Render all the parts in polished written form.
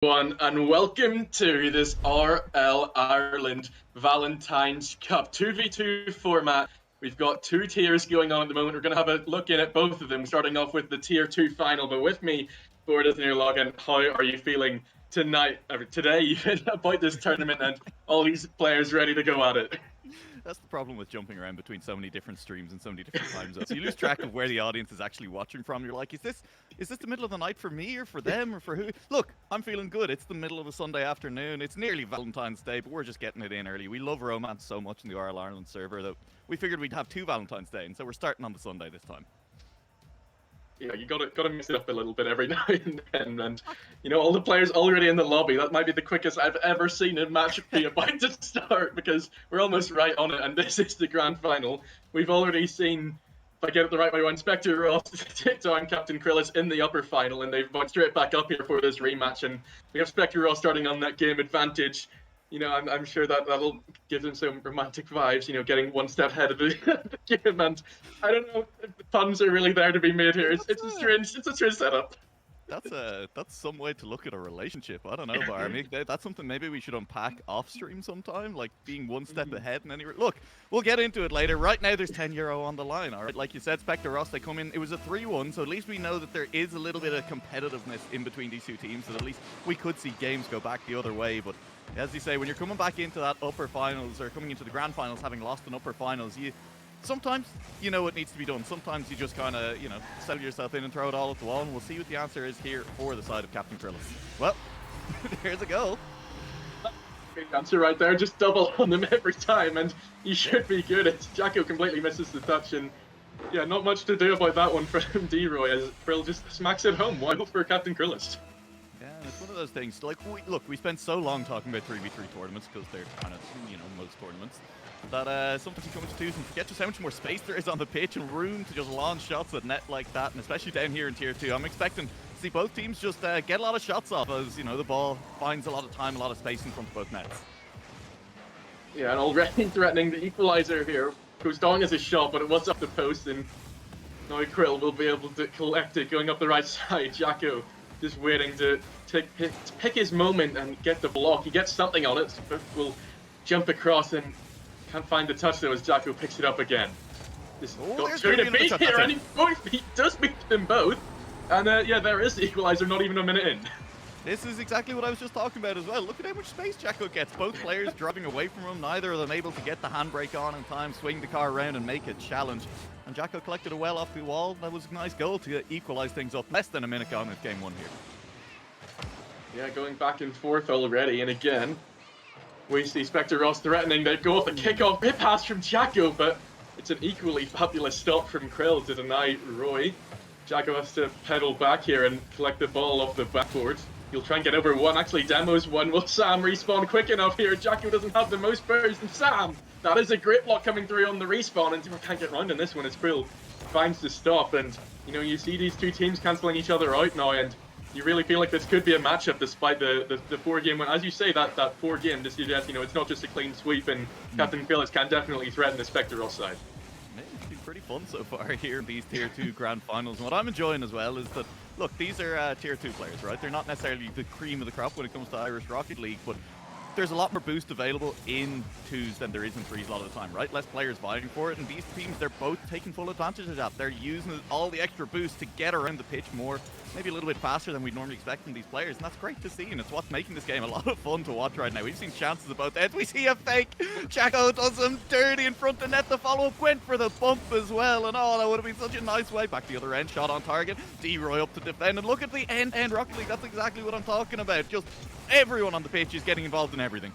Everyone, and welcome to this RL Ireland Valentines Cup 2v2 format. We've got two tiers going on at the moment. We're going to have a look in at both of them, starting off with the Tier 2 final. But with me, Gordon Logan, how are you feeling today, about this tournament and all these players ready to go at it? That's the problem with jumping around between so many different streams and so many different time zones. You lose track of where the audience is actually watching from. You're like, is this the middle of the night for me or for them or for who? Look, I'm feeling good. It's the middle of a Sunday afternoon. It's nearly Valentine's Day, but we're just getting it in early. We love romance so much in the RL Ireland server that we figured we'd have two Valentine's Day, and so we're starting on the Sunday this time. Yeah, you gotta mix it up a little bit every now and then, and all the players already in the lobby. That might be the quickest I've ever seen a match be about to start because we're almost right on it, and this is the grand final. We've already seen, if I get it the right way, when Spectre Ross take down Captain Krillis in the upper final, and they've gone straight back up here for this rematch, and we have Spectre Ross starting on that game advantage. I'm sure that'll give them some romantic vibes, getting one step ahead of the game. And I don't know if the puns are really there to be made here. It's a strange setup. That's some way to look at a relationship. I don't know, but I mean, that's something maybe we should unpack off stream sometime, like being one step ahead in any. Look, we'll get into it later. Right now, there's €10 on the line. All right, like you said, Spectre Ross, they come in. It was a 3-1, so at least we know that there is a little bit of competitiveness in between these two teams. That at least we could see games go back the other way. But as you say, when you're coming back into that upper finals or coming into the grand finals, having lost in upper finals, sometimes you know what needs to be done. Sometimes you just kind of, settle yourself in and throw it all at the wall. And we'll see what the answer is here for the side of Captain Krillis. Well, there's a goal. Great answer right there. Just double on them every time, and you should be good. It's Jacko completely misses the touch, and yeah, not much to do about that one from D-Roy as Krill just smacks it home. Wild for Captain Krillis. Yeah, it's one of those things. Like, we spent so long talking about 3v3 tournaments because they're kind of, most tournaments. That sometimes you come into twos and forget just how much more space there is on the pitch and room to just launch shots at net like that, and especially down here in Tier 2. I'm expecting to see both teams just get a lot of shots off as, the ball finds a lot of time, a lot of space in front of both nets. Yeah, and already threatening the equalizer here. Goes down as a shot, but it was up the post, and now Krill will be able to collect it going up the right side. Jacko just waiting to pick his moment and get the block. He gets something on it, but will jump across and can't find the touch though as Jacko picks it up again. Just got through to beat here, and he does beat them both. And yeah, there is the equalizer, not even a minute in. This is exactly what I was just talking about as well. Look at how much space Jacko gets. Both players driving away from him, neither of them able to get the handbrake on in time, swing the car around and make a challenge. And Jacko collected it well off the wall. That was a nice goal to equalize things up. Less than a minute gone with game one here. Yeah, going back and forth already, and again, we see Spectre Ross threatening. They go off the kickoff. Great pass from Jacko, but it's an equally fabulous stop from Krill to deny Roy. Jacko has to pedal back here and collect the ball off the backboard. He'll try and get over one. Actually, demos one. Will Sam respawn quick enough here? Jacko doesn't have the most burst. And Sam, that is a great block coming through on the respawn. And we can't get round in this one as Krill finds the stop. And, you see these two teams cancelling each other out now. And you really feel like this could be a matchup despite the 4-game win. As you say, that 4-game to suggest, it's not just a clean sweep. And Captain Krillis can definitely threaten the Spectre Ross side. It's been pretty fun so far here in these Tier 2 grand finals. And what I'm enjoying as well is that, look, these are Tier 2 players, right? They're not necessarily the cream of the crop when it comes to Irish Rocket League, but there's a lot more boost available in 2s than there is in 3s a lot of the time, right? Less players vying for it, and these teams, they're both taking full advantage of that. They're using all the extra boost to get around the pitch more, maybe a little bit faster than we'd normally expect from these players, and that's great to see, and it's what's making this game a lot of fun to watch right now. We've seen chances of both ends. We see a fake. Jacko does some dirty in front of net. The follow-up went for the bump as well, and that would have been such a nice way. Back the other end, shot on target. D-Roy up to defend, and look at the end Rocket League. That's exactly what I'm talking about. Just everyone on the pitch is getting involved in everything.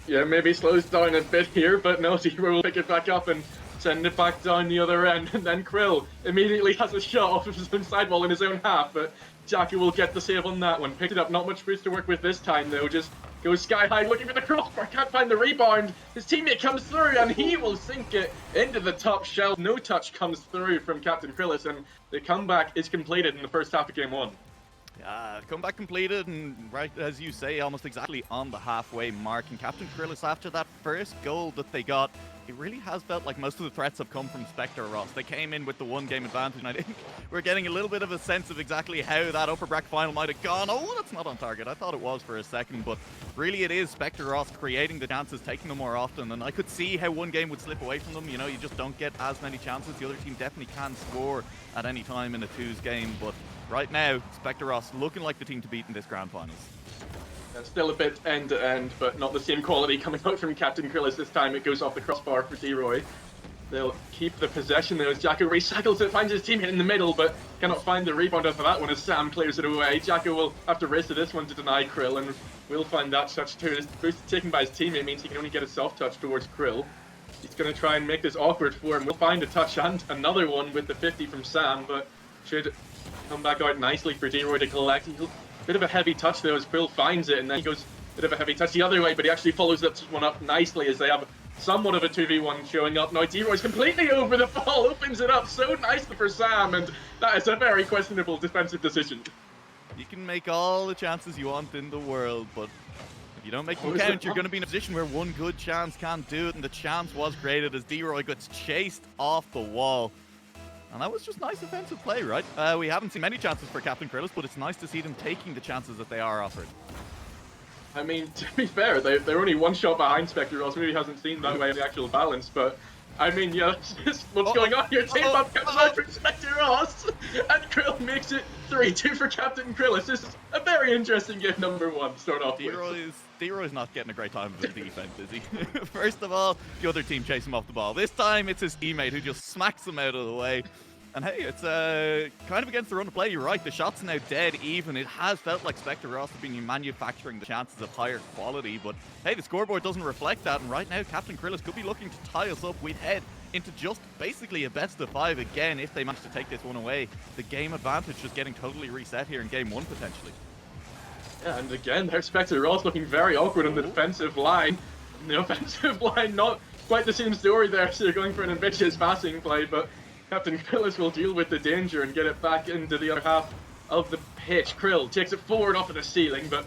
Yeah, maybe slows down a bit here, but no, D-Roy will pick it back up and send it back down the other end. And then Krill immediately has a shot off of his own sidewall in his own half, but Jacko will get the save on that one. Picked it up, not much boost to work with this time though, just goes sky high looking for the crossbar, can't find the rebound. His teammate comes through and he will sink it into the top shelf. No touch comes through from Captain Krillis, and the comeback is completed in the first half of game one. Comeback completed, and right as you say, almost exactly on the halfway mark. And Captain Krillis, after that first goal that they got, it really has felt like most of the threats have come from Spectre Ross. They came in with the one game advantage, and I think we're getting a little bit of a sense of exactly how that upper bracket final might have gone. Oh, that's not on target. I thought it was for a second, but really it is Spectre Ross creating the chances, taking them more often, and I could see how one game would slip away from them. You know, you just don't get as many chances. The other team definitely can score at any time in a twos game, but right now, Spectre Ross looking like the team to beat in this grand finals. Still a bit end-to-end, but not the same quality coming out from Captain Krillis this time. It goes off the crossbar for D-Roy. They'll keep the possession though as Jacko recycles it, finds his teammate in the middle, but cannot find the rebound after that one as Sam clears it away. Jacko will have to race to this one to deny Krill, and we'll find that touch too. This boost taken by his teammate means he can only get a soft touch towards Krill. He's going to try and make this awkward for him. We'll find a touch and another one with the 50 from Sam, but should come back out nicely for D-Roy to collect. Bit of a heavy touch though as Krill finds it, and then he goes bit of a heavy touch the other way, but he actually follows that one up nicely as they have somewhat of a 2v1 showing up. Now D-Roy's completely over the ball, opens it up so nicely for Sam, and that is a very questionable defensive decision. You can make all the chances you want in the world, but if you don't make them count, you're going to be in a position where one good chance can't do it, and the chance was created as D-Roy gets chased off the wall. And that was just nice defensive play, right? We haven't seen many chances for Captain Krillis, but it's nice to see them taking the chances that they are offered. I mean, to be fair, they're only one shot behind Spectre Ross. Maybe hasn't seen that way in the actual balance, but I mean, yeah, that's just what's going on here. Tape up comes out from Spectre Ross, and Krill makes it 3-2 for Captain Krillis. This is a very interesting game number one to start off with. D-Roy's not getting a great time of his defense, is he? First of all, the other team chase him off the ball. This time, it's his teammate who just smacks him out of the way. And hey, it's kind of against the run of play. You're right, the shot's now dead even. It has felt like Spectre Ross have been manufacturing the chances of higher quality, but hey, the scoreboard doesn't reflect that, and right now, Captain Krillis could be looking to tie us up. We'd head into just basically a best of 5 again if they manage to take this one away. The game advantage just getting totally reset here in game 1 potentially. Yeah, and again, there's Spectre Ross looking very awkward on the defensive line. And the offensive line, not quite the same story there, so they're going for an ambitious passing play, but Captain Krillis will deal with the danger and get it back into the other half of the pitch. Krill takes it forward off of the ceiling, but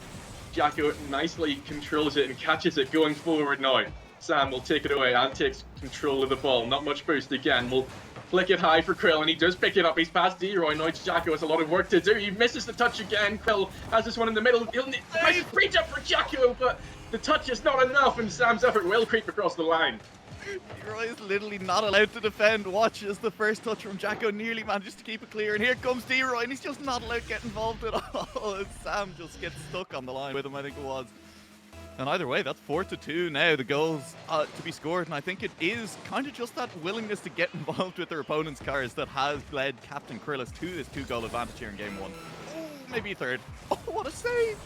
Jacko nicely controls it and catches it going forward now. Sam will take it away and takes control of the ball. Not much boost again. We'll flick it high for Krill, and he does pick it up. He's past D-Roy. Now Jacko has a lot of work to do. He misses the touch again. Krill has this one in the middle. He'll need a reach up for Jacko, but the touch is not enough, and Sam's effort will creep across the line. D-Roy is literally not allowed to defend. Watch as the first touch from Jacko nearly manages to keep it clear, and here comes D-Roy, and he's just not allowed to get involved at all. And Sam just gets stuck on the line with him, I think it was. And either way, that's 4-2 now, the goals to be scored, and I think it is kind of just that willingness to get involved with their opponent's cars that has led Captain Krillis to this 2-goal advantage here in game 1. Oh, maybe third. Oh, what a save!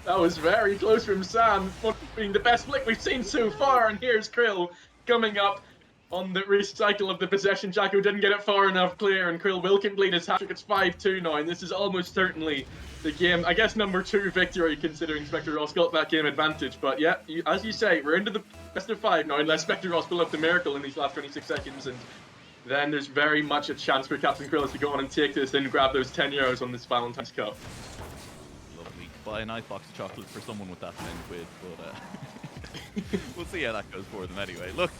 That was very close from Sam, being the best flick we've seen so far, and here's Krill coming up on the recycle of the possession. Jacko didn't get it far enough clear, and Krill will complete his hat-trick. It's 5-2 now, and this is almost certainly the game, I guess, number 2 victory, considering Spectre Ross got that game advantage. But yeah, as you say, we're into the best of 5 now, unless Spectre Ross pull up the miracle in these last 26 seconds, and then there's very much a chance for Captain Krillis to go on and take this and grab those €10 on this Valentine's Cup. Lovely. Buy a nice box of chocolates for someone with that 10 quid, but we'll see how that goes for them anyway. Look,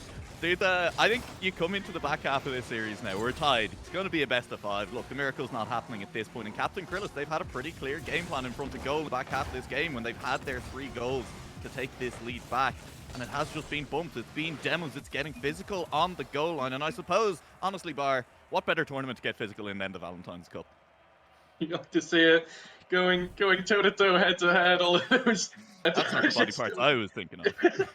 dude, I think you come into the back half of this series now. We're tied. It's going to be a best of 5. Look, the miracle's not happening at this point. And Captain Krillis, they've had a pretty clear game plan in front of goal in the back half of this game when they've had their 3 goals to take this lead back. And it has just been bumped. It's been demos. It's getting physical on the goal line. And I suppose, honestly, Bar, what better tournament to get physical in than the Valentine's Cup? You got to see it going toe-to-toe, head-to-head, all of those. That's not the body parts I was thinking of.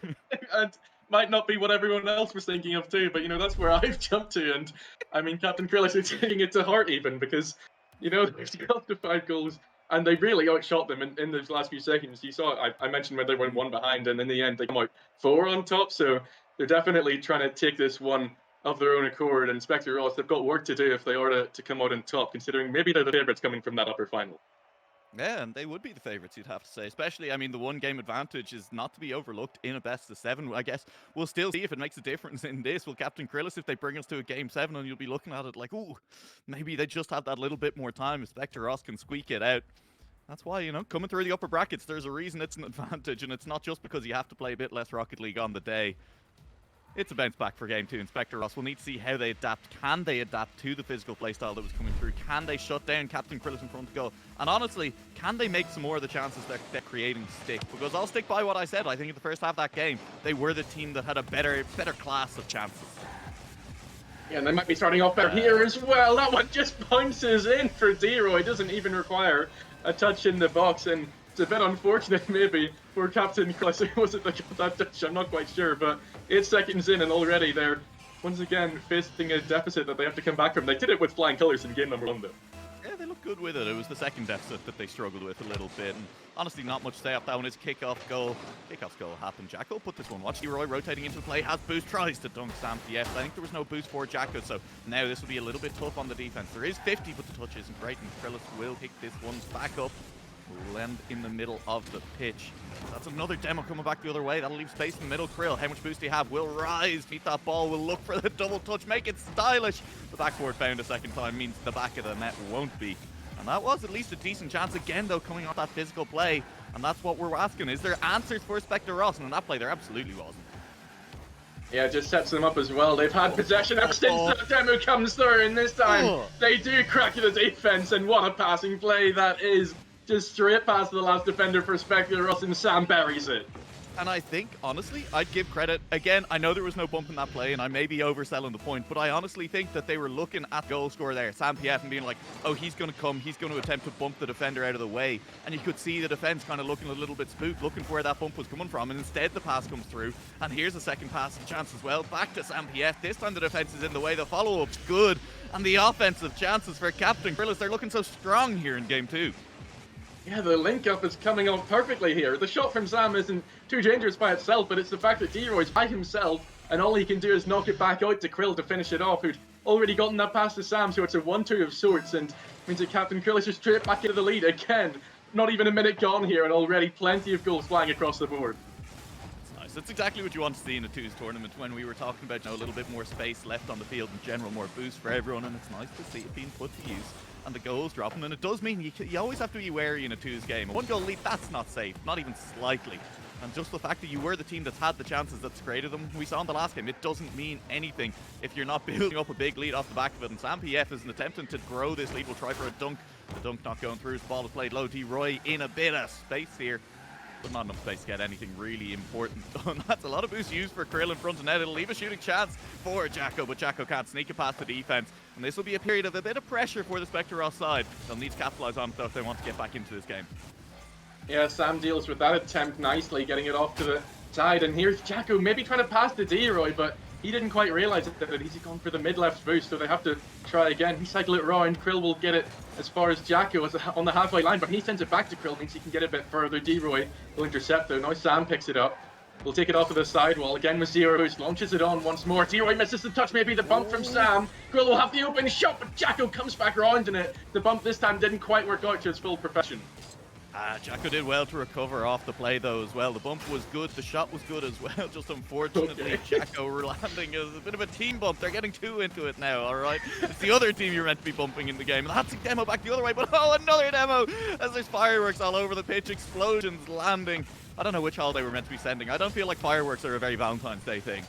And might not be what everyone else was thinking of too, but you know, that's where I've jumped to. And I mean, Captain Krillis is taking it to heart even, because you know, they've got the 5 goals and they really outshot them in those last few seconds. You saw, I mentioned where they went 1 behind, and in the end they come out 4 on top, so they're definitely trying to take this one of their own accord. And Spectre Ross, they've got work to do if they are to come out on top, considering maybe they're the favourites coming from that upper final. Yeah, and they would be the favourites, you'd have to say. Especially, I mean, the 1 game advantage is not to be overlooked in a best of 7. I guess we'll still see if it makes a difference in this. Will Captain Krillis, if they bring us to a game 7, and you'll be looking at it like, ooh, maybe they just have that little bit more time if Spectre Ross can squeak it out. That's why, you know, coming through the upper brackets, there's a reason it's an advantage, and it's not just because you have to play a bit less Rocket League on the day. It's a bounce back for Game 2. Inspector Ross, we'll need to see how they adapt. Can they adapt to the physical playstyle that was coming through? Can they shut down Captain Krillis in front of goal? And honestly, can they make some more of the chances that they're creating stick? Because I'll stick by what I said. I think in the first half of that game, they were the team that had a better class of chances. Yeah, and they might be starting off better here as well. That one just bounces in for D-Roy. Doesn't even require a touch in the box, and it's a bit unfortunate maybe for Captain Krillis. Was it that touch? I'm not quite sure, but 8 seconds in and already they're once again facing a deficit that they have to come back from. They did it with flying colours in game number 1 though. Yeah, they look good with it. It was the second deficit that they struggled with a little bit. And honestly, not much to say up that one. Is kickoff goal. Kickoff goal happened. Jacko put this one. Watch Leroy rotating into play. Has boost. Tries to dunk Sam Pief. I think there was no boost for Jacko. So now this will be a little bit tough on the defense. There is 50, but the touch isn't great. And Krillis will pick this one back up. Land in the middle of the pitch. That's another demo coming back the other way. That'll leave space in the middle. Krill, how much boost do you have? Will rise, beat that ball, will look for the double touch, make it stylish. The backboard bound a second time means the back of the net won't be. And that was at least a decent chance again, though, coming off that physical play. And that's what we're asking. Is there answers for Spectre Ross? And in that play, there absolutely wasn't. Yeah, it just sets them up as well. They've had possession ever since that demo comes through, and this time they do crack the defense. And what a passing play that is. Just straight past the last defender for Spectre Ross, and Sam buries it. And I think, honestly, I'd give credit. Again, I know there was no bump in that play, and I may be overselling the point, but I honestly think that they were looking at goal scorer there, Sam Pief, and being like, oh, he's going to come, he's going to attempt to bump the defender out of the way. And you could see the defense kind of looking a little bit spooked, looking for where that bump was coming from, and instead the pass comes through. And here's a second passing chance as well, back to Sam Pief. This time the defense is in the way, the follow-up's good, and the offensive chances for Captain Krillis, they're looking so strong here in Game 2. Yeah, the link-up is coming off perfectly here. The shot from Sam isn't too dangerous by itself, but it's the fact that D-Roy's by himself, and all he can do is knock it back out to Krill to finish it off, who'd already gotten that pass to Sam, so it's a 1-2 of sorts, and means that Captain Krillis is straight back into the lead again. Not even a minute gone here, and already plenty of goals flying across the board. It's nice. That's exactly what you want to see in a twos tournament, when we were talking about, you know, a little bit more space left on the field in general, more boost for everyone, and it's nice to see it being put to use. And the goals dropping, and it does mean you always have to be wary in a twos game. A 1-goal lead, that's not safe, not even slightly. And just the fact that you were the team that's had the chances that's created them, we saw in the last game, it doesn't mean anything if you're not building up a big lead off the back of it. And Sam Pief is attempting to grow this lead. Will try for a dunk. The dunk not going through. His ball is played low. D-Roy in a bit of space here, but not enough space to get anything really important done. That's a lot of boost used for Krill in front of net. It'll leave a shooting chance for Jacko, but Jacko can't sneak it past the defense. And this will be a period of a bit of pressure for the Spectre Ross side. They'll need to capitalize on it though if they want to get back into this game. Yeah, Sam deals with that attempt nicely, getting it off to the side. And here's Jacko maybe trying to pass to D-Roy, but he didn't quite realize that he's gone for the mid-left boost, so they have to try again. He cycle it round. Krill will get it as far as Jacko on the halfway line, but he sends it back to Krill, means he can get it a bit further. D-Roy will intercept though. Now Sam picks it up. We'll take it off of the sidewall again with zero boost. Launches it on once more. D-Roy misses the touch, maybe the bump from Sam. Krill will have the open shot, but Jacko comes back round in it. The bump this time didn't quite work out to its full perfection. Jacko did well to recover off the play though as well. The bump was good, the shot was good as well. Just unfortunately, Jacko landing is a bit of a team bump. They're getting too into it now, alright? It's the other team you're meant to be bumping in the game. And that's a demo back the other way, but oh, another demo! As there's fireworks all over the pitch, explosions landing. I don't know which holiday we're meant to be sending. I don't feel like fireworks are a very Valentine's Day thing.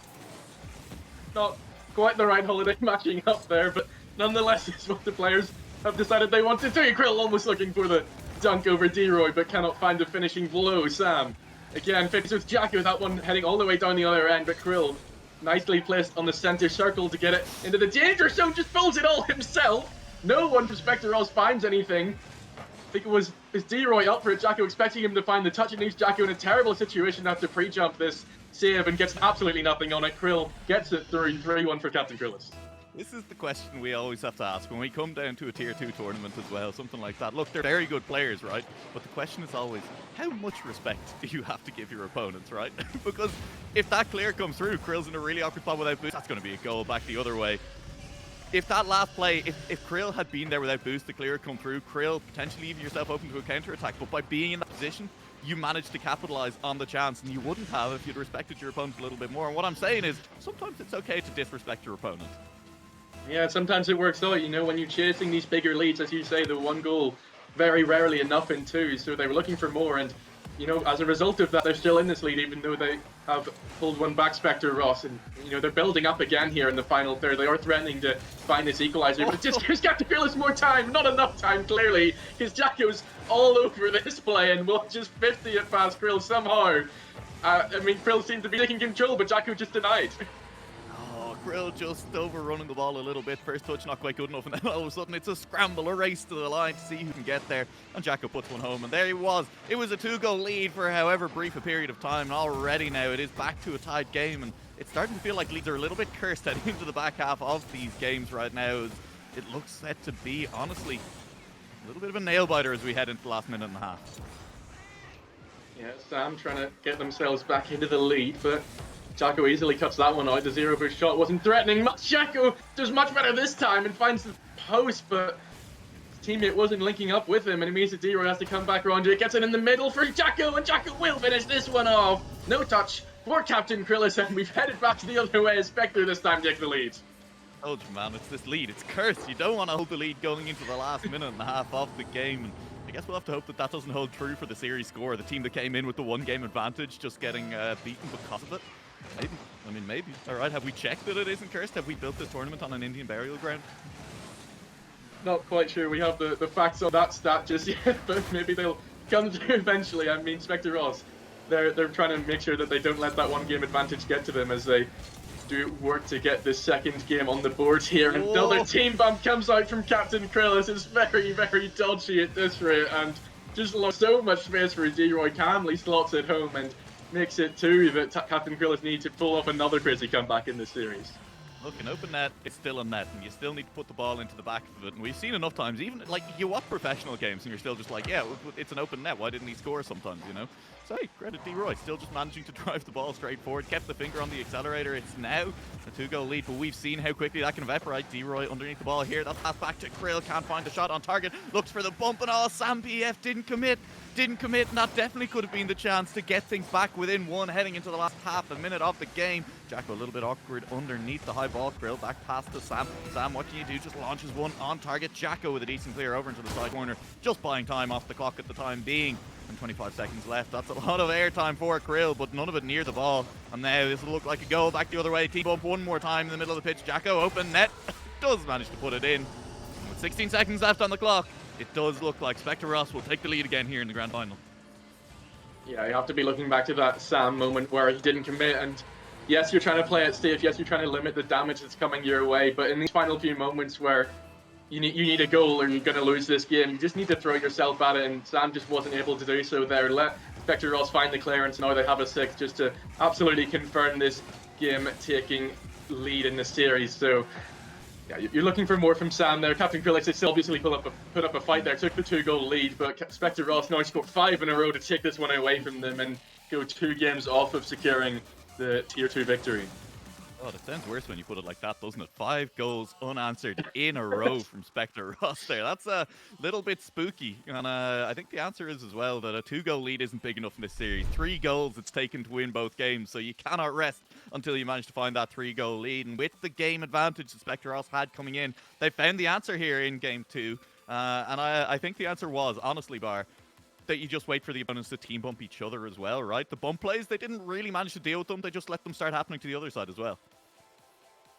Not quite the right holiday matching up there, but nonetheless, it's what the players have decided they want to do. Krill almost looking for the dunk over D-Roy, but cannot find the finishing blow. Sam again fixes with Jacko, that one heading all the way down the other end, but Krill nicely placed on the center circle to get it into the danger zone, just pulls it all himself. No one from Spectre Ross finds anything. I think it was D-Roy up for it. Jacko expecting him to find the touch. It leaves Jacko in a terrible situation to have to pre-jump this save and gets absolutely nothing on it. Krill gets it through 3-1 for Captain Krillis. This is the question we always have to ask when we come down to a tier 2 tournament as well, something like that. Look, they're very good players, right? But the question is always, how much respect do you have to give your opponents, right? Because if that clear comes through, Krill's in a really awkward spot without boost, that's going to be a goal back the other way. If that last play, if Krill had been there without boost, the clear come through, Krill potentially leaving yourself open to a counter-attack, but by being in that position, you managed to capitalize on the chance, and you wouldn't have if you'd respected your opponent a little bit more. And what I'm saying is, sometimes it's okay to disrespect your opponent. Yeah, sometimes it works out, you know, when you're chasing these bigger leads, as you say, the 1 goal very rarely enough in 2, so they were looking for more, and as a result of that, they're still in this lead, even though they have pulled one back, Spectre Ross, and they're building up again here in the final third. They are threatening to find this equalizer, but it just gives Captain Krill more time. Not enough time, clearly, because Jacko's all over this play and will just 50 it past Krill somehow. Krill seemed to be taking control, but Jacko just denied. Krill just overrunning the ball a little bit. First touch not quite good enough, and then all of a sudden it's a scramble, a race to the line to see who can get there. And Jacko puts one home, and there he was. It was a 2-goal lead for however brief a period of time, and already now it is back to a tied game, and it's starting to feel like leads are a little bit cursed heading into the back half of these games right now. It looks set to be, honestly, a little bit of a nail-biter as we head into the last minute and a half. Yeah, Sam trying to get themselves back into the lead, but Jacko easily cuts that one out. The zero-bush shot wasn't threatening much. Jacko does much better this time and finds the post, but his teammate wasn't linking up with him, and it means that D-Roy has to come back around. It gets it in the middle for Jacko, and Jacko will finish this one off. No touch for Captain Krillis, and we've headed back to the other way as Spectre this time take the lead. Told you, man, it's this lead. It's cursed. You don't want to hold the lead going into the last minute and a half of the game. And I guess we'll have to hope that that doesn't hold true for the series score. The team that came in with the 1-game advantage just getting beaten because of it. Maybe. All right, have we checked that it isn't cursed? Have we built this tournament on an Indian burial ground? Not quite sure we have the facts on that stat just yet, but maybe they'll come through eventually. Spectre Ross, they're trying to make sure that they don't let that 1-game advantage get to them as they do work to get this second game on the board here. And another team bump comes out from Captain Krillis. It's very, very dodgy at this rate, and just lost so much space for D-Roy. Calmly slots it home and makes it 2 that Captain Krillis needs to pull off another crazy comeback in this series. Look, an open net, it's still a net, and you still need to put the ball into the back of it. And we've seen enough times, even like you watch professional games, and you're still just like, yeah, it's an open net. Why didn't he score sometimes? So hey, credit D-Roy, still just managing to drive the ball straight forward, kept the finger on the accelerator. It's now a 2-goal lead, but we've seen how quickly that can evaporate. D-Roy underneath the ball here. That pass back to Krill, can't find the shot on target. Looks for the bump, and Sam PF didn't commit, and that definitely could have been the chance to get things back within 1 heading into the last half a minute of the game. Jacko a little bit awkward underneath the high ball. Krill back pass to Sam. Sam, what can you do? Just launches one on target. Jacko with a decent clear over into the side corner, just buying time off the clock at the time being. And 25 seconds left. That's a lot of airtime for Krill, but none of it near the ball. And now this will look like a goal back the other way. T-bump one more time in the middle of the pitch. Jacko open net. Does manage to put it in. And with 16 seconds left on the clock, it does look like Spectre Ross will take the lead again here in the grand final. Yeah, you have to be looking back to that Sam moment where he didn't commit, and yes, you're trying to play it safe, yes, you're trying to limit the damage that's coming your way, but in these final few moments where you need a goal or you're going to lose this game, you just need to throw yourself at it, and Sam just wasn't able to do so there. Let Spectre Ross find the clearance, now they have a 6 just to absolutely confirm this game-taking lead in the series. So yeah, you're looking for more from Sam there. Captain Krillis still obviously put up a fight there, took the 2-goal lead, but Spectre Ross now scored 5 in a row to take this one away from them and go 2 games off of securing the Tier 2 victory. Oh, it sounds worse when you put it like that, doesn't it? 5 goals unanswered in a row from Spectre Ross there. That's a little bit spooky. And I think the answer is as well that a 2-goal lead isn't big enough in this series. 3 goals it's taken to win both games, so you cannot rest until you manage to find that 3-goal lead. And with the game advantage that Spectre Ross had coming in, they found the answer here in Game 2. And I think the answer was, honestly, Bar, that you just wait for the opponents to team bump each other as well, right? The bump plays, they didn't really manage to deal with them. They just let them start happening to the other side as well.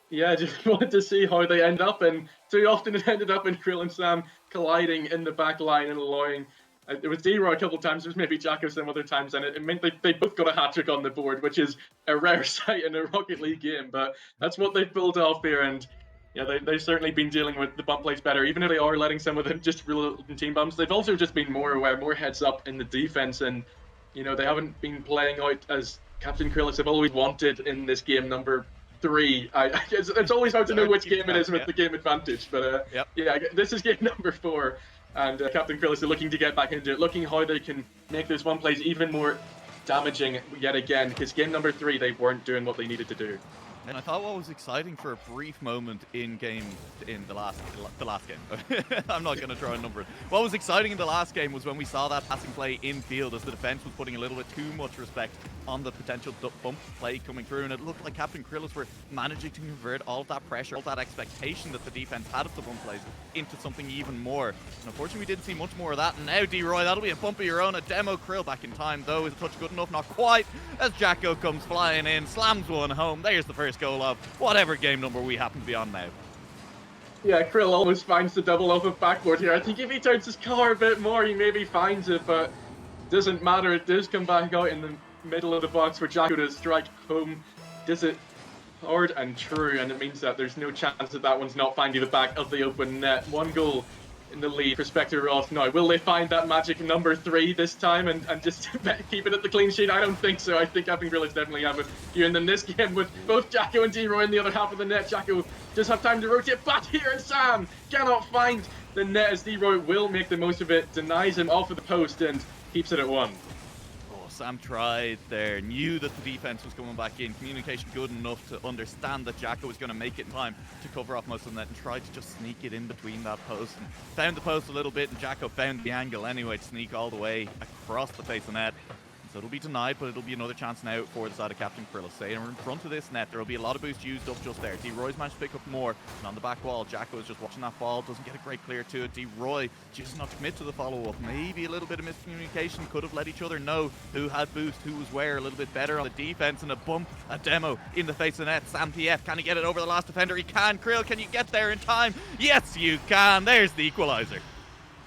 Yeah, I just wanted to see how they end up, and too often it ended up in Krill and Sam colliding in the back line and allowing. It was D-Roy a couple of times, it was maybe Jacko some other times, and it meant they both got a hat-trick on the board, which is a rare sight in a Rocket League game, but that's what they've pulled off here, and yeah, they've certainly been dealing with the bump plays better, even if they are letting some of them just real team bumps. They've also just been more aware, more heads up in the defense, and they haven't been playing out as Captain Krillis have always wanted in this game number 3. It's always hard to know which game it is with the game advantage, but yeah, this is game number 4, and Captain Krillis are looking to get back into it, looking how they can make those one plays even more damaging yet again, because game number 3 they weren't doing what they needed to do. And I thought what was exciting for a brief moment in the last game. I'm not going to try and number it. What was exciting in the last game was when we saw that passing play in field as the defense was putting a little bit too much respect on the potential bump play coming through, and it looked like Captain Krillus were managing to convert all of that pressure, all that expectation that the defense had of the bump plays into something even more. And unfortunately, we didn't see much more of that. And now, D-Roy, that'll be a bump of your own. A demo Krill back in time, though. Is a touch good enough? Not quite. As Jacko comes flying in, slams one home. There's the first goal of whatever game number we happen to be on now. Yeah, Krill almost finds the double off of backboard here. I think if he turns his car a bit more, he maybe finds it, but doesn't matter. It does come back out in the middle of the box for Jacko to strike home. Does it hard and true, and it means that there's no chance that that one's not finding the back of the open net. 1 goal in the lead for Spectre Ross now. Will they find that magic number 3 this time and just keep it at the clean sheet? I don't think so. I think Captain Krillus definitely have it here. And then this game with both Jacko and D-Roy in the other half of the net. Jacko does have time to rotate back here, and Sam cannot find the net as D-Roy will make the most of it, denies him off of the post and keeps it at 1. Sam tried there, knew that the defense was coming back in, communication good enough to understand that Jacko was going to make it in time to cover off most of the net, and tried to just sneak it in between that post, and found the post a little bit, and Jacko found the angle anyway to sneak all the way across the face of the net. So it'll be denied, but it'll be another chance now for the side of Captain Krillus. Say in front of this net, there will be a lot of boost used up just there. D-Roy's managed to pick up more, and on the back wall, Jacko is just watching that ball, doesn't get a great clear to it. D-Roy chooses not to commit to the follow-up. Maybe a little bit of miscommunication, could have let each other know who had boost, who was where a little bit better on the defense, and a bump, a demo in the face of the net. Sam PF, can he get it over the last defender? He can. Krill, can you get there in time? Yes, you can. There's the equalizer.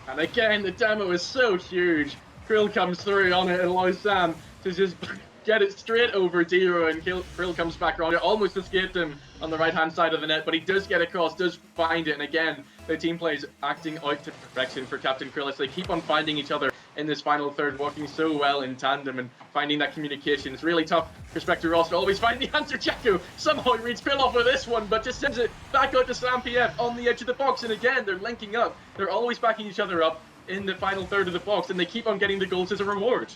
And again, the demo is so huge. Krill comes through on it and allows Sam to just get it straight over D-Roy, and Krill comes back around it. Almost escaped him on the right-hand side of the net, but he does get across, does find it, and again, the team play is acting out to perfection for Captain Krillus. They keep on finding each other in this final third, working so well in tandem and finding that communication. It's really tough for Spectre Ross to always find the answer. Jacko somehow reads Krill off with this one, but just sends it back out to Sam PF on the edge of the box, and again, they're linking up. They're always backing each other up in the final third of the box, and they keep on getting the goals as a reward.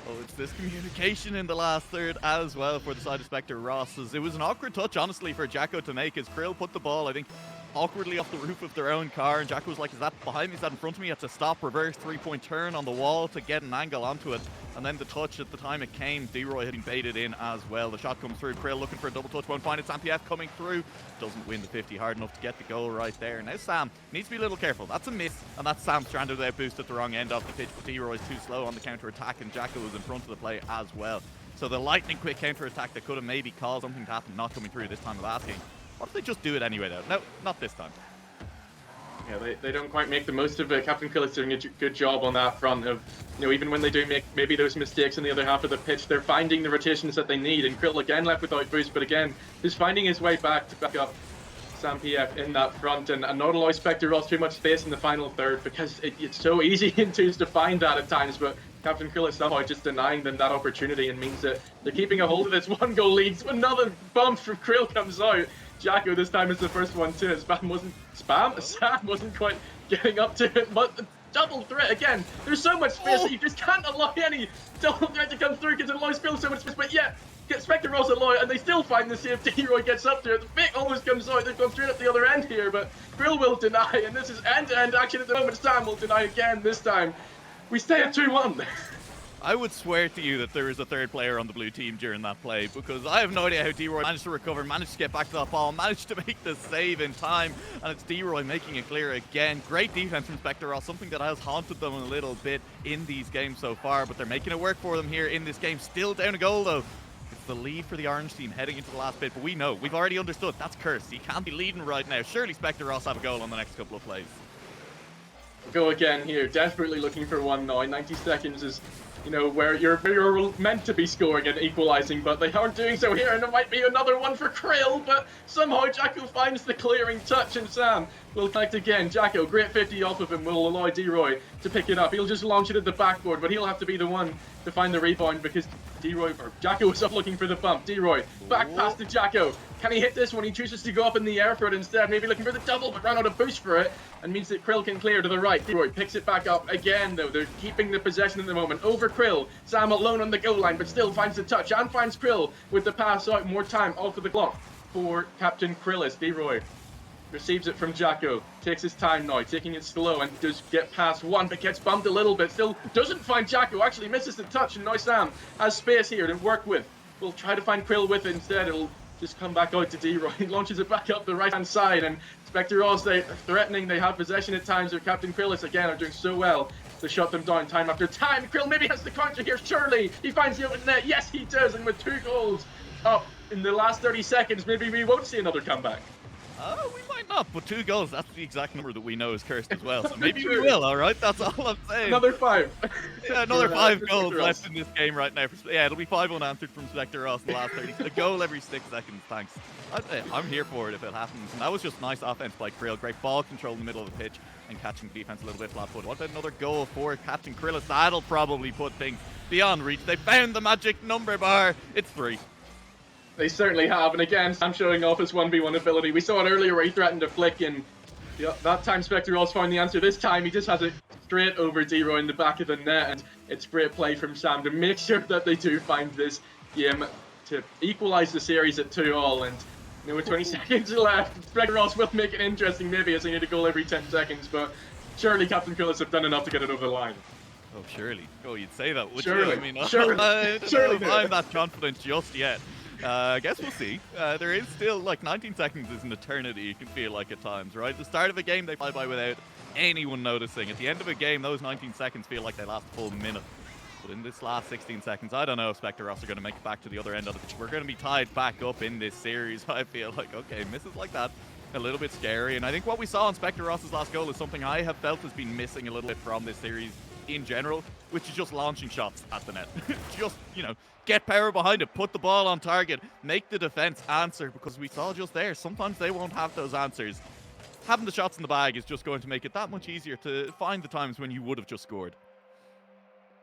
Oh, it's this communication in the last third as well for the side of Spectre Ross. It was an awkward touch, honestly, for Jacko to make as Krill put the ball, I think, awkwardly off the roof of their own car, and Jacko was like, is that behind me, is that in front of me? He had to stop, reverse, 3-point turn on the wall to get an angle onto it, and then the touch at the time it came, D-Roy had been baited in as well. The shot comes through, Krill looking for a double touch, won't find it. Sam PF coming through, doesn't win the 50 hard enough to get the goal right there. Now Sam needs to be a little careful, that's a miss, and that's Sam stranded without boost at the wrong end of the pitch, but D-Roy's too slow on the counter attack, and Jacko was in front of the play as well. So the lightning quick counter attack that could have maybe caused something to happen, not coming through this time of asking. What if they just do it anyway though? No, not this time. Yeah, they don't quite make the most of it. Captain Krillus doing a good job on that front of, even when they do make maybe those mistakes in the other half of the pitch, they're finding the rotations that they need. And Krill again left without boost, but again, he's finding his way back to back up Sam PF in that front and not allow Spectre Ross too much space in the final third, because it's so easy in twos to find that at times, but Captain Krillus somehow just denying them that opportunity, and means that they're keeping a hold of this 1-goal lead. Another bump from Krill comes out. Jacko this time is the first one to it. Sam wasn't quite getting up to it, but the double threat again. There's so much space that you just can't allow any double threat to come through because it allows Krill so much space, but yet Spectre Ross allow it, and they still find the save. D-Roy gets up to it. The pick almost comes out. They've gone straight up the other end here, but Krill will deny, and this is end-to-end action at the moment. Sam will deny again this time. We stay at 2-1. I would swear to you that there is a third player on the blue team during that play, because I have no idea how D-Roy managed to recover, managed to get back to that ball, managed to make the save in time, and it's D-Roy making it clear again. Great defense from Spectre Ross, something that has haunted them a little bit in these games so far, but they're making it work for them here in this game. Still down a goal though. It's the lead for the orange team heading into the last bit, but we know, we've already understood, that's cursed. He can't be leading right now. Surely Spectre Ross have a goal on the next couple of plays. Go again here, desperately looking for one now. 90 seconds is, where you're meant to be scoring and equalizing, but they aren't doing so here, and it might be another one for Krill, but somehow Jacko finds the clearing touch, and Sam will collect again. Jacko, great 50 off of him, will allow D-Roy to pick it up. He'll just launch it at the backboard, but he'll have to be the one to find the rebound because Jacko was up looking for the bump. D-Roy, back pass to Jacko. Can he hit this one? He chooses to go up in the air for it instead, maybe looking for the double, but ran out of boost for it, and means that Krill can clear to the right. D-Roy picks it back up again, though. They're keeping the possession at the moment. Over Krill. Sam alone on the goal line, but still finds the touch, and finds Krill with the pass out. More time off of the clock for Captain Krillis. D-Roy receives it from Jacko, takes his time now, taking it slow, and does get past one, but gets bumped a little bit. Still doesn't find Jacko, actually misses the touch, and now Sam has space here to work with. We'll try to find Krill with it instead. It'll just come back out to D-Roy. He launches it back up the right-hand side, and Spectre Ross, they're threatening, they have possession at times. Their Captain Krillis, again, are doing so well to shut them down time after time. Krill maybe has the counter here, surely. He finds the open net. Yes, he does, and with 2 goals up in the last 30 seconds, maybe we won't see another comeback. We might not, but 2 goals, that's the exact number that we know is cursed as well. So maybe we will, all right? That's all I'm saying. Another 5. Yeah, another 5 goals left in this game right now. Yeah, it'll be 5 unanswered from Spectre Ross in the last 30. A goal every 6 seconds, thanks. I'm here for it if it happens. And that was just nice offense by Krill. Great ball control in the middle of the pitch and catching defense a little bit flat-footed. What about another goal for Captain Krillis? That'll probably put things beyond reach. They found the magic number bar. It's 3. They certainly have, and again, Sam showing off his 1v1 ability. We saw it earlier where he threatened to flick, and that time Spectre Ross found the answer. This time he just has it straight over D-Roy in the back of the net, and it's great play from Sam to make sure that they do find this game to equalise the series at 2-2. And with 20 seconds left, Spectre Ross will make it interesting maybe as they need a goal every 10 seconds, but surely Captain Krillis have done enough to get it over the line. Oh, surely. Oh, you'd say that, would surely. you? I mean, surely. I'm not confident just yet. I guess we'll see. There is still, like, 19 seconds is an eternity, you can feel like at times, right? The start of a game, they fly by without anyone noticing. At the end of a game, those 19 seconds feel like they last a full minute. But in this last 16 seconds, I don't know if Spectre Ross are going to make it back to the other end of the pitch. We're going to be tied back up in this series. I feel like, okay, misses like that, a little bit scary. And I think what we saw on Spectre Ross's last goal is something I have felt has been missing a little bit from this series in general, which is just launching shots at the net. Just, get power behind it, put the ball on target, make the defense answer, because we saw just there, sometimes they won't have those answers. Having the shots in the bag is just going to make it that much easier to find the times when you would have just scored.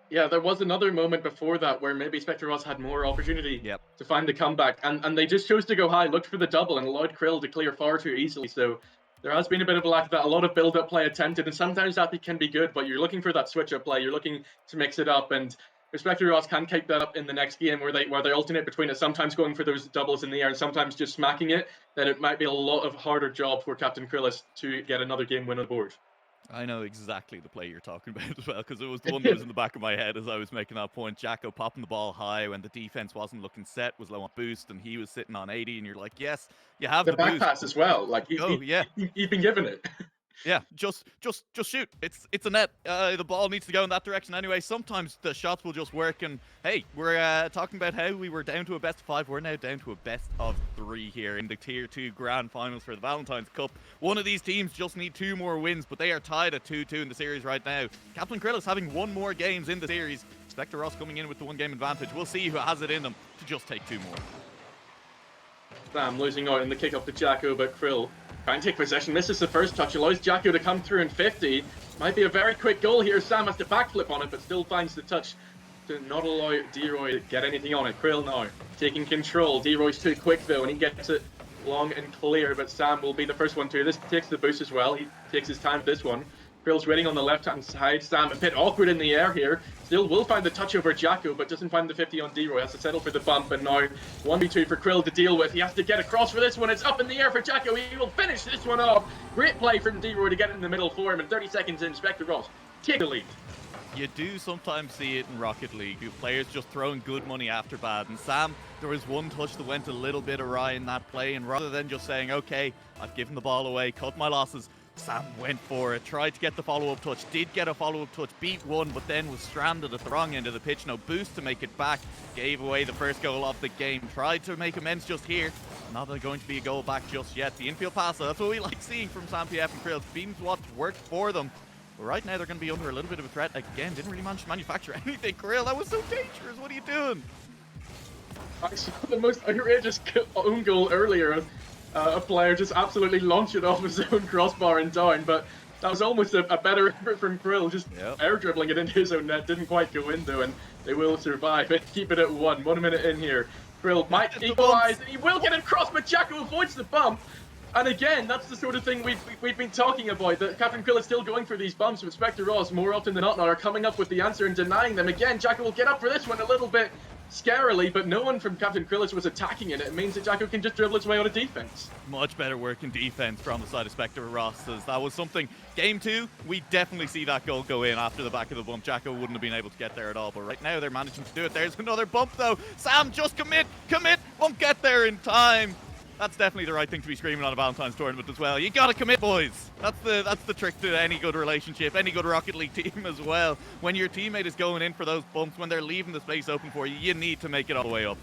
Yeah, there was another moment before that where maybe Spectre Ross had more opportunity to find the comeback, and they just chose to go high, looked for the double, and allowed Krill to clear far too easily. So there has been a bit of a lack of that, a lot of build-up play attempted, and sometimes that can be good, but you're looking for that switch-up play, you're looking to mix it up, and Spectre Ross can keep that up in the next game where they alternate between it, sometimes going for those doubles in the air and sometimes just smacking it. Then it might be a lot of harder job for Captain Krillis to get another game win on board. I know exactly the play you're talking about as well, because it was the one that was in the back of my head as I was making that point. Jacko popping the ball high when the defense wasn't looking set, was low on boost, and he was sitting on 80, and you're like, yes, you have the back boost. pass as well. Like he's been given it. Yeah, just shoot. It's a net. The ball needs to go in that direction anyway. Sometimes the shots will just work. And hey, we're talking about how we were down to a best of 5. We're now down to a best of 3 here in the Tier 2 Grand Finals for the Valentines Cup. One of these teams just need 2 more wins, but they are tied at 2-2 in the series right now. Captain Krillis having 1 more games in the series. Spectre Ross coming in with the 1-game advantage. We'll see who has it in them to just take 2 more. Sam losing out in the kick up to Jacko, but Krill trying to take possession, misses the first touch, allows Jacko to come through in 50. Might be a very quick goal here. Sam has to backflip on it, but still finds the touch to not allow D-Roy to get anything on it. Krill now taking control. D-Roy's too quick though, and he gets it long and clear, but Sam will be the first one to. This takes the boost as well. He takes his time for this one. Krill's waiting on the left-hand side. Sam a bit awkward in the air here. Still will find the touch over Jacko, but doesn't find the 50 on D-Roy. Has to settle for the bump, and now 1v2 for Krill to deal with. He has to get across for this one. It's up in the air for Jacko. He will finish this one off. Great play from D-Roy to get it in the middle for him, and 30 seconds in, Spectre Ross take the lead. You do sometimes see it in Rocket League, players just throwing good money after bad. And Sam, there was one touch that went a little bit awry in that play, and rather than just saying, okay, I've given the ball away, cut my losses, Sam went for it, tried to get the follow-up touch, did get a follow-up touch, beat one, but then was stranded at the wrong end of the pitch. No boost to make it back, gave away the first goal of the game, tried to make amends just here. Not going to be a goal back just yet. The infield pass, that's what we like seeing from Sam PF and Krill. It's been what worked for them. But right now they're going to be under a little bit of a threat. Again, didn't really manage to manufacture anything. Krill, that was so dangerous. What are you doing? I saw the most outrageous own goal earlier. a player just absolutely launch it off his own crossbar and down, but that was almost a better effort from Krill, just air dribbling it into his own net. Didn't quite go in though, and they will survive and keep it at 1 minute in here. Krill might equalize, and he will get it across, but Jacko avoids the bump. And again, that's the sort of thing we've been talking about, that Captain Krill is still going for these bumps, but Spectre Ross, more often than not, are coming up with the answer and denying them. Again, Jacko will get up for this one a little bit scarily, but no one from Captain Krillis was attacking it. It means that Jacko can just dribble its way out of defense. Much better work in defense from the side of Spectre Ross, as that was something. Game 2, we definitely see that goal go in after the back of the bump. Jacko wouldn't have been able to get there at all, but right now they're managing to do it. There's another bump though. Sam, just commit, won't get there in time. That's definitely the right thing to be screaming on a Valentine's tournament as well. You gotta commit, boys. That's the trick to any good relationship, any good Rocket League team as well. When your teammate is going in for those bumps, when they're leaving the space open for you, you need to make it all the way up.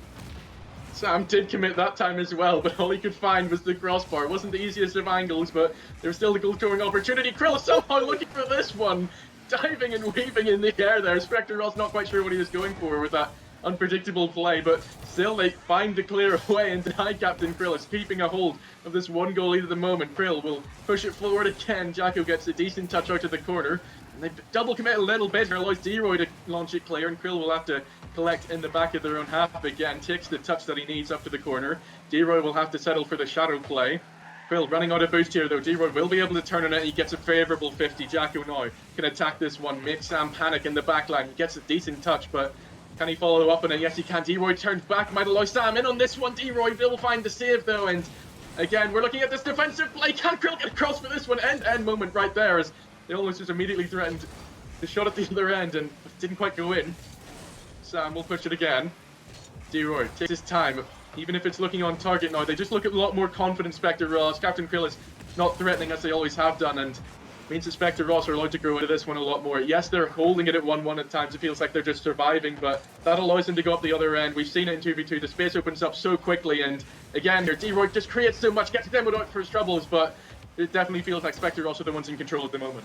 Sam did commit that time as well, but all he could find was the crossbar. It wasn't the easiest of angles, but there was still the goal-scoring opportunity. Krill somehow looking for this one, diving and weaving in the air there. Spectre Ross not quite sure what he was going for with that unpredictable play, but still they find the clear away and deny Captain Krill is keeping a hold of this one goal lead at the moment. Krill will push it forward again. Jacko gets a decent touch out to the corner, and they double commit a little bit, and allows D-Roy to launch it clear, and Krill will have to collect in the back of their own half again. Takes the touch that he needs up to the corner. D-Roy will have to settle for the shadow play. Krill running out of boost here though. D-Roy will be able to turn on it. He gets a favourable 50. Jacko now can attack this one, make Sam panic in the back line. He gets a decent touch, but can he follow up on it? Yes, he can. D-Roy turns back, might allow Sam in on this one. D-Roy will find the save though, and again, we're looking at this defensive play. Can Krill get across for this one? End moment right there, as they almost just immediately threatened the shot at the other end and didn't quite go in. Sam will push it again. D-Roy takes his time, even if it's looking on target now. They just look a lot more confident, Spectre Ross. Captain Krill is not threatening as they always have done, and means that Spectre Ross are allowed to grow into this one a lot more. Yes, they're holding it at 1-1 at times. It feels like they're just surviving, but that allows them to go up the other end. We've seen it in 2v2. The space opens up so quickly, and again, here, D-Roy just creates so much, gets them out for his troubles, but it definitely feels like Spectre Ross are the ones in control at the moment.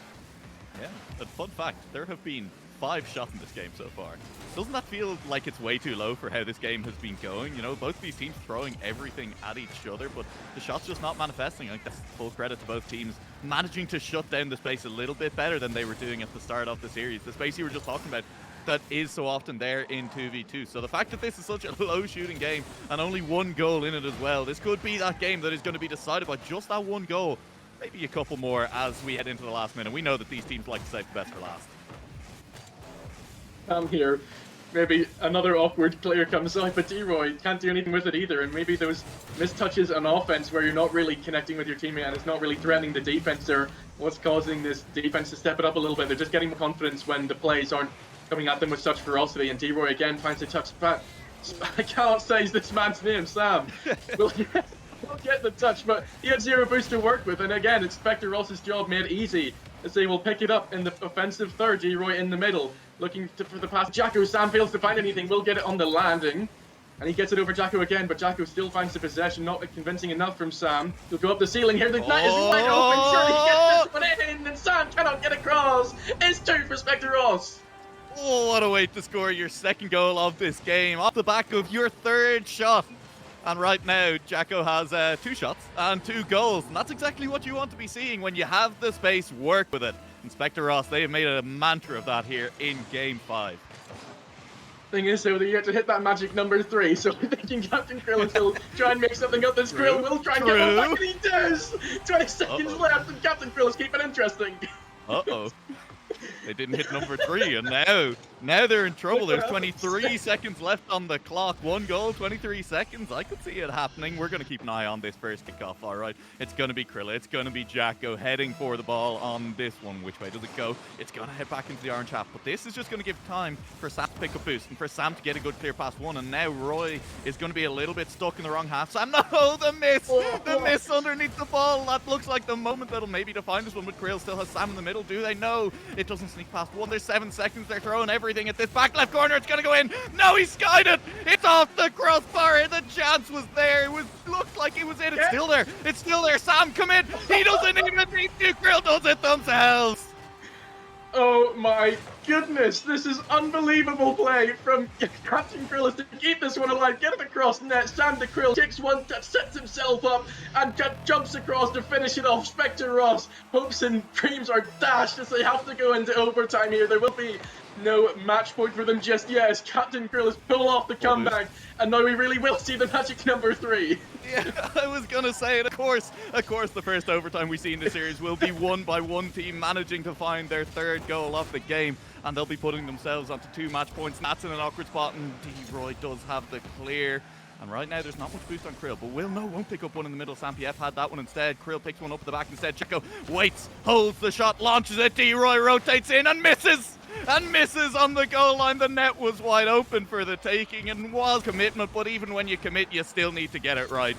Yeah, and fun fact, there have been 5 shots in this game so far. Doesn't that feel like it's way too low for how this game has been going? You know, both these teams throwing everything at each other, but the shots just not manifesting. I think that's full credit to both teams managing to shut down the space a little bit better than they were doing at the start of the series. The space you were just talking about that is so often there in 2v2. So the fact that this is such a low shooting game and only 1 goal in it as well, this could be that game that is going to be decided by just that 1 goal. Maybe a couple more as we head into the last minute. We know that these teams like to save the best for last. Here, maybe another awkward player comes out, but D-Roy can't do anything with it either, and maybe those missed touches on offense where you're not really connecting with your teammate and it's not really threatening the defense are what's causing this defense to step it up a little bit. They're just getting more confidence when the plays aren't coming at them with such ferocity, and D-Roy again finds a touch. I cannot say this man's name, Sam. We'll get the touch, but he had 0 boost to work with, and again, it's Spectre Ross's job made easy as they will pick it up in the offensive third. D-Roy in the middle, looking for the pass. Jacko, Sam fails to find anything, will get it on the landing, and he gets it over Jacko again, but Jacko still finds the possession, not convincing enough from Sam. He'll go up the ceiling here, the net is wide open, surely he gets this one in, and Sam cannot get across. It's 2 for Spectre Ross. Oh, what a way to score your 2nd goal of this game, off the back of your 3rd shot. And right now, Jacko has 2 shots and 2 goals. And that's exactly what you want to be seeing when you have the space, work with it. And Spectre Ross, they have made a mantra of that here in Game 5. Thing is, though, that you have to hit that magic number 3, so I'm thinking Captain Krill will try and make something up. This Krill will try and get one back, and he does! 20 seconds left, and Captain Krill is keeping it interesting. Uh-oh. They didn't hit number 3, and now they're in trouble. There's 23 seconds left on the clock. 1 goal, 23 seconds. I could see it happening. We're going to keep an eye on this first kickoff, all right? It's going to be Krilla. It's going to be Jacko heading for the ball on this one. Which way does it go? It's going to head back into the orange half, but this is just going to give time for Sam to pick up boost and for Sam to get a good clear past one, and now Roy is going to be a little bit stuck in the wrong half. Sam, no, the miss! The miss underneath the ball. That looks like the moment that'll maybe define this one, but Krill still has Sam in the middle. Do they? No, it doesn't sneak past one. There's 7 seconds. They're throwing everything at this back left corner. It's going to go in. No, he skied it. It's off the crossbar. The chance was there. It looked like it was in. It's still there. It's still there. Sam, come in. He doesn't even need to. Krill does it themselves. Oh my goodness, this is unbelievable play from Captain Krillis to keep this one alive, get it across net. Sam the Krill takes one touch, sets himself up, and jumps across to finish it off. Spectre Ross hopes and dreams are dashed as they have to go into overtime here. There will be no match point for them just yet as Captain Krillis pull off the comeback, and now we really will see the magic number 3. Yeah, I was gonna say it. Of course, the first overtime we see in the series will be won by one team managing to find their third goal of the game, and they'll be putting themselves onto 2 match points. That's in an awkward spot, and D-Roy does have the clear. And right now, there's not much boost on Krill, but Will No won't pick up one in the middle. Sampiev had that one instead. Krill picks one up at the back instead. Checo waits, holds the shot, launches it. D-Roy rotates in and misses! And misses on the goal line. The net was wide open for the taking and was commitment, but even when you commit, you still need to get it right.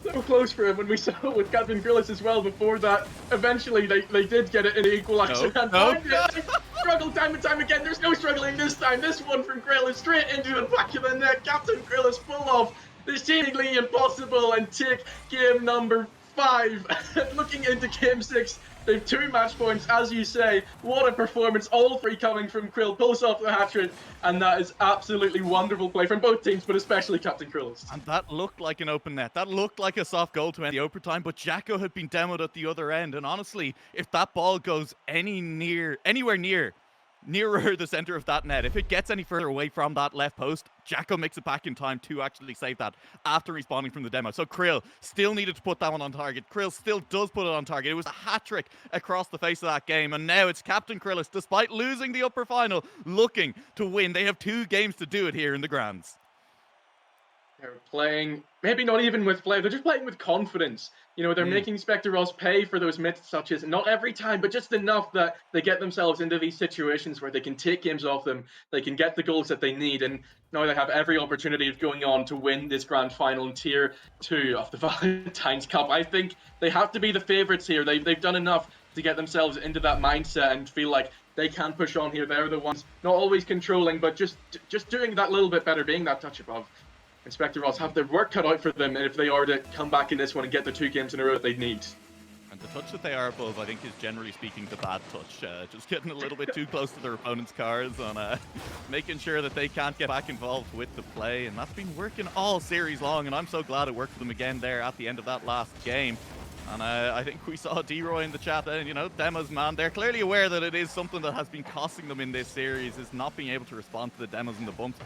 So close for him when we saw it with Captain Grillis as well before that. Eventually, they did get it in the equalizer and find it. They struggled time and time again. There's no struggling this time. This one from Grill is straight into the back of the net. Captain Grillis pull off this seemingly impossible and take game number 5. Looking into game 6, they've 2 match points, as you say. What a performance, all 3 coming from Krill, pulls off the hat-trick, and that is absolutely wonderful play from both teams, but especially Captain Krill's. And that looked like an open net. That looked like a soft goal to end the overtime, but Jacko had been demoed at the other end, and honestly, if that ball goes anywhere nearer the center of that net, if it gets any further away from that left post, Jacko makes it back in time to actually save that after responding from the demo. So Krill still needed to put that one on target. Krill still does put it on target. It was a hat-trick across the face of that game, and now it's Captain Krillis, despite losing the upper final, looking to win. They have 2 games to do it here in the Grands. They're playing, maybe not even with flair, they're just playing with confidence. You know, they're making Spectre Ross pay for those missed touches, not every time, but just enough that they get themselves into these situations where they can take games off them, they can get the goals that they need, and now they have every opportunity of going on to win this grand final in Tier 2 of the Valentines Cup. I think they have to be the favourites here. They've done enough to get themselves into that mindset and feel like they can push on here. They're the ones not always controlling, but just doing that little bit better, being that touch above. Spectre Ross have their work cut out for them, and if they are to come back in this one and get the 2 games in a row that they need. And the touch that they are above, I think, is generally speaking the bad touch. Just getting a little bit too close to their opponent's cars and making sure that they can't get back involved with the play. And that's been working all series long, and I'm so glad it worked for them again there at the end of that last game. And I think we saw D-Roy in the chat, and you know, demos, man, they're clearly aware that it is something that has been costing them in this series, is not being able to respond to the demos and the bumps.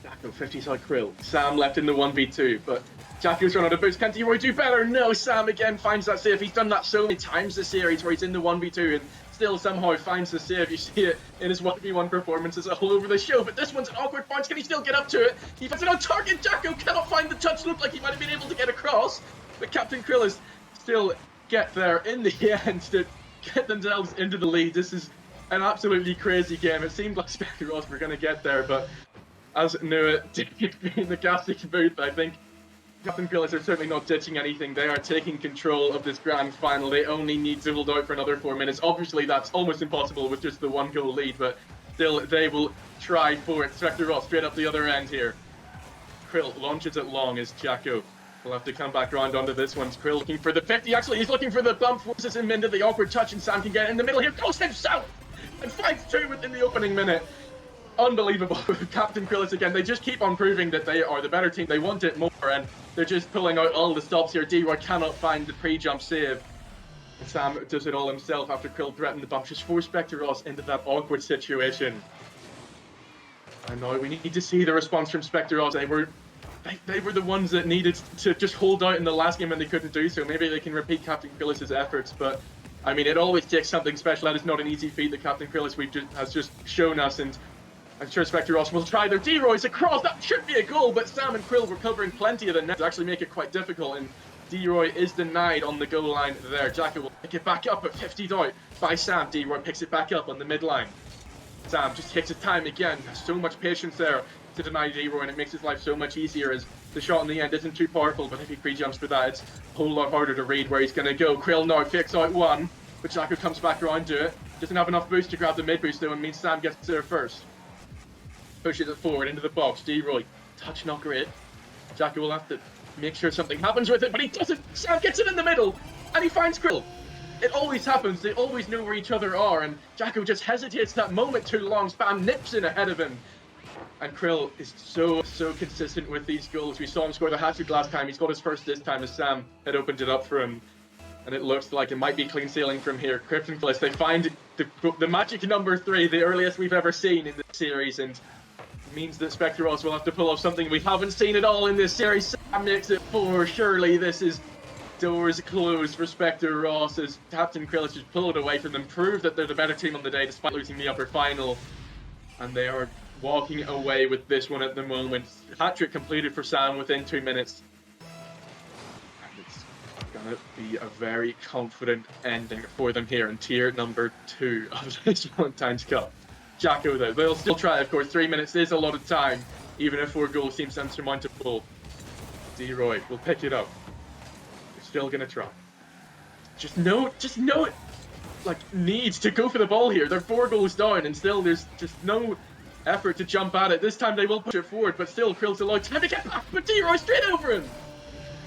Jacko 50-side Krill. Sam left in the 1v2, but Jacko's run out of boots. Can D-Roy do better? No, Sam again finds that save. He's done that so many times this series where he's in the 1v2 and still somehow finds the save. You see it in his 1v1 performances all over the show, but this one's an awkward bounce. Can he still get up to it? He finds it on target. Jacko cannot find the touch. Looked like he might have been able to get across, but Captain Krill is still get there in the end to get themselves into the lead. This is an absolutely crazy game. It seemed like Spectre Ross were going to get there, but as Nua did in the casting booth, I think Captain Krillis are certainly not ditching anything. They are taking control of this grand final. They only need to hold out for another 4 minutes. Obviously, that's almost impossible with just the 1-goal lead, but still, they will try for it. Spectre Ross straight up the other end here. Krill launches it long as Jacko will have to come back around onto this one. Krill looking for the 50. Actually, he's looking for the bump, forces him into the awkward touch, and Sam can get in the middle here. Goes himself and finds 2 within the opening minute. Unbelievable. Captain Krillis again. They just keep on proving that they are the better team. They want it more, and they're just pulling out all the stops here. D-Roy cannot find the pre-jump save. And Sam does it all himself after Krill threatened the bump. Just forced Spectre Ross into that awkward situation. And now we need to see the response from Spectre Ross. They were the ones that needed to just hold out in the last game and they couldn't do so. Maybe they can repeat Captain Krillis' efforts, but I mean, it always takes something special. That is not an easy feat that Captain Krillis has just shown us, and I'm sure Spectre Ross will try their D-Roy's across. That should be a goal, but Sam and Krill were covering plenty of the net to actually make it quite difficult, and D-Roy is denied on the goal line there. Jacko will pick it back up at 50 out by Sam. D-Roy picks it back up on the midline. Sam just takes his time again. Has so much patience there to deny D-Roy, and it makes his life so much easier as the shot in the end isn't too powerful, but if he pre-jumps for that, it's a whole lot harder to read where he's going to go. Krill now fakes out one, but Jacko comes back around to it. Doesn't have enough boost to grab the mid-boost though, and means Sam gets there first. Pushes it forward into the box. D-Roy, touch not great. Jacko will have to make sure something happens with it, but he doesn't. Sam gets it in the middle, and he finds Krill. It always happens. They always know where each other are, and Jacko just hesitates that moment too long. Spam nips in ahead of him. And Krill is so consistent with these goals. We saw him score the hat-trick last time. He's got his first this time as Sam had opened it up for him. And it looks like it might be clean sailing from here. Krypton Bliss, they find the magic number 3, the earliest we've ever seen in this series, and means that Spectros will have to pull off something we haven't seen at all in this series. Sam makes it 4. Surely this is doors closed for Spectre Ross as Captain Krill has just pulled away from them, prove that they're the better team on the day despite losing the upper final. And they are walking away with this one at the moment. Hat-trick completed for Sam within 2 minutes. Gonna be a very confident ending for them here in tier number 2 of this Valentine's Cup. Jacko though, they'll still try, of course. 3 minutes is a lot of time, even if 4 goals seems insurmountable. D-Roy will pick it up. They're still gonna try. Just no like need to go for the ball here. They're 4 goals down and still there's just no effort to jump at it. This time they will push it forward, but still Krill's allowed time to get back, but D-Roy straight over him!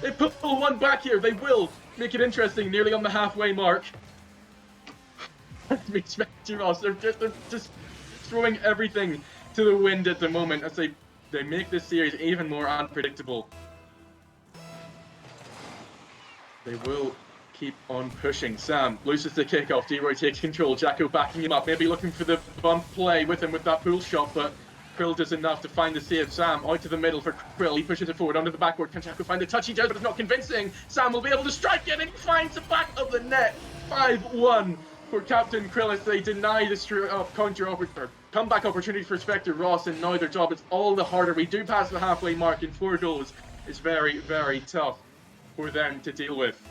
They pull one back here. They will make it interesting, nearly on the halfway mark. They're just throwing everything to the wind at the moment as they make this series even more unpredictable. They will keep on pushing. Sam loses the kickoff. D-Roy takes control. Jacko backing him up, maybe looking for the bump play with him with that pull shot, but Krill does enough to find the save. Sam out to the middle for Krill. He pushes it forward under the backboard. Can Jacko find the touch? He does, but it's not convincing. Sam will be able to strike it and he finds the back of the net. 5-1 for Captain Krill as they deny the comeback opportunity for Spectre Ross, and now their job is all the harder. We do pass the halfway mark in 4 goals. It's very, very tough for them to deal with.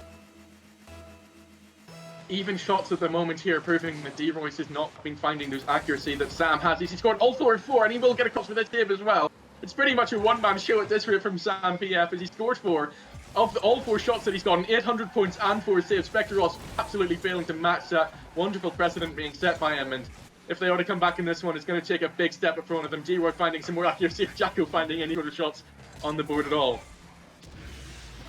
Even shots at the moment here, proving that D-Royce has not been finding those accuracy that Sam has. He's scored all 4 and he will get across with this save as well. It's pretty much a one-man show at this rate from Sam PF as he scored 4. Of all 4 shots that he's gotten, 800 points and 4 saves. Spectre Ross absolutely failing to match that wonderful precedent being set by him, and if they ought to come back in this one, it's going to take a big step in front of them. D-Roy finding some more accuracy, Jacko finding any sort of shots on the board at all.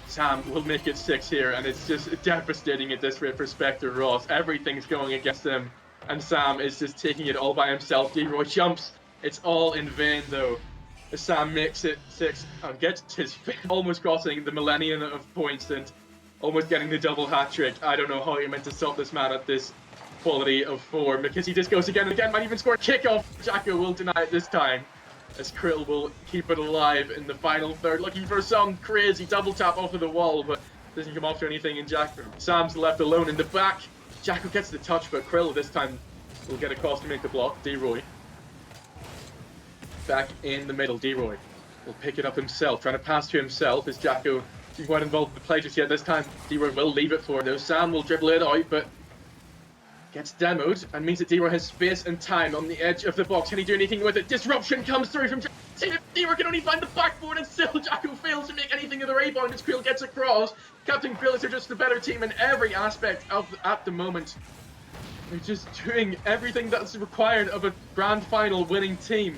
Sam will make it 6 here, and it's just devastating at this rate for Spectre Ross. Everything's going against them, and Sam is just taking it all by himself. D-Roy jumps. It's all in vain, though, as Sam makes it 6 and gets his almost crossing the millennium of points and almost getting the double hat-trick. I don't know how you're meant to stop this man at this quality of 4, because he just goes again and again, might even score a kickoff. Jacko will deny it this time, as Krill will keep it alive in the final third, looking for some crazy double tap off of the wall, but doesn't come off to anything in Jacko. Sam's left alone in the back. Jacko gets the touch, but Krill this time will get across to make the block. D-Roy back in the middle. D-Roy will pick it up himself, trying to pass to himself as Jacko isn't quite involved in the play just yet. This time D-Roy will leave it for him, though. Sam will dribble it out, but gets demoed and means that D-Roy has space and time on the edge of the box. Can he do anything with it? Disruption comes through from D-Roy can only find the backboard, and still Jacko fails to make anything of the rebound as Krill gets across. Captain Krill is just the better team in every aspect at the moment. They're just doing everything that's required of a grand final winning team.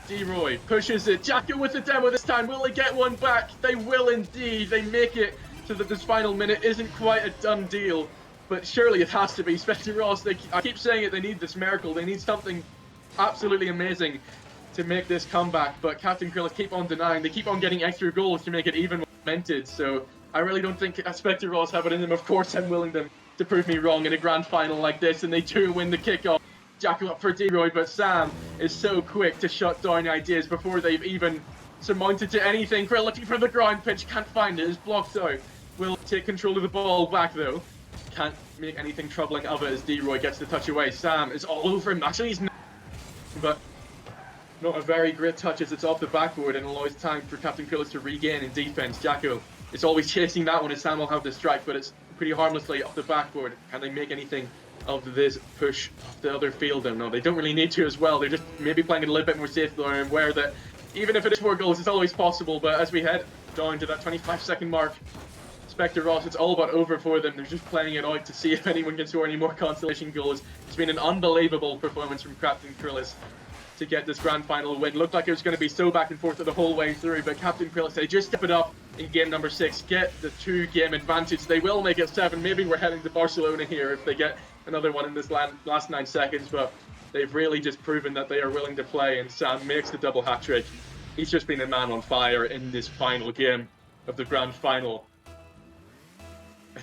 D-Roy pushes it. Jacko with the demo this time. Will they get one back? They will indeed. They make it so that this final minute isn't quite a done deal. But surely it has to be. Spectre Ross, I keep saying it, they need this miracle. They need something absolutely amazing to make this comeback. But Captain Krill keep on denying. They keep on getting extra goals to make it even more cemented. So I really don't think Spectre Ross have it in them. Of course I'm willing them to prove me wrong in a grand final like this. And they do win the kickoff. Jacko up for D-Roy, but Sam is so quick to shut down ideas before they've even surmounted to anything. Krill looking for the ground pitch, can't find it, is blocked out. Will take control of the ball back though. Can't make anything troubling of it as D-Roy gets the touch away. Sam is all over him. Actually, he's not, but not a very great touch as it's off the backboard and allows time for Captain Krill to regain in defense. Jacko is always chasing that one as Sam will have the strike, but it's pretty harmlessly off the backboard. Can they make anything of this push off the other field? No, they don't really need to as well. They're just maybe playing it a little bit more safe, though, and aware that even if it is 4 goals, it's always possible. But as we head down to that 25-second mark, Spectre Ross, it's all but over for them. They're just playing it out to see if anyone can score any more consolation goals. It's been an unbelievable performance from Captain Krill. to get this grand final win. Looked like it was going to be so back and forth the whole way through, but Captain Krill said, just step it up in game number 6, get the 2-game advantage. They will make it 7. Maybe we're heading to Barcelona here if they get another one in this last 9 seconds, but they've really just proven that they are willing to play, and Sam makes the double hat trick. He's just been a man on fire in this final game of the grand final.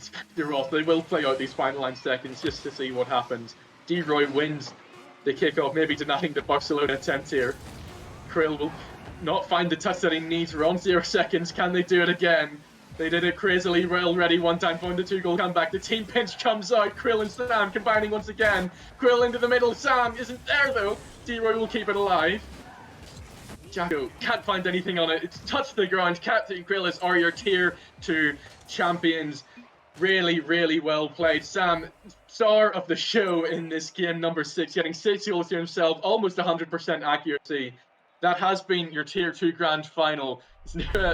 Spectre Ross, they will play out these final 9 seconds just to see what happens. D-Roy wins the kickoff, maybe denying the Barcelona attempt here. Krill will not find the touch that he needs. We're on 0 seconds. Can they do it again? They did it crazily well already one time, found the 2-goal comeback. The team pinch comes out. Krill and Sam combining once again. Krill into the middle. Sam isn't there though. D-Roy will keep it alive. Jacko can't find anything on it. It's touched the ground. Captain Krill are your tier 2 champions. Really, really well played. Sam, star of the show in this game number 6, getting 6 goals to himself, almost 100% accuracy. That has been your tier 2 grand final.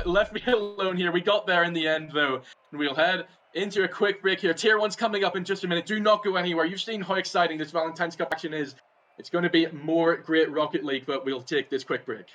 Left me alone here. We got there in the end though. And we'll head into a quick break here. Tier 1's coming up in just a minute. Do not go anywhere. You've seen how exciting this Valentine's Cup action is. It's going to be more great Rocket League, but we'll take this quick break.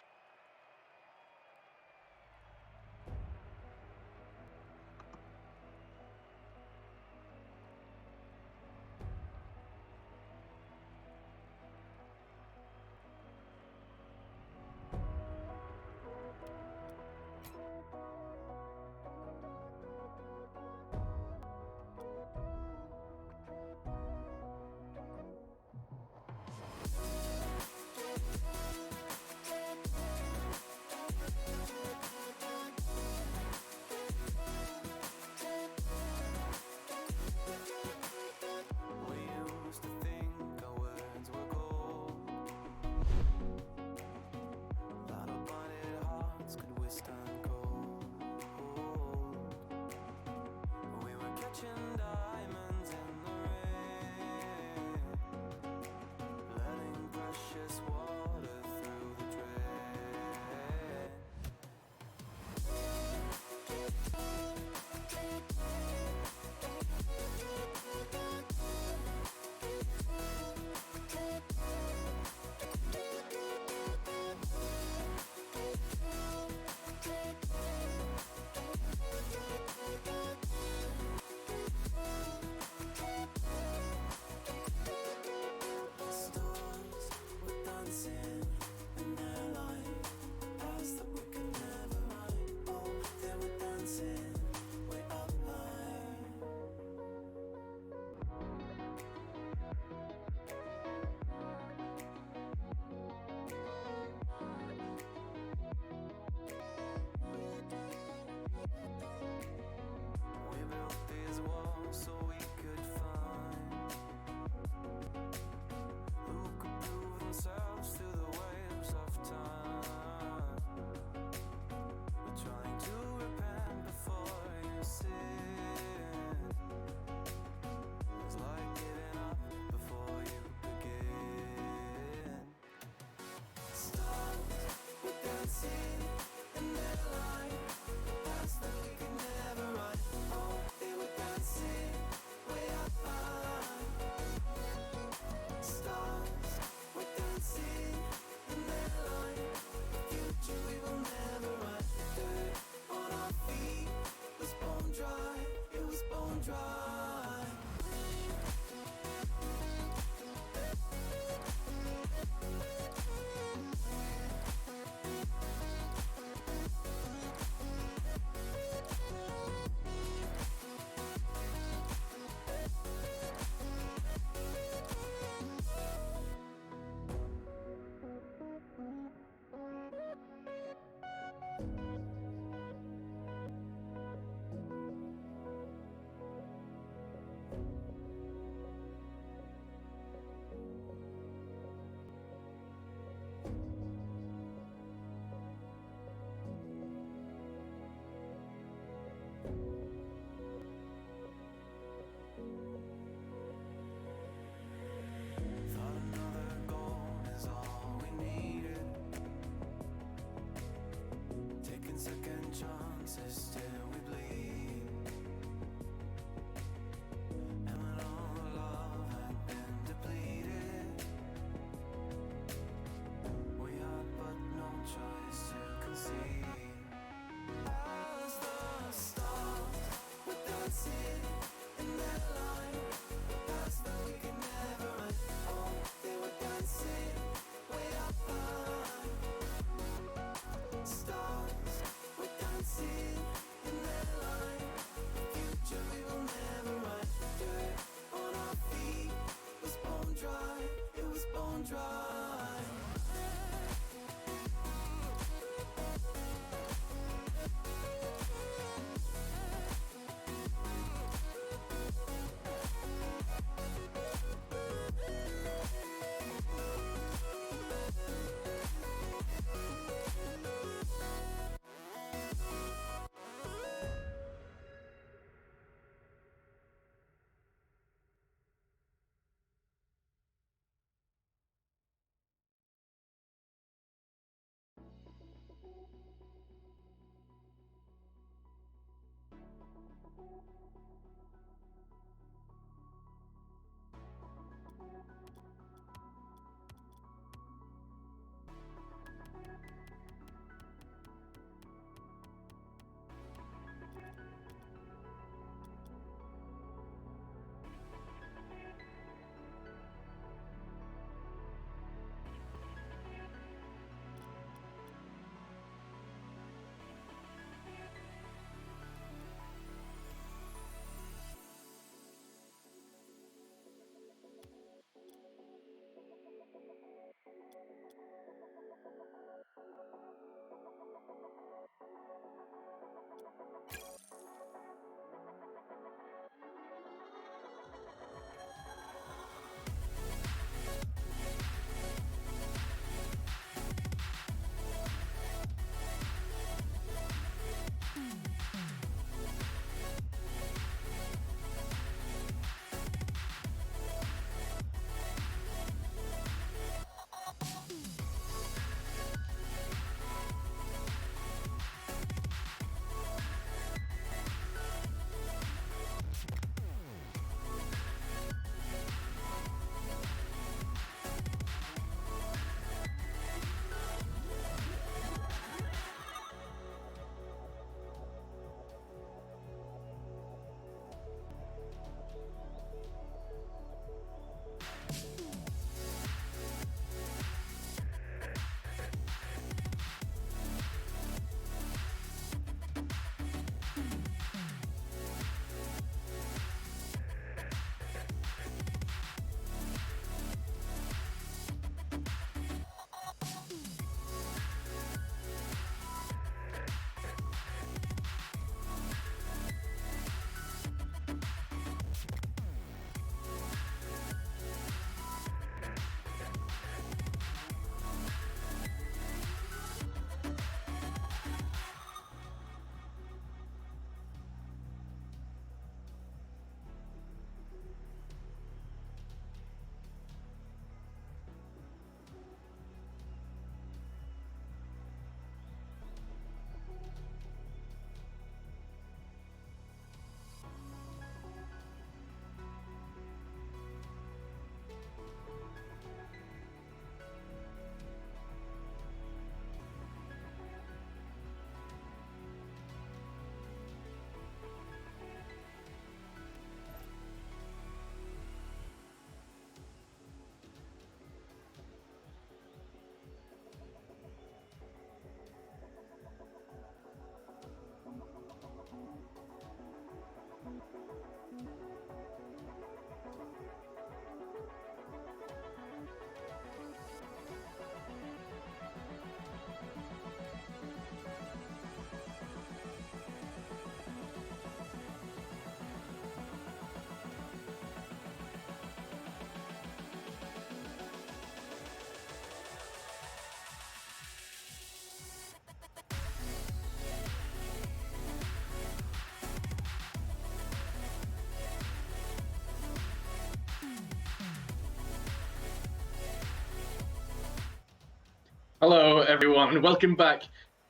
Hello, everyone, and welcome back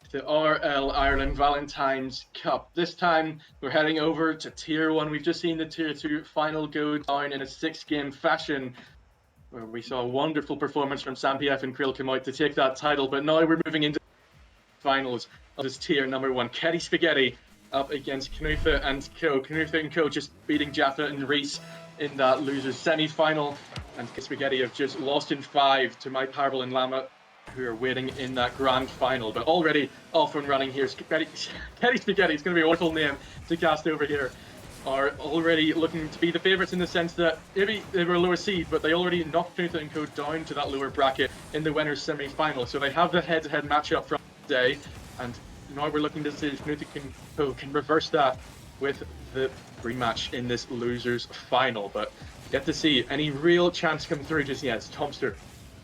to RL Ireland Valentines Cup. This time, we're heading over to Tier 1. We've just seen the Tier 2 final go down in a 6-game fashion, where we saw a wonderful performance from SamPF and Krill come out to take that title. But now we're moving into finals of this Tier number 1. Ketty Spaghetti up against Knutha and Co. Knutha and Co just beating Jaffa and Reese in that losers semi-final, and Spaghetti have just lost in 5 to My Parable and Lama, who are waiting in that grand final. But already off and running here, Ketty Spaghetti. It's going to be a wonderful name to cast over here are already looking to be the favourites in the sense that maybe they were a lower seed, but they already knocked Knutha & Co down to that lower bracket in the winners semi-final. So they have the head-to-head matchup from today, and now we're looking to see if Knutha & Co can reverse that with the rematch in this losers final. But yet to see any real chance come through just yet. Tomster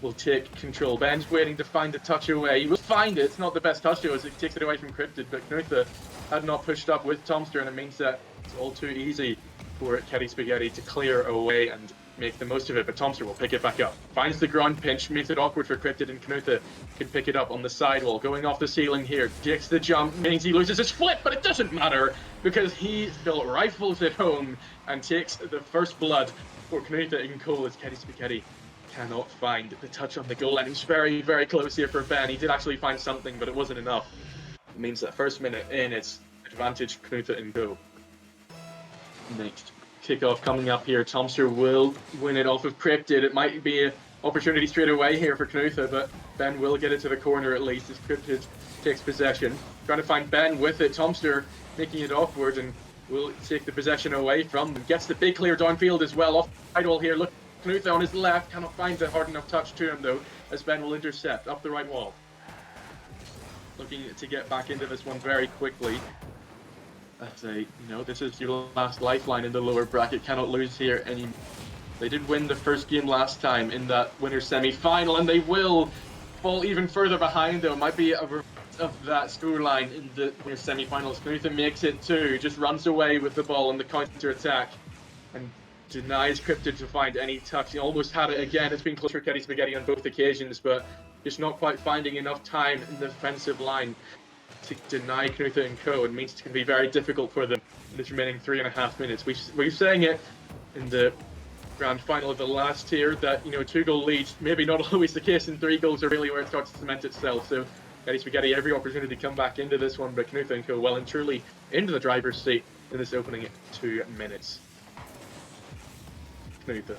will take control. Ben's waiting to find the touch away. He will find it. It's not the best touch though, as it takes it away from Cryptid, but Knutha had not pushed up with Tomster, and it means that it's all too easy for Keddy Spaghetti to clear away and make the most of it, but Tomster will pick it back up. Finds the ground pinch, makes it awkward for Cryptid, and Knutha can pick it up on the sidewall. Going off the ceiling here, takes the jump, means he loses his flip, but it doesn't matter because he still rifles it home and takes the first blood for Knutha & Co as Keddy Spaghetti cannot find the touch on the goal, and he's very, very close here for Ben. He did actually find something, but it wasn't enough. It means that first minute in, it's advantage Knutha & Co. Next kickoff coming up here. Tomster will win it off of Cryptid. It might be an opportunity straight away here for Knutha, but Ben will get it to the corner at least as Cryptid takes possession. Trying to find Ben with it. Tomster making it awkward and will take the possession away from him. Gets the big clear downfield as well. Off the sidewall here. Look, Knutha on his left. Cannot find a hard enough touch to him though, as Ben will intercept up the right wall. Looking to get back into this one very quickly. This is your last lifeline in the lower bracket. Cannot lose here anymore. They did win the first game last time in that winner's semi-final, and they will fall even further behind though. Might be a reverse of that scoreline in the winner's semi-finals. Knutha makes it too, just runs away with the ball on the counter-attack and denies Cryptid to find any touch. He almost had it again. It's been close for Keddy Spaghetti on both occasions, but just not quite finding enough time in the defensive line to deny Knutha & Co. It means it can be very difficult for them in this remaining 3.5 minutes. We're saying it in the grand final of the last tier that, 2-goal leads, maybe not always the case, and 3 goals are really where it starts to cement itself. So Keddy Spaghetti every opportunity to come back into this one, but Knutha & Co. well and truly into the driver's seat in this opening 2 minutes. Knutha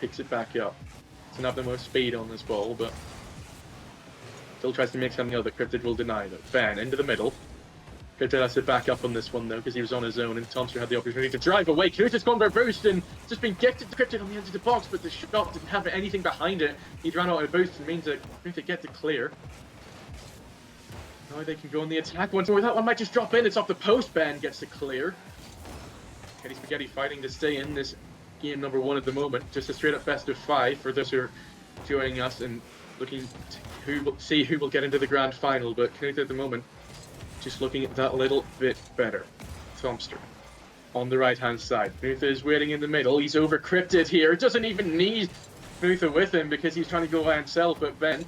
picks it back up. Doesn't have the most speed on this ball, but still tries to make something of it. Cryptid will deny though. Ben into the middle. Cryptid has to back up on this one though because he was on his own, and Tomster had the opportunity to drive away. Knutha's gone for a boost and just been gifted to Cryptid on the edge of the box, but the shot didn't have anything behind it. He'd ran out of boost and means that Knutha get to clear. Now they can go on the attack once more. That one might just drop in. It's off the post. Ben gets to clear. Keddy Spaghetti fighting to stay in this game number 1 at the moment. Just a straight up best of 5 for those who are joining us and looking to see who will get into the grand final, but Knutha at the moment just looking at that little bit better. Tomster on the right hand side. Knutha is waiting in the middle. He's over Cryptid here. Doesn't even need Knutha with him because he's trying to go by himself, but Ben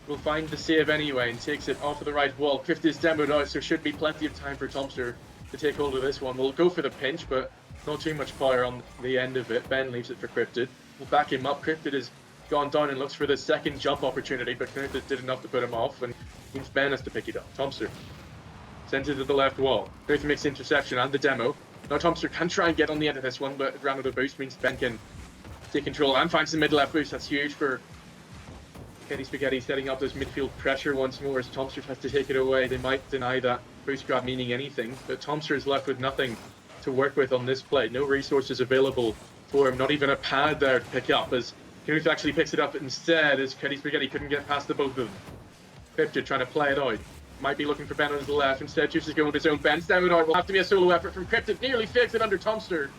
will find the save anyway and takes it off of the right wall. Cryptid's demoed out, so should be plenty of time for Tomster to take hold of this one. We'll go for the pinch, but not too much power on the end of it. Ben leaves it for Cryptid. We'll back him up. Cryptid is gone down and looks for the second jump opportunity, but Knutha did enough to put him off, and means Ben has to pick it up. Tomster sends it to the left wall. Knutha makes the interception and the demo. Now Tomster can try and get on the end of this one, but ground of the boost means Ben can take control and finds the mid-left boost. That's huge for Keddy Spaghetti, setting up this midfield pressure once more as Tomster has to take it away. They might deny that boost grab meaning anything, but Tomster is left with nothing to work with on this play. No resources available for him, not even a pad there to pick up, as Knutha actually picks it up instead as Keddy Spaghetti couldn't get past the both of them. Cryptid trying to play it out. Might be looking for Ben on his left. Instead, chooses to go with his own. Ben's down it out. Will have to be a solo effort from Cryptid. Nearly fakes it under Tomster,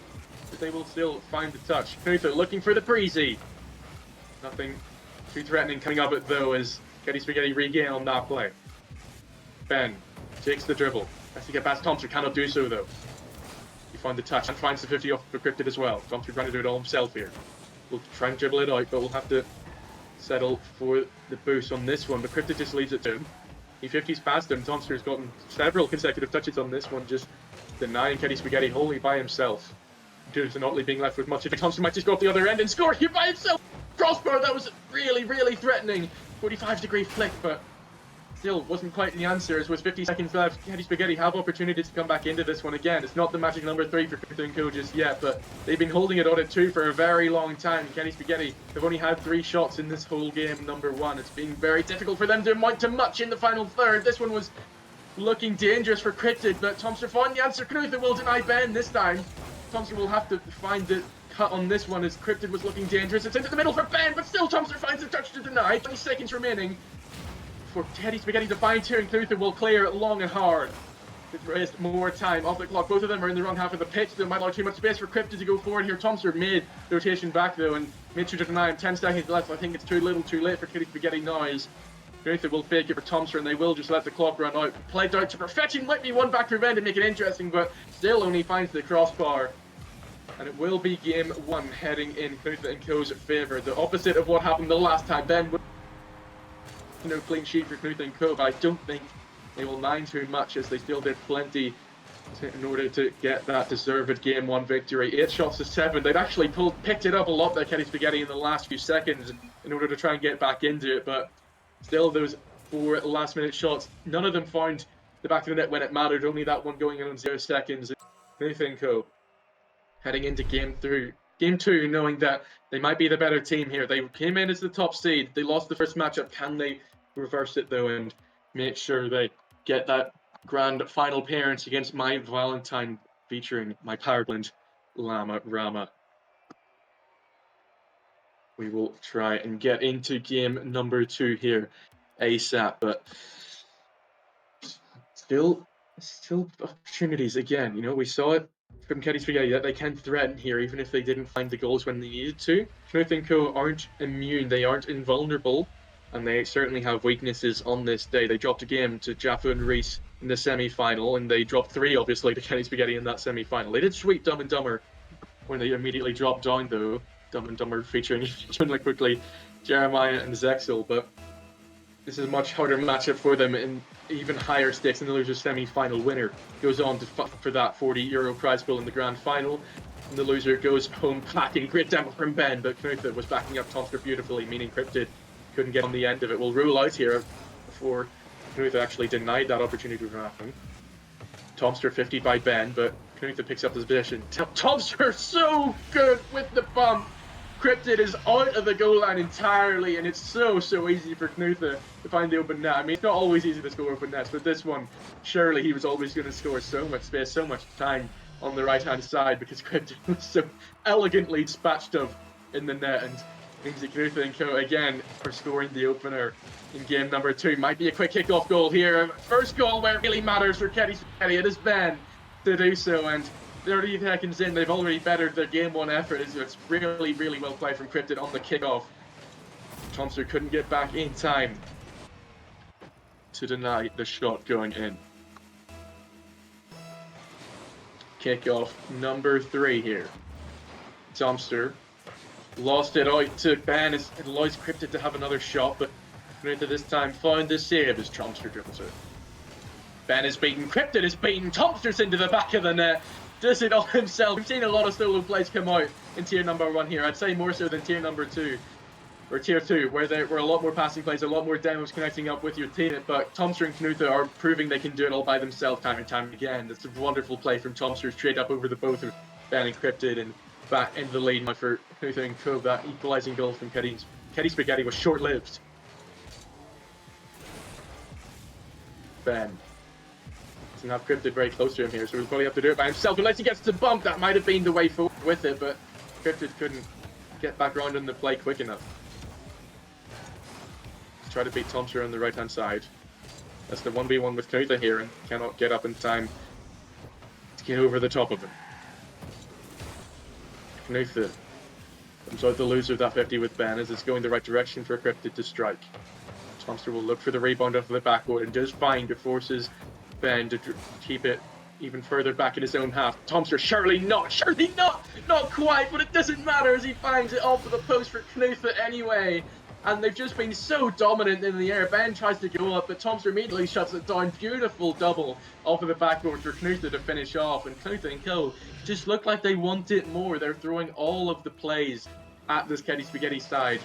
but they will still find the touch. Knutha looking for the breezy. Nothing too threatening coming up it though as Keddy Spaghetti regain on that play. Ben takes the dribble. Has to get past Tomster. Cannot do so though. He finds the touch and finds the 50 off for Cryptid as well. Tomster trying to do it all himself here. We'll try and dribble it out, but we'll have to settle for the boost on this one. But Cryptid just leaves it to him. He 50s past him. Tomster's gotten several consecutive touches on this one, just denying Keddy Spaghetti wholly by himself. Due to not being left with much of it. Tomster might just go up the other end and score here by himself. Crossbar, that was really, really threatening. 45-degree flick, but still wasn't quite the answer, as with 50 seconds left. Keddy Spaghetti have opportunities to come back into this one again. It's not the magic number 3 for Knutha & Co just yet, but they've been holding it on at 2 for a very long time. Keddy Spaghetti have only had 3 shots in this whole game number 1. It's been very difficult for them to amount to much in the final third. This one was looking dangerous for Cryptid, but Tomster find the answer. Knuther will deny Ben this time. Tomster will have to find the cut on this one as Cryptid was looking dangerous. It's into the middle for Ben, but still Tomster finds a touch to deny. 20 seconds remaining for Teddy Spaghetti to find here, and Knuther will clear it long and hard. To waste more time off the clock. Both of them are in the wrong half of the pitch. There might not be too much space for Cryptid to go forward here. Tomster made the rotation back though and made sure to deny him. 10 seconds left. I think it's too little too late for Teddy Spaghetti now. Knuther will fake it for Tomster and they will just let the clock run out. Played out to perfection. Might be one back for Ben to make it interesting, but still only finds the crossbar. And it will be game 1 heading in Knuther and Co.'s favour. The opposite of what happened the last time. Ben would clean sheet for Knuther and Co., but I don't think they will mind too much as they still did plenty in order to get that deserved game 1 victory. 8 shots to 7. They'd actually picked it up a lot there, Teddy Spaghetti, in the last few seconds in order to try and get back into it, but still those 4 last minute shots, none of them found the back of the net when it mattered, only that one going in on 0 seconds. Knuther and Co. heading into game 2, knowing that they might be the better team here. They came in as the top seed. They lost the first matchup. Can they reverse it though and make sure they get that grand final appearance against my Valentine featuring my Powerblend Llama Rama? We will try and get into game number 2 here ASAP, but still opportunities again. You know, we saw it from Teddy Spaghetti that they can threaten here even if they didn't find the goals when they needed to. Knuther and Co. aren't immune, they aren't invulnerable, and they certainly have weaknesses on this day. They dropped a game to Jaffa and Reese in the semi-final, and they dropped 3 obviously to Teddy Spaghetti in that semi-final. They did sweep Dumb and Dumber when they immediately dropped down though. Dumb and Dumber featuring really quickly Jeremiah and Zexel, but this is a much harder matchup for them in even higher stakes, and the loser's semi-final winner goes on to fight for that €40 prize pool in the grand final, and the loser goes home packing. Great demo from Ben, but Knuther was backing up Tomster beautifully, meaning Cryptid couldn't get on the end of it. We'll rule out here before Knuther actually denied that opportunity from happening. Tomster 50 by Ben, but Knuther picks up his position. Tomster so good with the bump. Cryptid is out of the goal line entirely, and it's so easy for Knuther to find the open net. I mean, it's not always easy to score open nets, but this one, surely he was always going to score so much space, so much time on the right-hand side because Cryptid was so elegantly dispatched of in the net, and means that Knuther and Co. again are scoring the opener in game number 2. Might be a quick kickoff goal here. First goal where it really matters for Teddy Spaghetti. It is Ben to do so, and 30 seconds in, they've already bettered their game 1 effort. It's really well played from Cryptid on the kickoff. Tomster couldn't get back in time to deny the shot going in. Kickoff number 3 here. Tomster lost it out to Ben. It allows Cryptid to have another shot, but Knuther this time found the save as Tomster dribbles it. Ben is beaten. Cryptid is beaten. Tomster's into the back of the net. Does it all himself. We've seen a lot of solo plays come out in tier number 1 here. I'd say more so than tier number 2, or tier 2, where there were a lot more passing plays, a lot more demos connecting up with your teammate. But Tomster and Knuther are proving they can do it all by themselves time and time again. That's a wonderful play from Tomster's trade up over the both of Ben and Cryptid, and back into the lead now for Knuther and Co. That equalising goal from Teddy Spaghetti was short-lived. Ben doesn't have Cryptid very close to him here, so he'll probably have to do it by himself. Unless he gets to bump, that might have been the way forward with it, but Cryptid couldn't get back around in the play quick enough. Let's try to beat Tomster on the right-hand side. That's the 1v1 with Knuther here, and cannot get up in time to get over the top of him. Knuther comes out the loser of that 50 with Ben as it's going the right direction for Cryptid to strike. Tomster will look for the rebound off of the backboard and does find it, forces Ben to keep it even further back in his own half. Tomster, surely not quite, but it doesn't matter as he finds it off of the post for Knuther anyway. And they've just been so dominant in the air. Ben tries to go up, but Tomster immediately shuts it down. Beautiful double off of the backboard for Knuther to finish off, and Knuther and Co. just look like they want it more. They're throwing all of the plays at this Teddy Spaghetti side,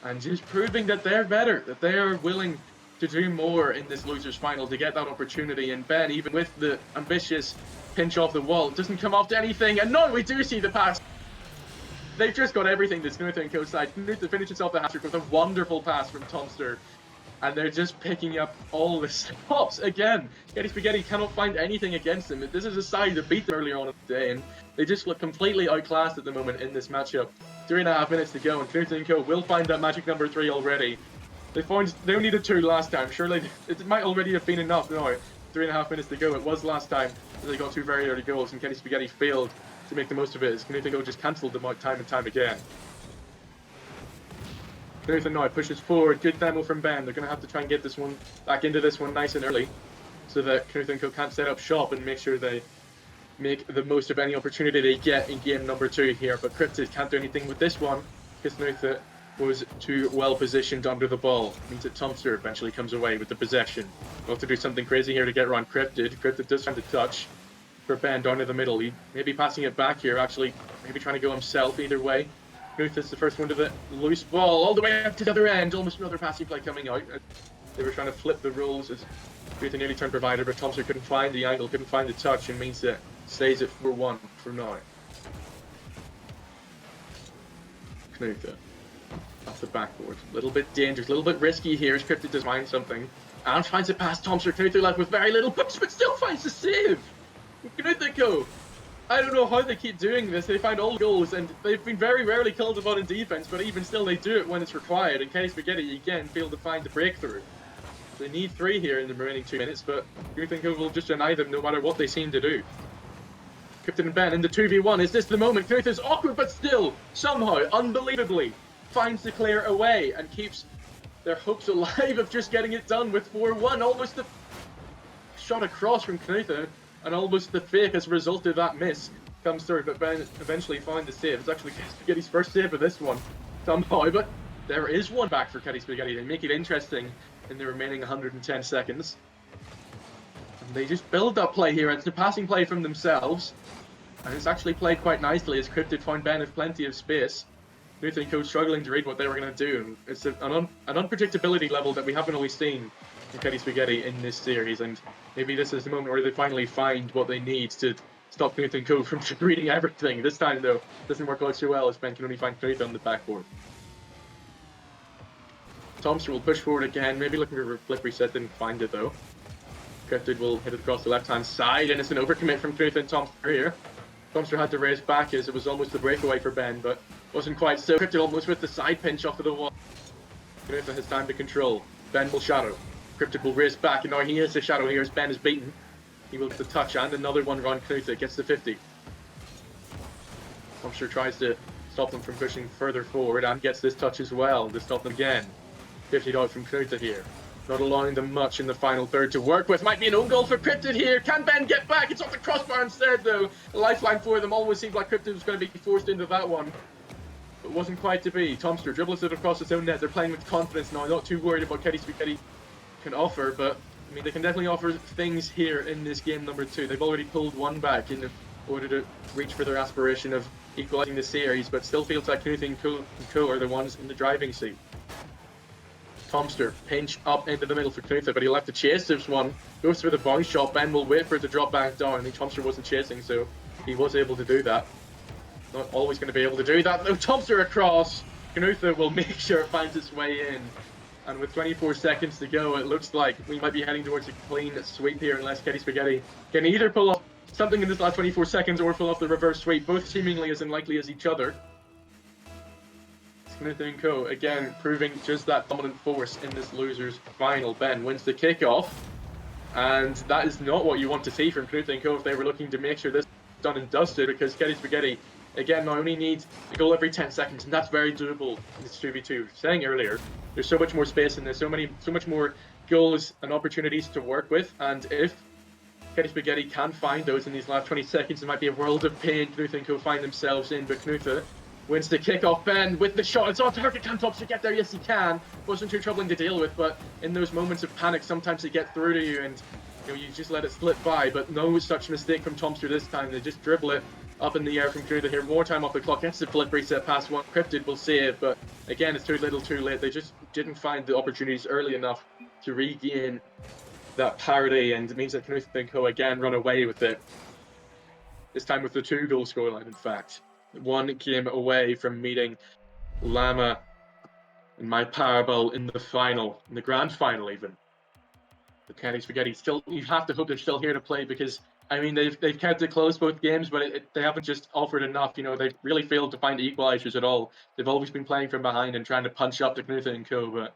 and just proving that they're better, that they are willing to do more in this loser's final to get that opportunity. And Ben, even with the ambitious pinch off the wall, doesn't come off to anything. And now we do see the pass. They've just got everything this Knuther and Co side. Knuther finishes off the hat-trick with a wonderful pass from Tomster. and they're just picking up all the stops again. Getty Spaghetti cannot find anything against them. This is a side that beat them earlier on in the day, and they just look completely outclassed at the moment in this matchup. 3.5 minutes to go, and Knut & Co will find that magic number 3 already. They only needed 2 last time. Surely it might already have been enough. No, 3.5 minutes to go. It was last time. They got 2 very early goals, and Getty Spaghetti failed to make the most of it, as Knut & Co just cancelled them out time and time again. Knut now pushes forward. Good demo from Ben. They're going to have to try and get this one back into this one nice and early, so that Knut & Co can't set up shop and make sure they make the most of any opportunity they get in game number 2 here. But Cryptid can't do anything with this one because Knut was too well positioned under the ball. It means that Tomster eventually comes away with the possession. We'll have to do something crazy here to get around Cryptid. Cryptid does find a touch for Ben down to the middle. He may be passing it back here, actually. Maybe trying to go himself either way. Knut is the first one to the loose ball, all the way up to the other end. Almost another passing play coming out. They were trying to flip the roles as Knut nearly turned provider, but Tomster couldn't find the angle, couldn't find the touch, and means that stays at 4-1 for now. Knut off the backboard. A little bit dangerous, a little bit risky here as Cryptid does find something. And finds it past Tomster. Knut left with very little push, but still finds the save. Knut go. I don't know how they keep doing this. They find all goals, and they've been very rarely called upon in defense, but even still they do it when it's required. And Getty Spaghetti again failed to find the breakthrough. They need 3 here in the remaining 2 minutes, but Knut will just deny them no matter what they seem to do. Cryptid and Ben in the 2v1. Is this the moment? Knut is awkward, but still, somehow, unbelievably, finds the clear away and keeps their hopes alive of just getting it done with 4-1. Almost the shot across from Knut, and almost the fake as a result of that miss comes through, but Ben eventually finds the save. It's actually Spaghetti's first save of this one, somehow, but there is one back for Getty Spaghetti. They make it interesting in the remaining 110 seconds. And they just build that play here. It's a passing play from themselves, and it's actually played quite nicely as Cryptid found Ben with plenty of space. Knut & Co struggling to read what they were going to do. And it's an unpredictability level that we haven't always seen from Getty Spaghetti in this series, and maybe this is the moment where they finally find what they need to stop Knut & Co from reading everything. This time, though, doesn't work out so well as Ben can only find Knut on the backboard. Tomster will push forward again, maybe looking for a flip reset, didn't find it though. Cryptid will hit it across the left-hand side, and it's an overcommit from Knut and Tomster here. Tomster had to race back as it was almost a breakaway for Ben, but wasn't quite so. Cryptid almost with the side pinch off of the wall. Knut has time to control. Ben will shadow. Cryptid will race back, and now he has the shadow here as Ben is beaten. He will get the touch, and another one around Knut, gets the 50. Tomster tries to stop them from pushing further forward, and gets this touch as well to stop them again. 50 out from Knut here. Not allowing them much in the final third to work with. Might be an own goal for Cryptid here. Can Ben get back? It's off the crossbar instead, though. A lifeline for them. Always seemed like Cryptid was going to be forced into that one. But wasn't quite to be. Tomster dribbles it across his own net. They're playing with confidence now. Not too worried about Getty Spaghetti can offer, but I mean, they can definitely offer things here in this game number 2. They've already pulled one back in order to reach for their aspiration of equalising the series, but still feels like Knut and Co are the ones in the driving seat. Tomster pinch up into the middle for Knut, but he'll have to chase this one. Goes for the bounce shot. Ben will wait for it to drop back down. I think Tomster wasn't chasing, so he was able to do that. Not always going to be able to do that. No, Tomster across. Knut will make sure it finds its way in. And with 24 seconds to go, it looks like we might be heading towards a clean sweep here unless Getty Spaghetti can either pull off something in this last 24 seconds or pull off the reverse sweep, both seemingly as unlikely as each other. Knut & Co again proving just that dominant force in this losers final. Ben wins the kickoff, and that is not what you want to see from Knut & Co if they were looking to make sure this is done and dusted, because Getty Spaghetti again now only needs a goal every 10 seconds, and that's very doable in this 2v2. Saying earlier, there's so much more space in this, so much more goals and opportunities to work with, and if Getty Spaghetti can find those in these last 20 seconds, it might be a world of pain Knut & Co find themselves in, but Knut wins the kickoff. Ben with the shot. It's on target. Can Tomster get there? Yes, he can. Wasn't too troubling to deal with, but in those moments of panic, sometimes they get through to you, and you just let it slip by. But no such mistake from Tomster this time. They just dribble it up in the air from Knut here. More time off the clock. Gets the flip reset past one. Cryptid will save, but again, it's too little, too late. They just didn't find the opportunities early enough to regain that parity, and it means that Knut & Co again run away with it. This time with the 2-goal scoreline, in fact. One game away from meeting Lama in my Powerball in the final, in the grand final even. The Kenny Spaghetti still, you have to hope they're still here to play because, I mean, they've kept it close both games, but they haven't just offered enough. You know, they've really failed to find equalizers at all. They've always been playing from behind and trying to punch up to Knutha and co, but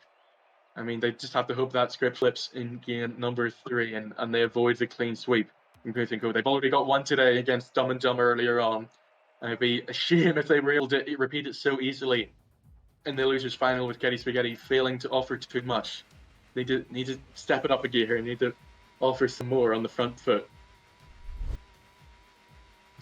I mean, they just have to hope that script flips in game number 3 and they avoid the clean sweep from Knutha and co. They've already got one today against Dumb and Dumb earlier on. And it'd be a shame if they were able to repeat it so easily in the losers final with Kenny Spaghetti failing to offer too much. Need to step it up a gear here. Need to offer some more on the front foot.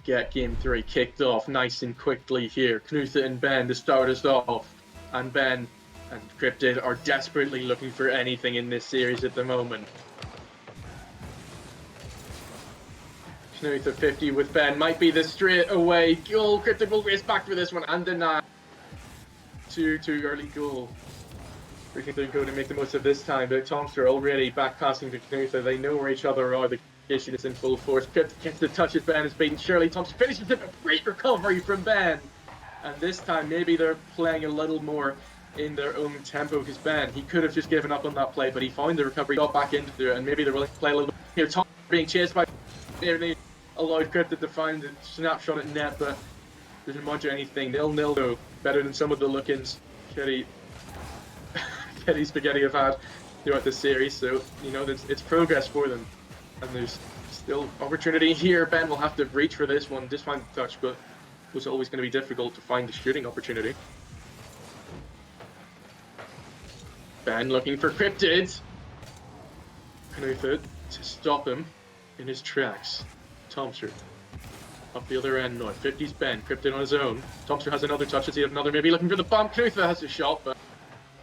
Get game 3 kicked off nice and quickly here. Knutha and Ben to start us off. And Ben and Cryptid are desperately looking for anything in this series at the moment. Knutha 50 with Ben. Might be the straight away goal. Cryptid will race back for this one and deny. Too early goal. We think they're going to make the most of this time, but Tomster already back passing to Knutha. They know where each other are. The issue is in full force. Cryptid gets the touches. Ben is beaten. Shirley Tomster finishes it. A great recovery from Ben. And this time, maybe they're playing a little more in their own tempo because Ben, he could have just given up on that play, but he found the recovery, got back into it, and maybe they're willing to play a little bit here. Tomster being chased by nearly allowed Cryptid to find the snapshot at net, but doesn't much of anything. 0-0 though. Better than some of the look-ins Kenny Spaghetti have had throughout this series, so you know it's progress for them, and there's still opportunity here. Ben will have to reach for this one, just find the touch, but it was always going to be difficult to find the shooting opportunity. Ben looking for Cryptid. Knutha to stop him in his tracks. Tomster up the other end now. 50's Ben. Cryptid on his own. Tomster has another touch. Does he have another? Maybe looking for the bump. Knutha has a shot, but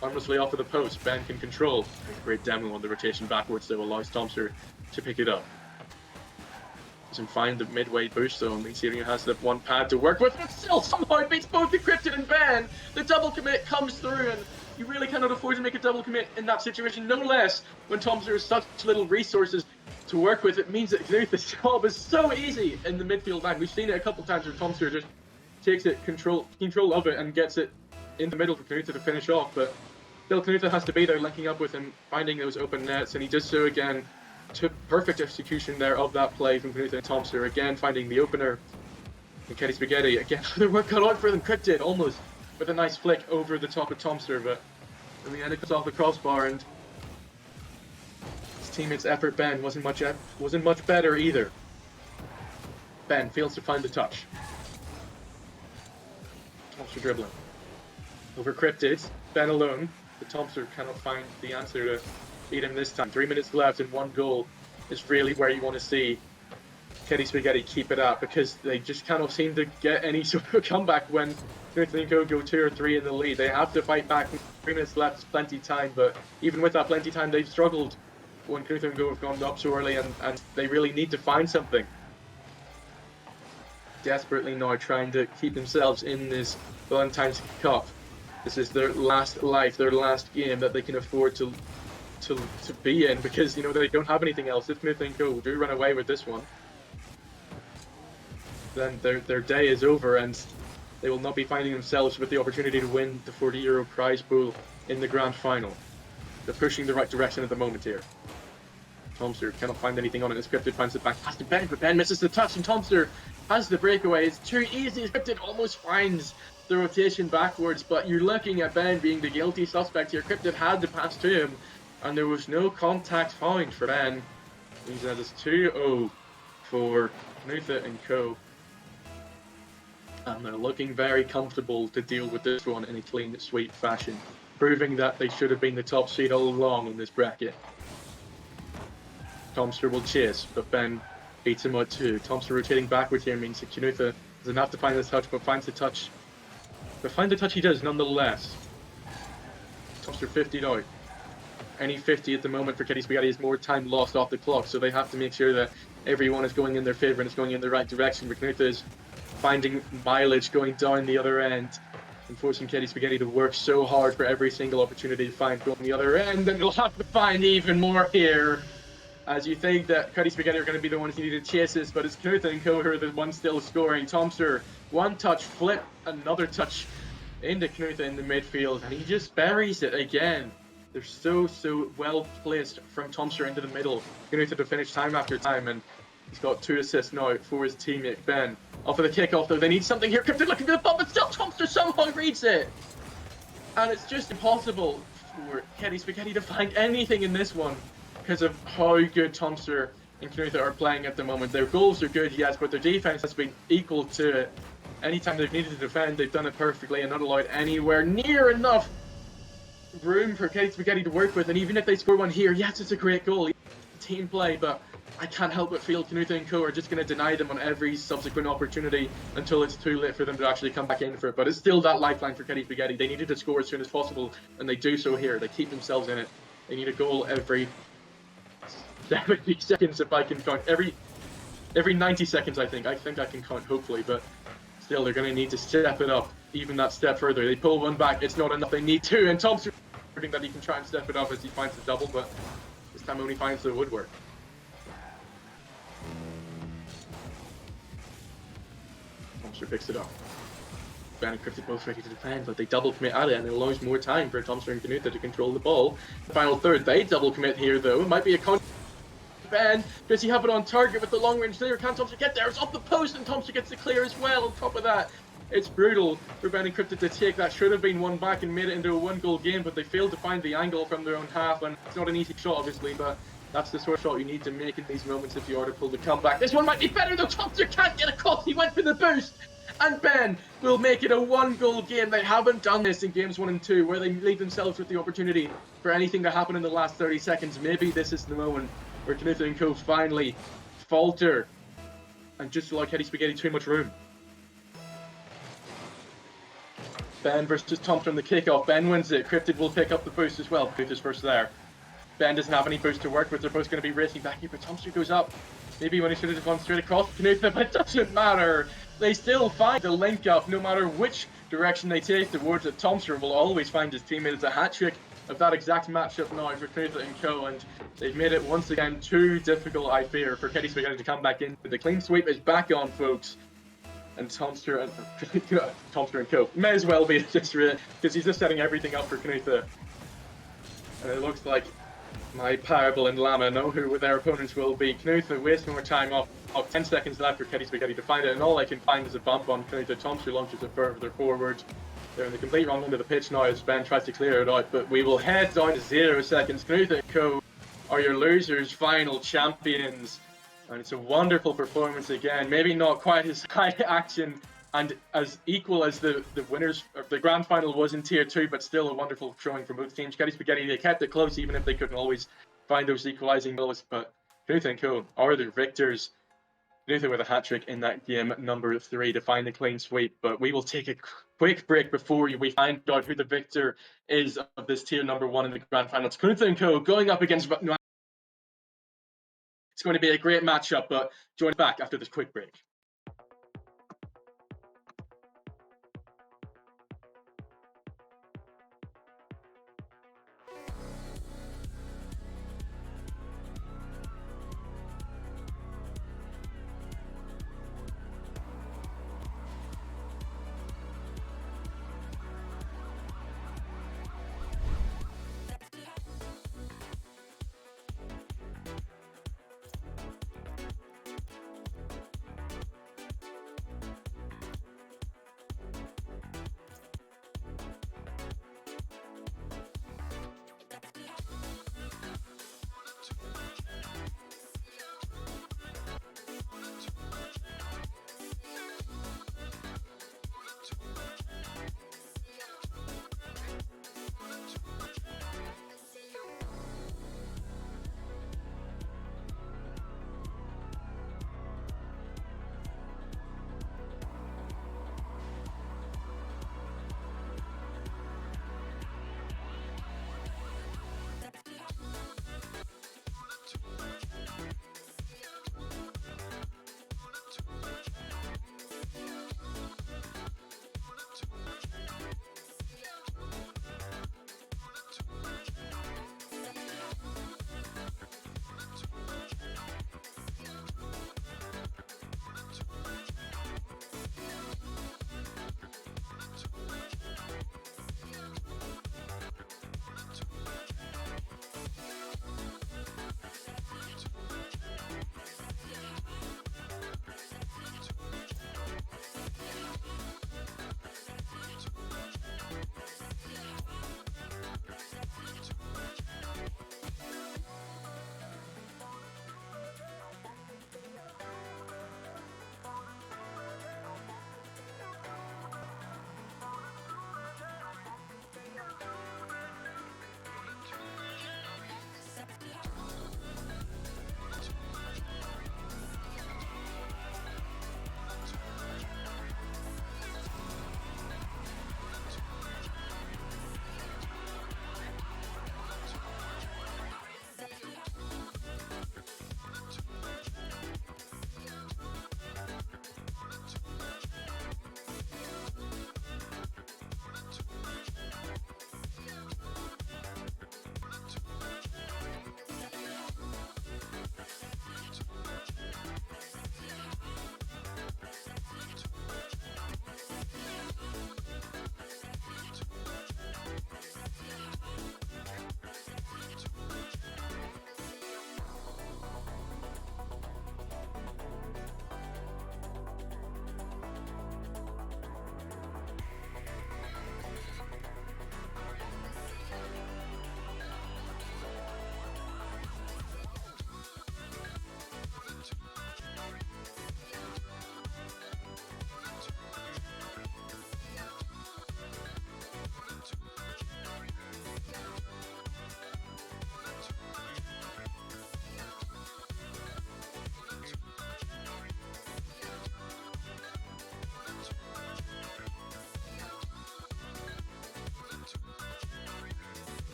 harmlessly off of the post. Ben can control. Great demo on the rotation backwards, though, allows Tomster to pick it up. Doesn't find the midway boost, though. Means he has that one pad to work with, but still somehow beats both the Cryptid and Ben. The double commit comes through, and you really cannot afford to make a double commit in that situation, no less when Tomster has such little resources to work with. It means that Knutha's job is so easy in the midfield line. We've seen it a couple times where Tomster just takes it, control of it, and gets it in the middle for Knutha to finish off, but still Knutha has to be there, linking up with him, finding those open nets, and he does so again. To perfect execution there of that play from Knutha and Tomster, again finding the opener. And Kenny Spaghetti, again, their work cut out for them. Cryptid almost with a nice flick over the top of Tomster, but in the end it cuts off the crossbar, and his teammate's effort, Ben, wasn't much better either. Ben fails to find the touch. Tomster dribbling over Cryptid. Ben alone, but Tomster cannot find the answer to beat him this time. 3 minutes left and 1 goal is really where you want to see Kenny Spaghetti keep it up, because they just cannot seem to get any sort of comeback when Knutha and co go 2 or 3 in the lead. They have to fight back. 3 minutes left is plenty time, but even with that plenty time, they've struggled when Knutha and co have gone up so early, and they really need to find something. Desperately now trying to keep themselves in this Valentines Cup. This is their last life, their last game that they can afford to be in, because you know they don't have anything else. If Knutha and co do run away with this one, then their day is over, and they will not be finding themselves with the opportunity to win the €40 prize pool in the grand final. They're pushing the right direction at the moment here. Tomster cannot find anything on it. Cryptid finds it back past to Ben, but Ben misses the touch, and Tomster has the breakaway. It's too easy. Cryptid almost finds the rotation backwards, but you're looking at Ben being the guilty suspect here. Cryptid had the pass to him, and there was no contact found for Ben. Means that it's 2-0 for Knutha and co. And they're looking very comfortable to deal with this one in a clean sweep fashion, proving that they should have been the top seed all along in this bracket. Tomster will chase, but Ben beats him out too. Tomster rotating backwards here means that Knutha doesn't have to find the touch, but finds the touch. But find the touch he does nonetheless. Tomster 50'd out. Any 50 at the moment for Kenny Spaghetti is more time lost off the clock, so they have to make sure that everyone is going in their favour and is going in the right direction. But Knutha is finding mileage going down the other end and forcing Kenny Spaghetti to work so hard for every single opportunity to find going the other end, and they'll have to find even more here, as you think that Kenny Spaghetti are going to be the ones who need to chase this, but it's Knutha and co who are the ones still scoring. Tomster, one touch, flip, another touch into Knutha in the midfield, and he just buries it again. They're so well placed from Tomster into the middle. Knutha to finish time after time, and he's got 2 assists now for his teammate Ben. Off of the kickoff though, they need something here. Cryptic looking for the ball, but still Tomster somehow reads it. And it's just impossible for Keddy Spaghetti to find anything in this one because of how good Tomster and Knutha are playing at the moment. Their goals are good, yes, but their defense has been equal to it. Anytime they've needed to defend, they've done it perfectly and not allowed anywhere near enough room for Keddy Spaghetti to work with. And even if they score one here, yes, it's a great goal. Team play, but I can't help but feel Knutha and co are just going to deny them on every subsequent opportunity until it's too late for them to actually come back in for it. But it's still that lifeline for Keddy Spaghetti. They needed to score as soon as possible, and they do so here. They keep themselves in it. They need a goal every 70 seconds if I can count. Every 90 seconds, I think. I think I can count, hopefully, but still, they're going to need to step it up even that step further. They pull one back. It's not enough. They need 2, and Thompson hoping that he can try and step it up as he finds the double, but this time only finds the woodwork. Tomster picks it up. Ben and Cryptic both ready to defend, but they double commit at it, and it allows more time for Tomster and Knutha to control the ball. The final third, they double commit here, though. It might be a con. Ben, does he have it on target with the long range clear? Can Tomster get there? It's off the post, and Tomster gets the clear as well. On top of that, it's brutal for Ben and Cryptic to take that. Should have been one back and made it into a 1-goal game, but they failed to find the angle from their own half, and it's not an easy shot, obviously, but that's the sort of shot you need to make in these moments if you are to pull the comeback. This one might be better, though. Tomster can't get across. He went for the boost, and Ben will make it a 1-goal game. They haven't done this in games 1 and 2, where they leave themselves with the opportunity for anything to happen in the last 30 seconds. Maybe this is the moment where Knutha and co finally falter and just allow Keddy Spaghetti too much room. Ben versus Tomster on the kickoff. Ben wins it. Cryptic will pick up the boost as well. Knutha's first there. Ben doesn't have any boost to work with. They're both going to be racing back here, but Tomster goes up. Maybe when he should have gone straight across Knutha, but it doesn't matter. They still find a link up no matter which direction they take towards it. Tomster will always find his teammate. It's a hat-trick of that exact matchup now for Knutha and co, and they've made it once again too difficult, I fear, for Keddy Spaghetti to come back in. The clean sweep is back on, folks. And Tomster and co may as well be just because he's just setting everything up for Knutha. And it looks like my Parable and Llama know who their opponents will be. Knutha wasting more time off 10 seconds left for Keddy Spaghetti to find it, and all I can find is a bump on Knutha. Tomster launches it further forward. They're in the complete wrong end of the pitch now as Ben tries to clear it out, but we will head down to 0 seconds. Knutha and co are your losers, final champions. And it's a wonderful performance again. Maybe not quite as high action and as equal as the winners of the grand final was in tier 2, but still a wonderful showing from both teams. Keddy Spaghetti, they kept it close even if they couldn't always find those equalizing goals, but Knutha and co are the victors. Knutha with a hat-trick in that game number 3 to find the clean sweep, but we will take a quick break before we find out who the victor is of this tier number 1 in the grand final. It's Knutha and co going up against... It's going to be a great matchup, but join us back after this quick break.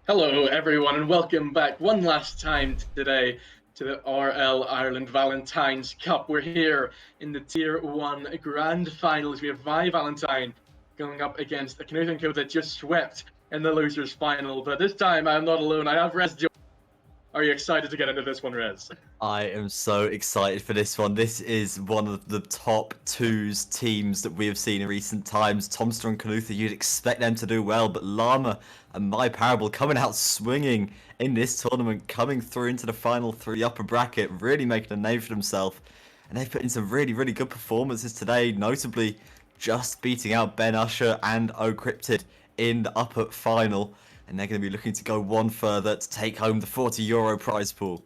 Hello, everyone, and welcome back one last time today to the RL Ireland Valentines Cup. We're here in the Tier 1 Grand Finals. We have Vi Valentine going up against a Canadian Co that just swept in the losers final. But this time, I'm not alone. I have Rez. Are you excited to get into this one, Rez? I am so excited for this one. This is one of the top twos teams that we have seen in recent times. Tomster and Canutha, you'd expect them to do well, but Llama and My Parable coming out swinging in this tournament, coming through into the final three upper bracket, really making a name for themselves. And they've put in some really, really good performances today, notably just beating out Ben Usher and O'Cryptid in the upper final. And they're going to be looking to go one further to take home the €40 prize pool.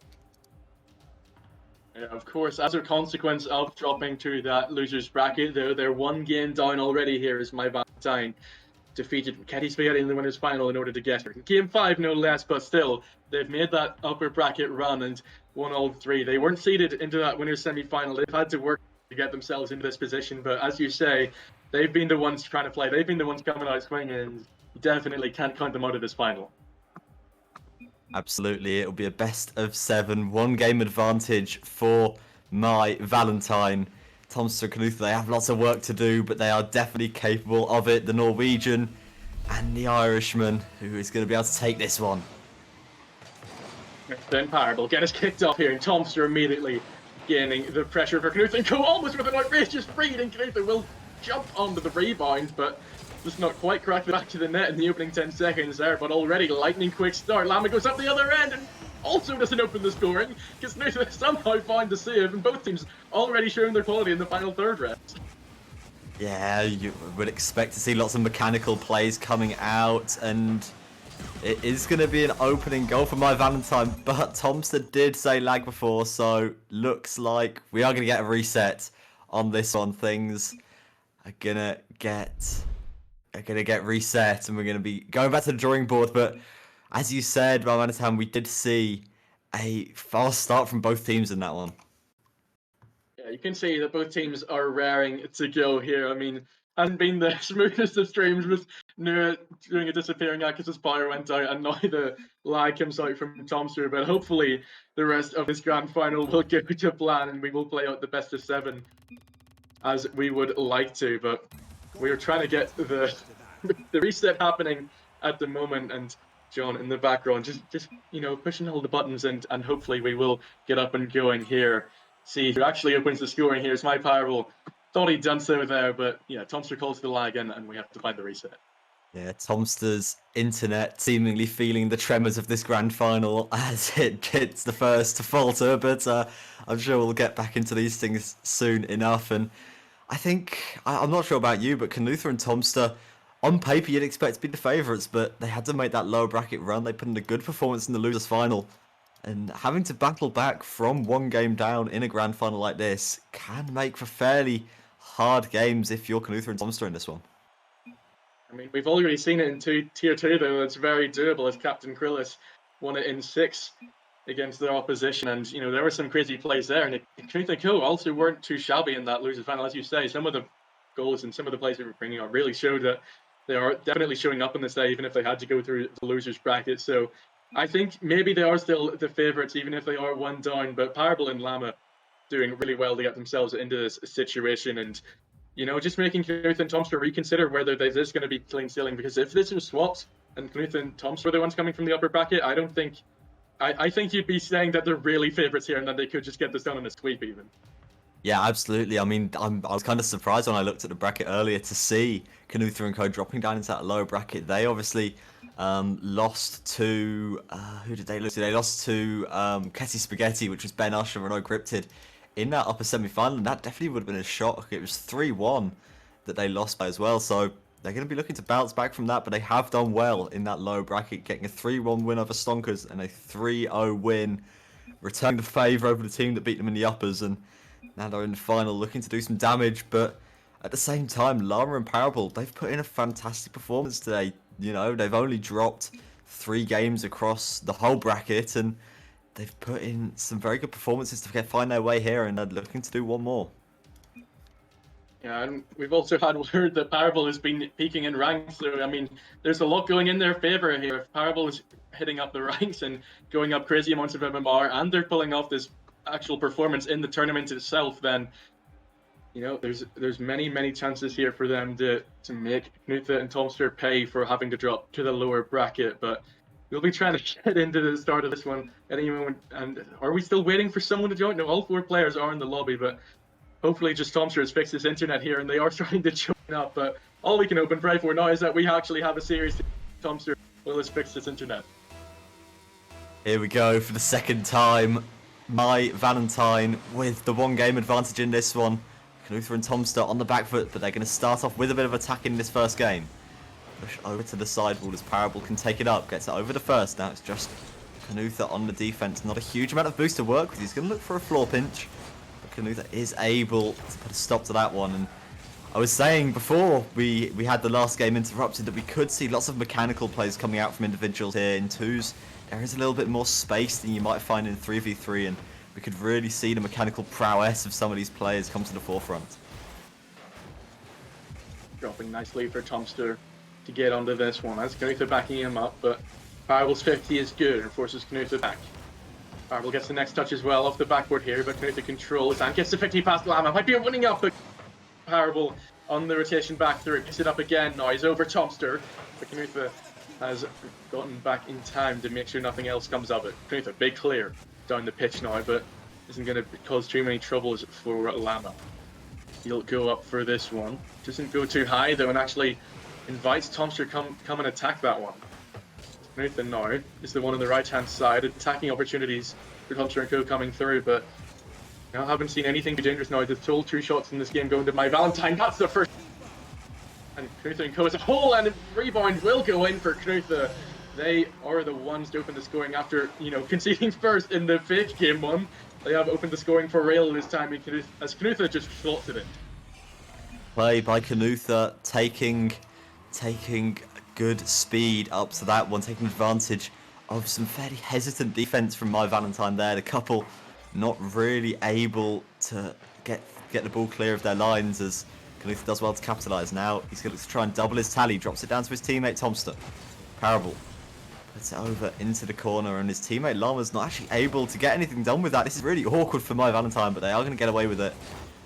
Yeah, of course, as a consequence of dropping to that losers bracket, they're one game down already here as My Valentine defeated Ketty Spaghetti in the winners final in order to get her. Game 5 no less, but still, they've made that upper bracket run and won all three. They weren't seeded into that winners semi-final. They've had to work to get themselves into this position, but as you say, they've been the ones trying to play. They've been the ones coming out swinging, and you definitely can't count them out of this final. Absolutely, it'll be a best of 7, one game advantage for My Valentine. Tomster and Canutha, they have lots of work to do, but they are definitely capable of it. The Norwegian and the Irishman, who is going to be able to take this one. Then Parable get us kicked off here, and Tomster immediately gaining the pressure for Canutha, and go almost with an outrageous read, and Canutha will jump onto the rebound, but just not quite crack the back to the net in the opening 10 seconds there, but already lightning quick start. Llama goes up the other end and also doesn't open the scoring, because Canutha somehow find the save, and both teams already showing their quality in the final third rest. Yeah, you would expect to see lots of mechanical plays coming out, and it is going to be an opening goal for My Valentine, but Tomster did say lag before, so looks like we are going to get a reset on this one. Things are going to get reset, and we're going to be going back to the drawing board. But as you said, My Valentine, we did see a fast start from both teams in that one. Yeah, you can see that both teams are raring to go here. I mean, hasn't been the smoothest of streams with Nua doing a disappearing act as his power went out, and now the lag comes out from Tomster. But hopefully, the rest of this grand final will go to plan, and we will play out the best of 7 as we would like to. But we are trying to get the reset happening at the moment, and John in the background just pushing all the buttons, and hopefully we will get up and going here. See who actually opens the scoring here. It's My Parable. Thought he'd done so there, but yeah, Tomster calls the lag in, and we have to find the reset. Yeah, Tomster's internet seemingly feeling the tremors of this grand final as it hits the first to falter, but I'm sure we'll get back into these things soon enough. And I think, I'm not sure about you, but Canutha and Tomster, on paper you'd expect to be the favourites, but they had to make that lower bracket run. They put in a good performance in the losers final. And having to battle back from one game down in a grand final like this can make for fairly hard games if you're Canutha and Tomster in this one. I mean, we've already seen it in Tier 2, though. It's very doable, as Captain Krillis won it in 6 against their opposition. And, there were some crazy plays there. And Canutha Co also weren't too shabby in that losers final. As you say, some of the goals and some of the plays they were bringing out really showed that they are definitely showing up on this day, even if they had to go through the losers bracket. So I think maybe they are still the favourites, even if they are one down. But Parable and Llama doing really well to get themselves into this situation, and just making Canutha and Tomster reconsider whether this is going to be clean sailing. Because if this was swapped and Canutha and Tomster were the ones coming from the upper bracket, I think you'd be saying that they're really favourites here and that they could just get this done in a sweep even. Yeah, absolutely. I mean, I was kind of surprised when I looked at the bracket earlier to see Canutha and Co dropping down into that lower bracket. They obviously lost to who did they lose to? They lost to Ketty Spaghetti, which was Ben Usher and O'Cryptid in that upper semi-final, and that definitely would have been a shock. It was 3-1 that they lost by as well, so they're going to be looking to bounce back from that, but they have done well in that lower bracket, getting a 3-1 win over Stonkers and a 3-0 win, returning the favour over the team that beat them in the uppers, and now they're in the final looking to do some damage. But at the same time, Llama and Parable, they've put in a fantastic performance today. They've only dropped 3 games across the whole bracket, and they've put in some very good performances to find their way here, and they're looking to do one more. Yeah, and we've also had word that Parable has been peaking in ranks. So I mean, there's a lot going in their favor here. If Parable is hitting up the ranks and going up crazy amounts of MMR, and they're pulling off this actual performance in the tournament itself, then there's many chances here for them to make Knutha and Tomster pay for having to drop to the lower bracket. But we'll be trying to get into the start of this one at any moment. And are we still waiting for someone to join? No, all 4 players are in the lobby, but hopefully just Tomster has fixed his internet here and they are starting to join up. But all we can hope and pray for now is that we actually have a series to Tomster will has fixed his internet. Here we go for the second time. My Valentine with the 1 game advantage in this one. Knutha and Tomster on the back foot, but they're going to start off with a bit of attack in this first game. Push over to the sidewall as Parable can take it up. Gets it over the first. Now it's just Knutha on the defense. Not a huge amount of boost to work with. He's going to look for a floor pinch. But Knutha is able to put a stop to that one. And I was saying before we had the last game interrupted that we could see lots of mechanical plays coming out from individuals here in 2s. There is a little bit more space than you might find in 3v3, and we could really see the mechanical prowess of some of these players come to the forefront. Dropping nicely for Tomster to get onto this one. As Knutha backing him up, but Parable's 50 is good and forces Knutha back. Parable gets the next touch as well off the backboard here, but Knutha controls and gets the 50 past Lama. Might be winning up, but Parable on the rotation back through. Picks it up again now. He's over Tomster, but Knutha has gotten back in time to make sure nothing else comes of it. Knutha, big clear down the pitch now, but isn't going to cause too many troubles for Lama. He'll go up for this one. Doesn't go too high though, and actually invites Tomster come and attack that one. Knutha now is the one on the right hand side, attacking opportunities for Tomster and Co coming through, but I haven't seen anything too dangerous now. There's total 2 shots in this game going to my Valentine. That's the first. And Knutha and Co as a whole, and rebound will go in for Knutha. They are the ones to open the scoring after, conceding first in the fake game 1. They have opened the scoring for real this time as Knutha just floated it. Play by Knutha, taking good speed up to that one, taking advantage of some fairly hesitant defense from my Valentine there. The couple not really able to get the ball clear of their lines as Knutha does well to capitalise. Now he's going to try and double his tally, drops it down to his teammate Tomster. Parable puts it over into the corner, and his teammate Lama's not actually able to get anything done with that. This is really awkward for my Valentine, but they are going to get away with it.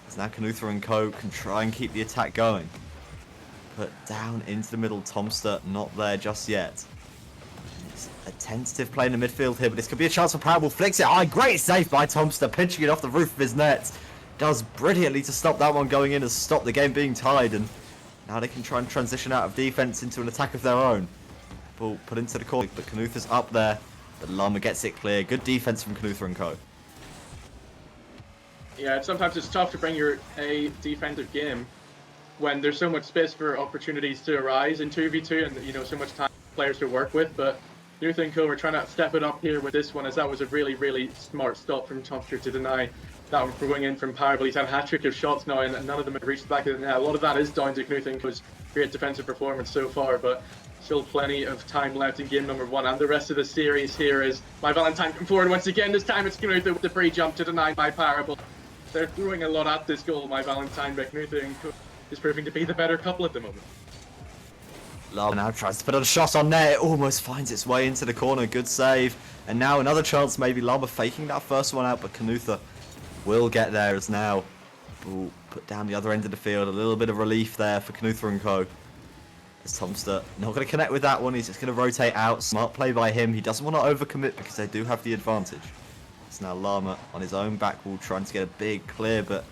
As now Knutha and Co can try and keep the attack going. Put down into the middle, Tomster not there just yet. It's a tentative play in the midfield here, but this could be a chance for Parable. Flicks it. Great save by Tomster, pinching it off the roof of his net. Does brilliantly to stop that one going in and stop the game being tied, and now they can try and transition out of defense into an attack of their own. Ball put into the corner, but Knutha's up there, but Lama gets it clear. Good defense from Knutha and Co. Yeah, sometimes it's tough to bring your A defensive game when there's so much space for opportunities to arise in 2v2 and so much time for players to work with, but Knutha and Co are trying to step it up here with this one, as that was a really smart stop from Tomster to deny that one for going in from Parable. He's had a hat-trick of shots now, and none of them have reached the back of the net. A lot of that is down to Knutha and Co's great defensive performance so far, but still plenty of time left in game number 1, and the rest of the series here is my Valentine come forward once again. This time it's Knutha with the free jump to deny my Parable. They're throwing a lot at this goal, my Valentine, but Knutha and Co is proving to be the better couple at the moment. Lama now tries to put a shot on net. It almost finds its way into the corner. Good save. And now another chance, maybe Lama faking that first one out, but Knutha will get there as now. Ball put down the other end of the field. A little bit of relief there for Knutha and Co. As Tomster not going to connect with that one. He's just going to rotate out. Smart play by him. He doesn't want to overcommit because they do have the advantage. It's now Lama on his own back wall trying to get a big clear, but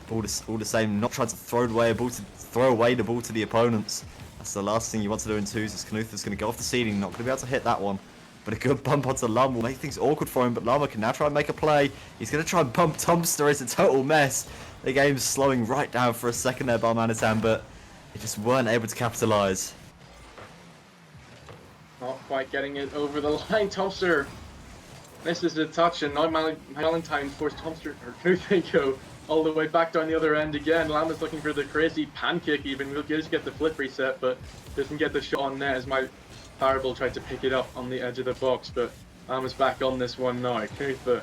all the same, not trying to throw away the ball to the opponents. That's the last thing you want to do in 2s, as Knutha's going to go off the ceiling, not going to be able to hit that one. But a good bump onto Lama will make things awkward for him, but Lama can now try and make a play. He's going to try and bump Tomster. It's a total mess. The game's slowing right down for a second there by Manitan, but they just weren't able to capitalise. Not quite getting it over the line. Tomster misses the touch, and now Valentine forced Tomster or Knutha and Co all the way back down the other end again. Lama's looking for the crazy pancake even. We'll just get the flip reset, but doesn't get the shot on net as my Parable tried to pick it up on the edge of the box, but Lama's back on this one now. Knutha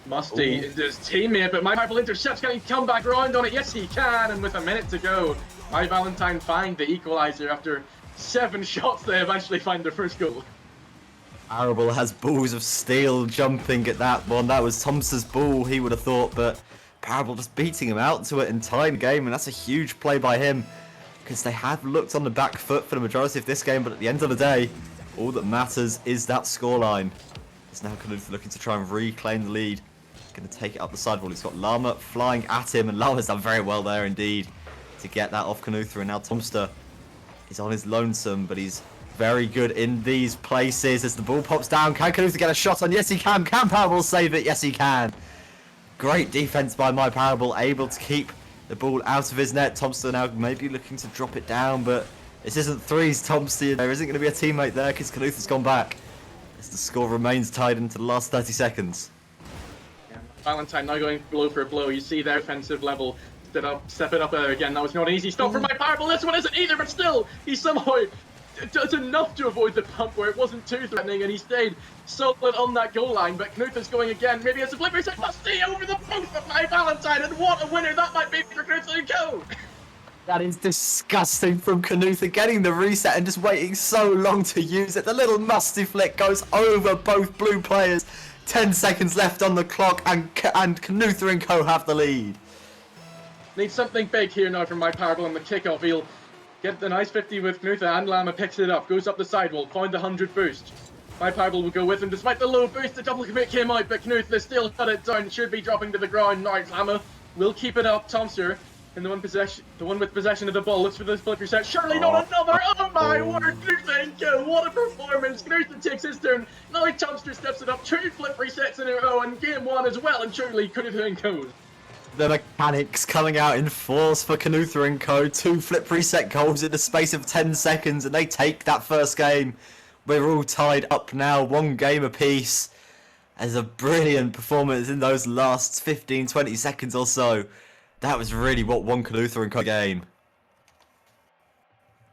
Musty into his teammate, but my Purple intercepts. Can he come back around on it? Yes, he can. And with a minute to go, my Valentine find the equalizer after 7 shots. They eventually find their first goal. Arable has balls of steel jumping at that one. That was Thompson's ball, he would have thought, but Parable just beating him out to it in time game, and that's a huge play by him because they have looked on the back foot for the majority of this game, but at the end of the day, all that matters is that scoreline. It's now Knut looking to try and reclaim the lead. Going to take it up the sidewall. He's got Llama flying at him, and Llama's done very well there indeed to get that off Knuther, and now Tomster is on his lonesome, but he's very good in these places as the ball pops down. Can Knuther get a shot on? Yes, he can. Can Parable save it? Yes, he can. Great defense by my Parable, able to keep the ball out of his net. Tomster now maybe looking to drop it down, but this isn't threes, Tomster. There isn't going to be a teammate there because Knuther's gone back as the score remains tied into the last 30 seconds. Yeah, Valentine now going blow for blow. You see their offensive level step it up again. That was not an easy stop for my Parable. This one isn't either, but still, he somehow does enough to avoid the bump where it wasn't too threatening, and he stayed solid on that goal line. But Knut is going again. Maybe it's a flipper set. Musty over the post of my Valentine, and what a winner that might be for Knut to go. That is disgusting from Knuther, getting the reset and just waiting so long to use it. The little musty flick goes over both blue players. 10 seconds left on the clock, and Knuther and co have the lead. Need something big here now from my Parable on the kickoff. He'll get the nice 50 with Knuther, and Llama picks it up, goes up the sidewall, found the 100 boost. My Parable will go with him despite the low boost. The double commit came out, but Knuther still cut it down. Should be dropping to the ground now. Llama will keep it up. Tomster in the one with possession of the ball, looks for the flip reset. Surely not another. Oh my word, Knuther and go. What a performance. Knuther takes his turn. Now Tomster steps it up. 2 flip resets in a row, and game 1 as well. And truly Knuther and go. The mechanics coming out in force for Knuther and co. 2 flip reset goals in the space of 10 seconds, and they take that first game. We're all tied up now, 1 game apiece. As a brilliant performance in those last 15-20 seconds or so. That was really what won Knuther and co game.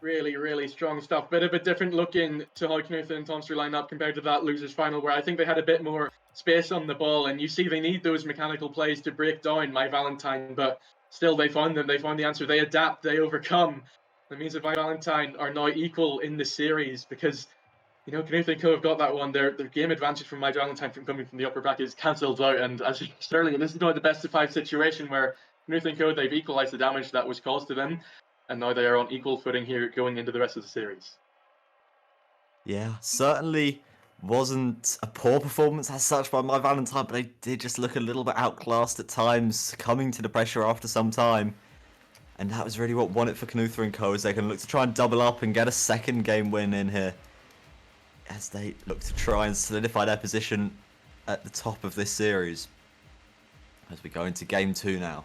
Really, really strong stuff. Bit of a different look in to how Knuther and Tomster line up compared to that losers final, where I think they had a bit more space on the ball, and you see they need those mechanical plays to break down my Valentine, but still they found them. They found the answer. They adapt. They overcome. That means that my Valentine are now equal in the series because, you know, Knuther and co have got that one. Their game advantage from my Valentine from coming from the upper bracket is cancelled out, and as you said earlier, this is now the best of 5 situation where Knuther and co, they've equalised the damage that was caused to them, and now they are on equal footing here going into the rest of the series. Yeah, certainly wasn't a poor performance as such by my Valentine, but they did just look a little bit outclassed at times, coming to the pressure after some time. And that was really what won it for Knuther and co, as they can look to try and double up and get a second game win in here, as they look to try and solidify their position at the top of this series. As we go into game 2 now.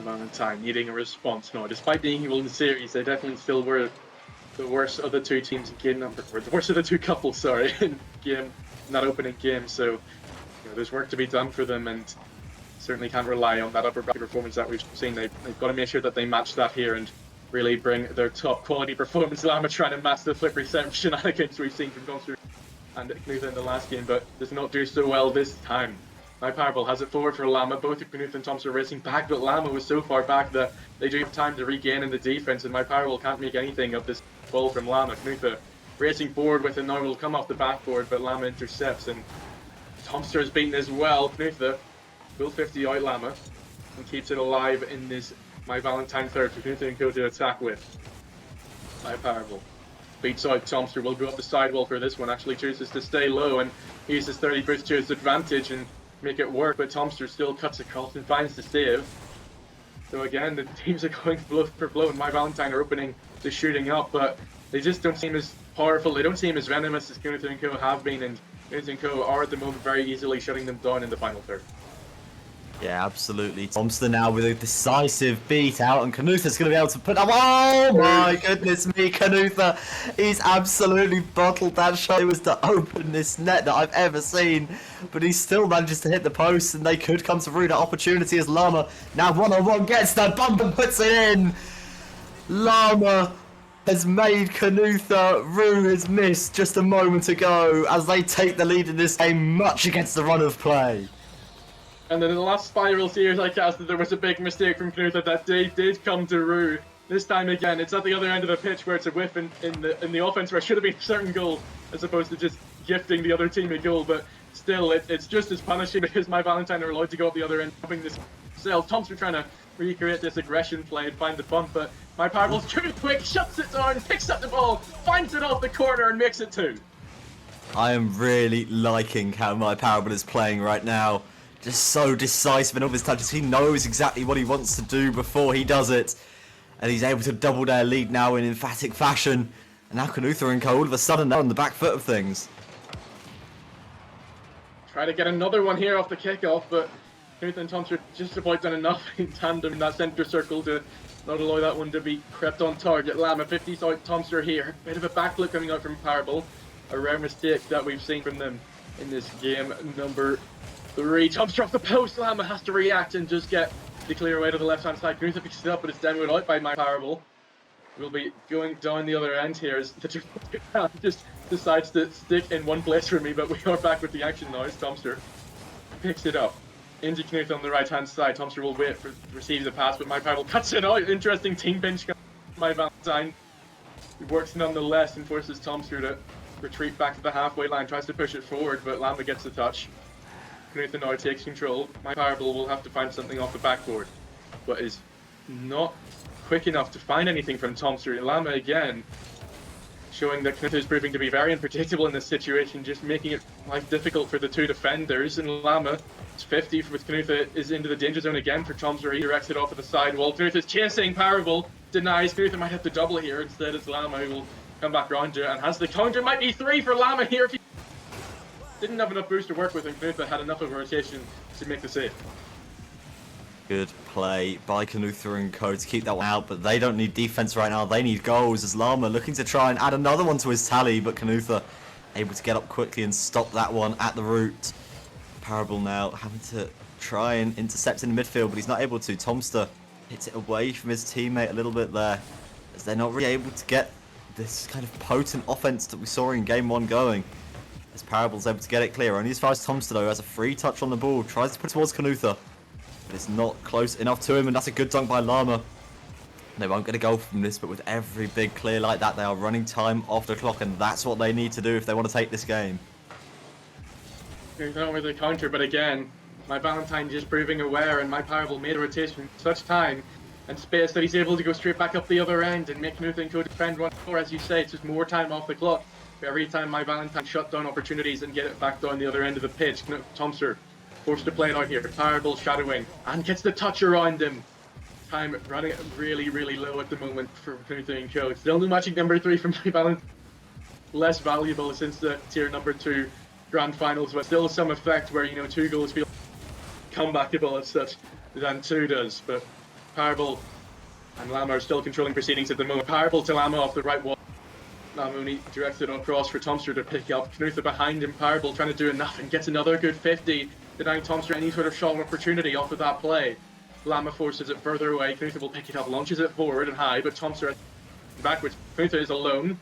Valentine needing a response now. Despite being equal in the series, they definitely still were the worst of the 2 teams in game number 4. The worst of the 2 couples, sorry, in that opening game. So, you know, there's work to be done for them, and certainly can't rely on that upper bracket performance that we've seen. They've got to make sure that they match that here and really bring their top quality performance. Llama trying to match the flip reset shenanigans we've seen from Gonster and Knuther in the last game, but does not do so well this time. My Parable has it forward for Llama. Both Knuther and Tomster are racing back, but Llama was so far back that they do have time to regain in the defense, and my Parable can't make anything of this ball from Llama. Knuther racing forward with it now, will come off the backboard, but Llama intercepts, and Tomster is beaten as well. Knuther will 50 out Llama and keeps it alive in this my Valentine third for Knuther and co to attack with. My Parable beats out Tomster, will go up the sidewall for this one, actually chooses to stay low and uses 30 boost to his advantage and make it work, but Tomster still cuts across and finds the save. So again, the teams are going blow for blow, and my Valentine are opening to shooting up, but they just don't seem as powerful, they don't seem as venomous as Knuther and co have been, and Knuther and co are at the moment very easily shutting them down in the final third. Yeah, absolutely. Tomster now with a decisive beat out, and Knuther's going to be able to put up. Oh my goodness me, Knuther! He's absolutely bottled that shot. It was the openest net that I've ever seen, but he still manages to hit the post, and they could come through that opportunity as Llama now one-on-one gets the bump and puts it in. Llama has made Canutha rue his miss just a moment ago as they take the lead in this game much against the run of play. And then in the last spiral series I casted, there was a big mistake from Knutha that did come to rue. This time again, it's at the other end of the pitch where it's a whiff in the offense where it should have been a certain goal as opposed to just gifting the other team a goal. But still, it's just as punishing because my Valentine are allowed to go up the other end, having this self. Thompson trying to recreate this aggression play and find the bump, but my Powerball's too quick, shuts it down, picks up the ball, finds it off the corner and makes it 2. I am really liking how my Powerball is playing right now. Just so decisive in all his touches. He knows exactly what he wants to do before he does it. And he's able to double their lead now in emphatic fashion. And now Canutha and Co all of a sudden are on the back foot of things. Try to get another one here off the kickoff, but Knutha and Thompson just about done enough in tandem in that centre circle to not allow that one to be crept on target. Lama 50 out Thompson here. Bit of a backflip coming out from Powerball. A rare mistake that we've seen from them in this game. Number 3. Thompson off the post. Lama has to react and just get the clear away to the left hand side. Knutha picks it up, but it's down out by my Powerball. We'll be going down the other end here as the two just decides to stick in one place for me, but we are back with the action now as Thompson picks it up. Into Knutha on the right hand side. Thompson will wait for receive the pass, but my Powerball cuts it out. Interesting team pinch. My Valentine. It works nonetheless and forces Thompson to retreat back to the halfway line, tries to push it forward, but Lama gets the touch. Knutha now takes control. My Powerball will have to find something off the backboard, but is not quick enough to find anything from Thompson. Lama again, showing that Knutha is proving to be very unpredictable in this situation, just making it life difficult for the two defenders. And Lama, it's 50 with Knutha, is into the danger zone again for Thompson. He directs it off of the side wall. Knutha is chasing, Powerball denies. Knutha might have to double here. Instead, it's Lama who will come back round to it and has the counter. Might be 3 for Lama here. If he didn't have enough boost to work with, and Knutha had enough of a rotation to make the save. Good play by Canutha and Co to keep that one out, but they don't need defense right now. They need goals as Lama looking to try and add another one to his tally, but Canutha able to get up quickly and stop that one at the root. Powerball now having to try and intercept in the midfield, but he's not able to. Tomster hits it away from his teammate a little bit there, as they're not really able to get this kind of potent offense that we saw in game 1 going. As Powerball's able to get it clear, only as far as Tomster though has a free touch on the ball, tries to put it towards Canutha. But it's not close enough to him, and that's a good dunk by Lama. They won't get a goal from this, but with every big clear like that, they are running time off the clock, and that's what they need to do if they want to take this game. Here's not with the counter, but again, my Valentine just proving aware, and my Powerball made a rotation such time and space that he's able to go straight back up the other end and make Knutha and Co defend once more. As you say, it's just more time off the clock. Every time my Valentine shut down opportunities and get it back down the other end of the pitch. Thompson forced to play it out here. Powerball shadowing and gets the touch around him. Time running really, really low at the moment for Knutha and Co. Still no matching number 3 from my Valentine. Less valuable since the tier number 2 grand finals, but still some effect where, you know, 2 goals feel comebackable as such than 2 does. But Powerball and Lama are still controlling proceedings at the moment. Powerball to Lama off the right wall. Lama directs it across for Tomster to pick up. Knutha behind him. Powerball trying to do enough and gets another good 50, denying Tomster any sort of shot opportunity off of that play. Lama forces it further away. Knutha will pick it up, launches it forward and high, but Tomster backwards. Knutha is alone.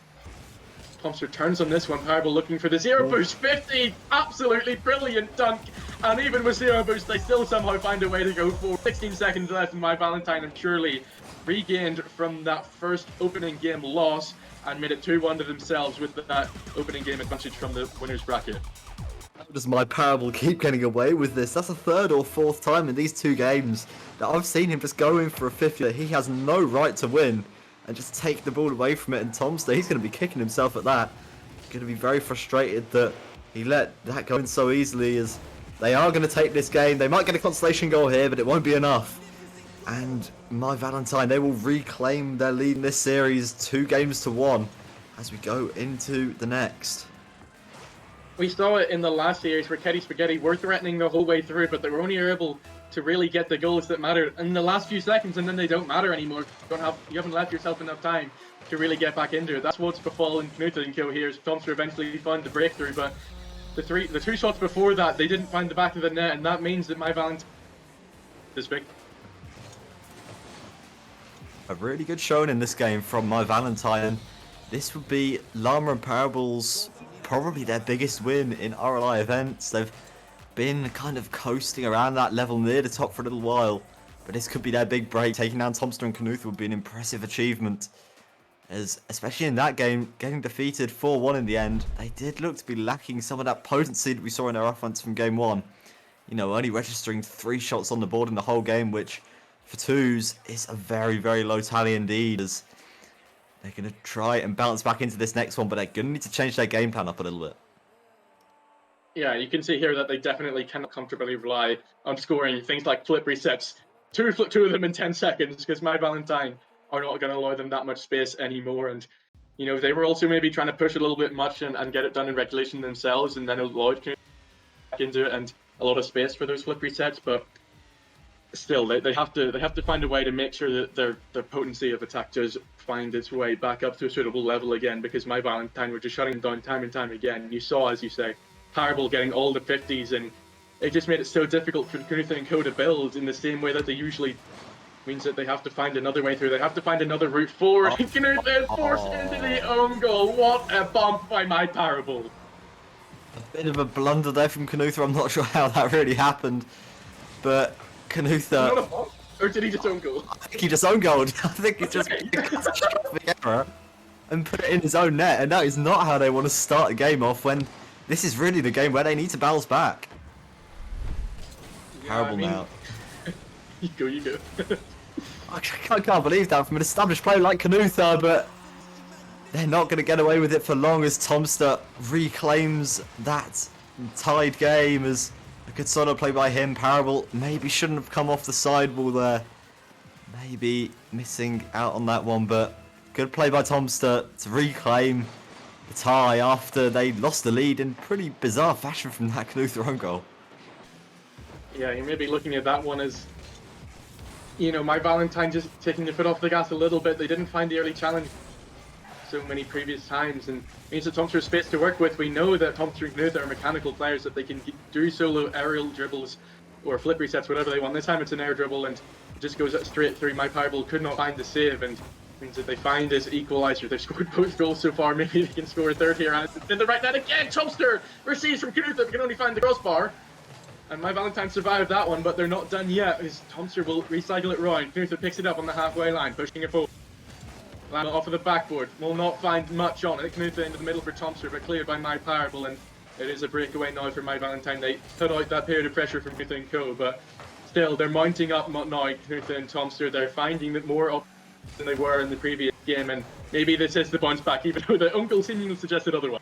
Tomster turns on this one. Powerball looking for the zero boost. 50! Absolutely brilliant dunk. And even with zero boost, they still somehow find a way to go forward. 16 seconds left, and my Valentine have surely regained from that first opening game loss and made it 2-1 to themselves with that opening game advantage from the winner's bracket. How does my Powerball keep getting away with this? That's the 3rd or 4th time in these 2 games that I've seen him just go in for a 50 that he has no right to win and just take the ball away from it. And Tomster, he's going to be kicking himself at that. He's going to be very frustrated that he let that go in so easily, as they are going to take this game. They might get a consolation goal here, but it won't be enough. And my Valentine, they will reclaim their lead in this series 2-1 as we go into the next. We saw it in the last series where Ketty Spaghetti were threatening the whole way through, but they were only able to really get the goals that mattered in the last few seconds, and then they don't matter anymore. You haven't left yourself enough time to really get back into it. That's what's befallen Knutha and Co here. Tomster eventually found the breakthrough, but the 2 shots before that, they didn't find the back of the net, and that means that my Valentine is big. A really good showing in this game from my Valentine. This would be Llama and Parable's probably their biggest win in RLI events. They've been kind of coasting around that level near the top for a little while, but this could be their big break. Taking down Tomster and Knuth would be an impressive achievement, as especially in that game, getting defeated 4-1 in the end, they did look to be lacking some of that potency that we saw in their offense from game 1. You know, only registering 3 shots on the board in the whole game, which for twos is a very, very low tally indeed, as they're going to try and bounce back into this next one, but they're going to need to change their game plan up a little bit. Yeah, you can see here that they definitely cannot comfortably rely on scoring things like flip resets. Two of them in 10 seconds, because my Valentine are not going to allow them that much space anymore. And, you know, they were also maybe trying to push a little bit much and get it done in regulation themselves, and then allowed back into it and a lot of space for those flip resets. But still, they have to find a way to make sure that their potency of attack does find its way back up to a suitable level again, because my Valentine were just shutting down time and time again. You saw, as you say, Parable getting all the 50s, and it just made it so difficult for Knuther and Co to build in the same way that they usually means that they have to find another way through. They have to find another route forward. Knuther forced into the own goal. What a bump by my Parable. A bit of a blunder there from Knuther. I'm not sure how that really happened, but Knuther... Not a bump? Or did he just own goal? I think he just own goaled. I think he just error and put it in his own net, and that is not how they want to start a game off when this is really the game where they need to bounce back. Yeah, Parable now. You go. I can't believe that from an established player like Knuther, but they're not going to get away with it for long as Tomster reclaims that tied game. As a good solo play by him. Parable maybe shouldn't have come off the sidewall there. Maybe missing out on that one, but good play by Tomster to reclaim the tie after they lost the lead in pretty bizarre fashion from that Knuther own goal. Yeah, you may be looking at that one as, you know, my Valentine just taking the foot off the gas a little bit. They didn't find the early challenge so many previous times, and means that Tomster has space to work with. We know that Tomster and Knuther are mechanical players, that they can do solo aerial dribbles or flip resets, whatever they want. This time it's an air dribble, and it just goes straight through. My Parable could not find the save, and means that they find this equaliser. They've scored both goals so far. Maybe they can score a third here, and it's in the right net again. Tomster receives from Knuther, but can only find the crossbar. And my Valentine survived that one, but they're not done yet, as Tomster will recycle it round. Knuther picks it up on the halfway line, pushing it forward. Land off of the backboard. Will not find much on it. Knuther into the middle for Tomster, but cleared by my Parable, and it is a breakaway now for my Valentine. They put out that period of pressure from Knuther and Co, but still, they're mounting up now, Knuther and Tomster. They're finding it more up than they were in the previous game, and maybe this is the bounce back, even though the uncle seemingly suggested otherwise.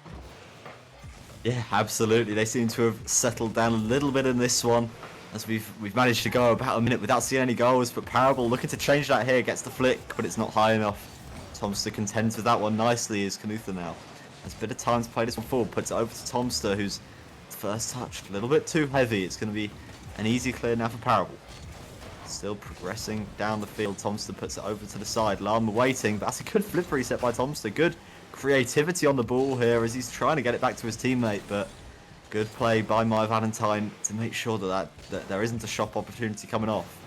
Yeah, absolutely. They seem to have settled down a little bit in this one, as we've managed to go about a minute without seeing any goals. But Parable looking to change that here, gets the flick, but it's not high enough. Tomster contends with that one nicely as Knuther now has a bit of time to play this one forward, puts it over to Tomster, whose first touch a little bit too heavy. It's going to be an easy clear now for Parable. Still progressing down the field. Tomster puts it over to the side. Llama waiting, but that's a good flip reset by Tomster. Good creativity on the ball here as he's trying to get it back to his teammate, but good play by my Valentine to make sure that there isn't a shot opportunity coming off.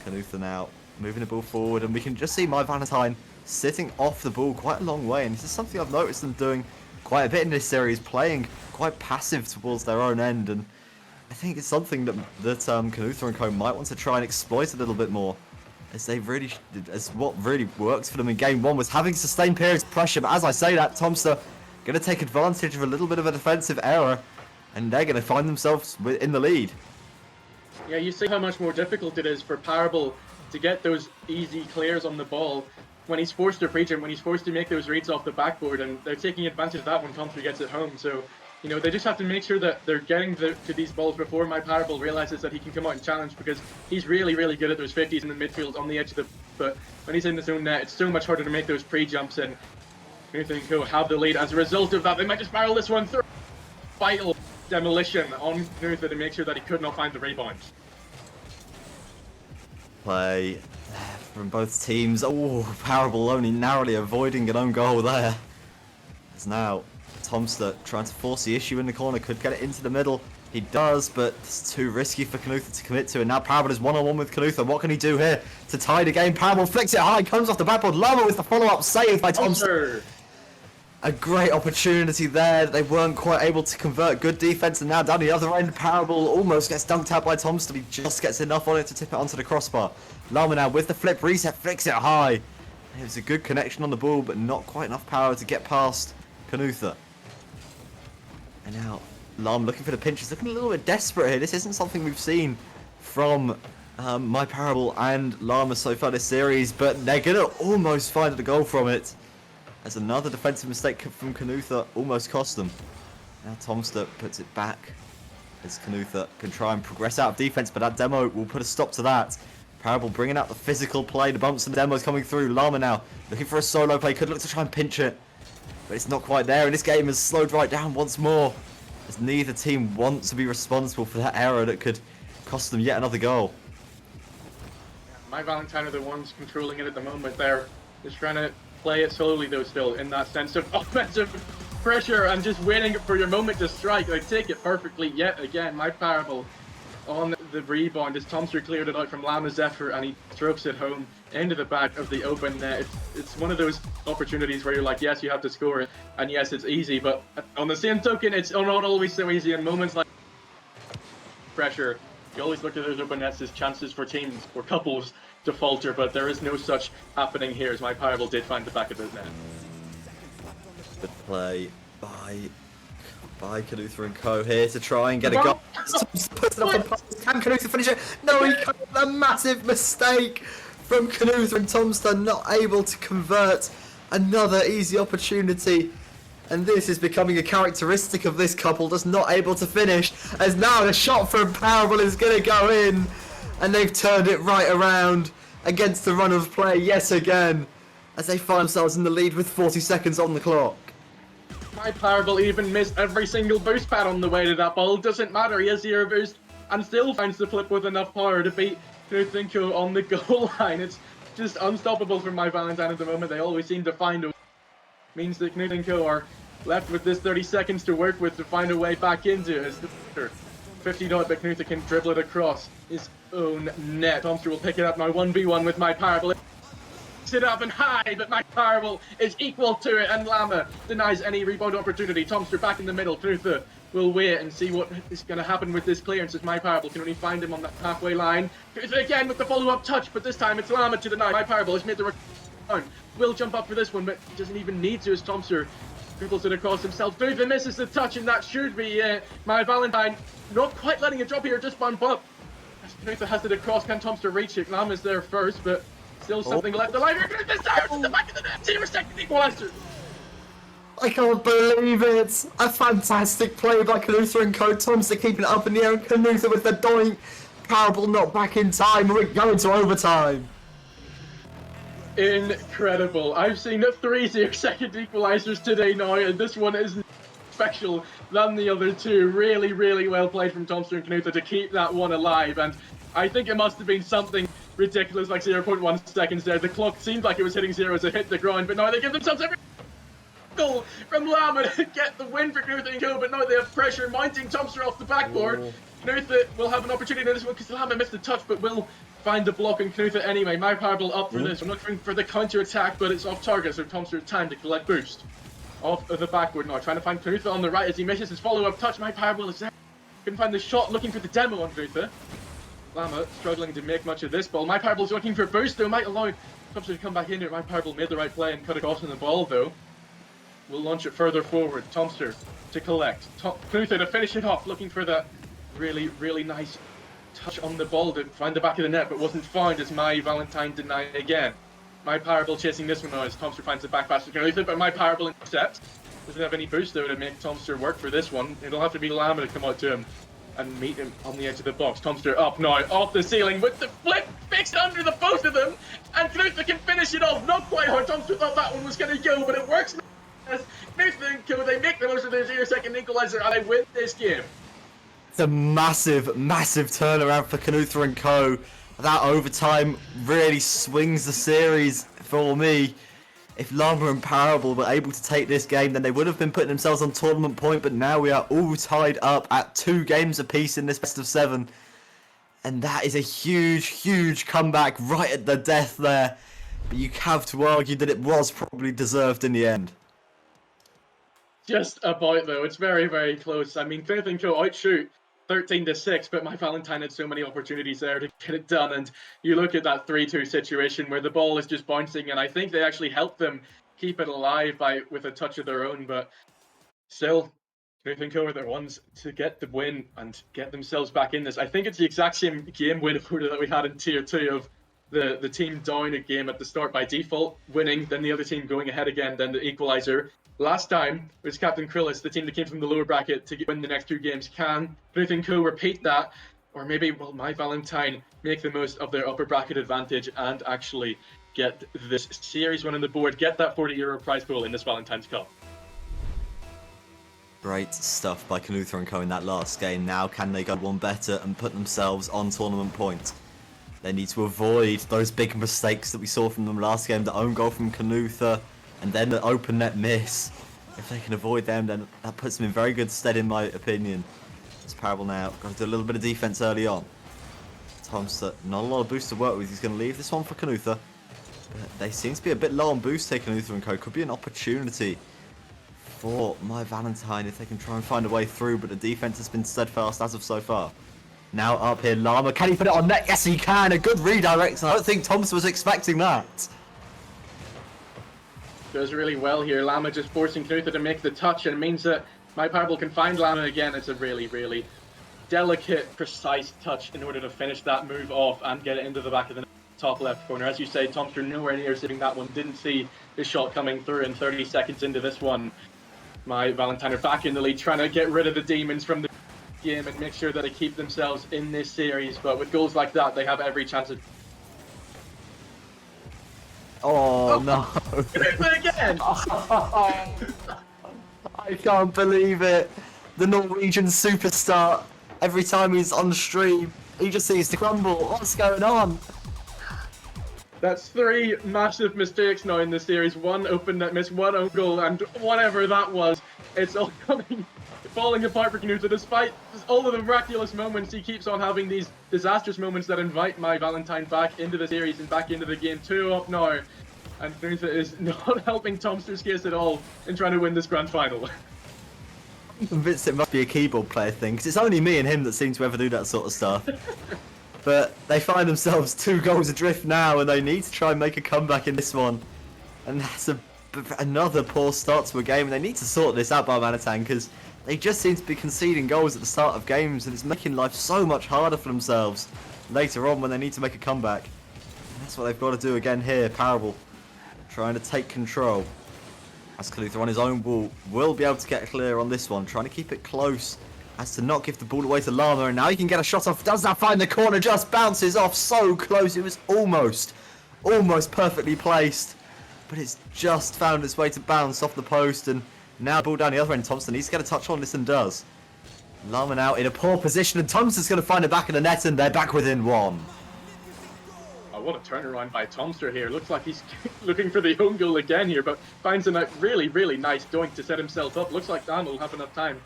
Knuther now moving the ball forward, and we can just see my Valentine sitting off the ball quite a long way, and this is something I've noticed them doing quite a bit in this series, playing quite passive towards their own end, and I think it's something that Knuther and Co might want to try and exploit a little bit more, as what really worked for them in game 1 was having sustained periods of pressure. But as I say that, Tomster going to take advantage of a little bit of a defensive error, and they're going to find themselves in the lead. Yeah, you see how much more difficult it is for Parable to get those easy clears on the ball when he's forced to pre-jump, when he's forced to make those reads off the backboard, and they're taking advantage of that when Tomster gets it home. So, you know, they just have to make sure that they're getting to these balls before my Parable realizes that he can come out and challenge, because he's really, really good at those 50s in the midfield on the edge of the... But when he's in his own net, it's so much harder to make those pre-jumps, and Knuther and Co have the lead. As a result of that, they might just barrel this one through. Vital demolition on Knuther to make sure that he could not find the rebound. Play from both teams. Oh, Parable only narrowly avoiding an own goal there. As now Tomster trying to force the issue in the corner, could get it into the middle. He does, but it's too risky for Knutha to commit to. And now Parable is one-on-one with Knutha. What can he do here to tie the game? Parable flicks it high, comes off the backboard. Llama with the follow-up save by Thompson. A great opportunity there. They weren't quite able to convert. Good defense, and now down the other end, Parable almost gets dunked out by Thompson. He just gets enough on it to tip it onto the crossbar. Llama now with the flip reset, flicks it high. It was a good connection on the ball, but not quite enough power to get past Knutha. And now Llama looking for the pinches, looking a little bit desperate here. This isn't something we've seen from My Parable and Llama so far this series, but they're going to almost find the goal from it. As another defensive mistake from Knutha almost cost them. Now Tomster puts it back as Knutha can try and progress out of defense, but that demo will put a stop to that. Parable bringing out the physical play, the bumps and demos coming through. Llama now looking for a solo play, could look to try and pinch it, but it's not quite there, and this game has slowed right down once more, as neither team wants to be responsible for that error that could cost them yet another goal. My Valentine are the ones controlling it at the moment. They're just trying to play it slowly though, still in that sense of offensive pressure and just waiting for your moment to strike. They take it perfectly yet again. My Parable on the rebound as Tomster cleared it out from Llama's effort, and he strokes it home into the back of the open net. It's one of those opportunities where you're like, yes, you have to score it, and yes, it's easy, but on the same token, it's not always so easy in moments like pressure. You always look at those open nets as chances for teams or couples to falter, but there is no such happening here, as My Parable did find the back of his net. Good play by Knutha and Co here to try and get a goal. Puts it off the pass. Can Knutha finish it? No, he can't. A massive mistake from Knutha, and Tomster not able to convert. Another easy opportunity. And this is becoming a characteristic of this couple, just not able to finish. As now the shot from Parable is going to go in. And they've turned it right around against the run of play yet again, as they find themselves in the lead with 40 seconds on the clock. My Parable even missed every single boost pad on the way to that ball. Doesn't matter, he has 0 boost and still finds the flip with enough power to beat Knutha and Co on the goal line. It's just unstoppable for My Valentine at the moment. They always seem to find a means that Knutha and Co are left with this 30 seconds to work with to find a way back into it. As the 50 dot, but Knutha can dribble it across his own net. Tomster will pick it up now, 1v1 with My Parable. It up and high, but My Parable is equal to it, and Llama denies any rebound opportunity. Tomster back in the middle. Knutha will wait and see what is going to happen with this clearance, as My Parable can only find him on the halfway line. Knutha again with the follow-up touch, but this time it's Llama to deny. My Parable has made the return. Will jump up for this one, but doesn't even need to, as Tomster dribbles it across himself. Knutha misses the touch, and that should be My Valentine not quite letting it drop here, just bump up. As Knutha has it across, can Tomster reach it? Llama's there first, but still something left alive. Knutha's down to the back of the net. 0-second equalizer. I can't believe it! A fantastic play by Knutha and Co. Tomster keeping it up in the air, and Knutha with the doink. Parable not back in time. We're going to overtime. Incredible. I've seen 3 0-second equalizers today now, and this one is special than the other two. Really, really well played from Tomster and Knutha to keep that one alive, and I think it must have been something ridiculous like 0.1 seconds there. The clock seemed like it was hitting 0 as it hit the ground, but now they give themselves every goal from Llama to get the win for Knutha and Co, but now they have pressure mounting. Tomster off the backboard. Knutha will have an opportunity in this one because Llama missed the touch, but will find the block in Knutha anyway. My Parable up for this. I'm looking for the counter attack, but it's off target, so Tomster has time to collect boost off of the backboard now, trying to find Knutha on the right as he misses his follow-up touch. My Parable is there. Can find the shot, looking for the demo on Knutha. Llama struggling to make much of this ball. My Parable's looking for boost though, might allow Tomster to come back in here. My Parable made the right play and cut across on the ball though. We'll launch it further forward. Tomster to collect. Knutha to finish it off, looking for that really, really nice touch on the ball to find the back of the net, but wasn't found as My Valentine denied again. My Parable chasing this one now as Tomster finds the back pass to Knutha, but My Parable intercepts. Doesn't have any boost though to make Tomster work for this one. It'll have to be Llama to come out to him and meet him on the edge of the box. Tomster up now, off the ceiling with the flip fixed under the both of them, and Knutha can finish it off. Not quite how Tomster thought that one was going to go, but it works. As Knutha and Co, they make the most of their 0-second equalizer and they win this game. It's a massive, massive turnaround for Knutha and Co. That overtime really swings the series for me. If Llama and Parable were able to take this game, then they would have been putting themselves on tournament point, but now we are all tied up at 2 games apiece in this best of 7. And that is a huge, huge comeback right at the death there. But you have to argue that it was probably deserved in the end. Just about, though. It's very, very close. I mean, Faith and Co. outshoot 13-6, but my Valentine had so many opportunities there to get it done. And you look at that 3-2 situation where the ball is just bouncing, and I think they actually helped them keep it alive with a touch of their own. But still, Faith and Co. are the ones to get the win and get themselves back in this. I think it's the exact same game win order that we had in Tier 2 of the team down a game at the start by default, winning, then the other team going ahead again, then the equalizer. Last time, it was Captain Krillis, the team that came from the lower bracket to win the next 2 games. Can Faith and Co. repeat that? Or maybe, will my Valentine make the most of their upper bracket advantage and actually get this series one on the board, get that €40 prize pool in this Valentine's Cup? Great stuff by Canuther and Co in that last game. Now can they go one better and put themselves on tournament point? They need to avoid those big mistakes that we saw from them last game, the own goal from Canuther, and then the open net miss. If they can avoid them, then that puts them in very good stead, in my opinion. It's Parable now. Got to do a little bit of defense early on. Tomster, not a lot of boost to work with. He's going to leave this one for Canuther. But they seem to be a bit low on boost here, Canuther and Co. Could be an opportunity for my Valentine if they can try and find a way through, but the defense has been steadfast as of so far. Now up here, Llama. Can he put it on net? Yes, he can. A good redirect. I don't think Thompson was expecting that. Does really well here. Llama just forcing Knuther to make the touch, and it means that my Parable can find Llama again. It's a really, really delicate, precise touch in order to finish that move off and get it into the back of the top left corner. As you say, Thompson nowhere near sitting that one. Didn't see his shot coming through, and 30 seconds into this one, my Valentine are back in the lead, trying to get rid of the demons from the game and make sure that they keep themselves in this series. But with goals like that, they have every chance of... Oh, no. Again! I can't believe it. The Norwegian superstar, every time he's on stream, he just seems to crumble. What's going on? That's 3 massive mistakes now in this series. 1 open net miss, 1 own goal, and whatever that was, it's all falling apart for Knuther. Despite all of the miraculous moments, he keeps on having these disastrous moments that invite my Valentine back into the series and back into the game. 2 up now, and Knuther is not helping Tomster's case at all in trying to win this grand final. I'm convinced it must be a keyboard player thing, because it's only me and him that seem to ever do that sort of stuff. But they find themselves 2 goals adrift now, and they need to try and make a comeback in this one. And that's another poor start to a game, and they need to sort this out by Valentine, because they just seem to be conceding goals at the start of games, and it's making life so much harder for themselves later on when they need to make a comeback. And that's what they've got to do again here. Parable trying to take control. As Kaluther on his own wall will be able to get clear on this one, trying to keep it close as to not give the ball away to Llama, and now he can get a shot off. Does not find the corner, just bounces off so close. It was almost perfectly placed, but it's just found its way to bounce off the post, and now ball down the other end. Thompson needs to get a touch on this and does. Llama now in a poor position, and Thompson's going to find it back in the net, and they're back within 1. Oh, what a turnaround by Tomster here. Looks like he's looking for the own goal again here, but finds a really, really nice doink to set himself up. Looks like Dan will have enough time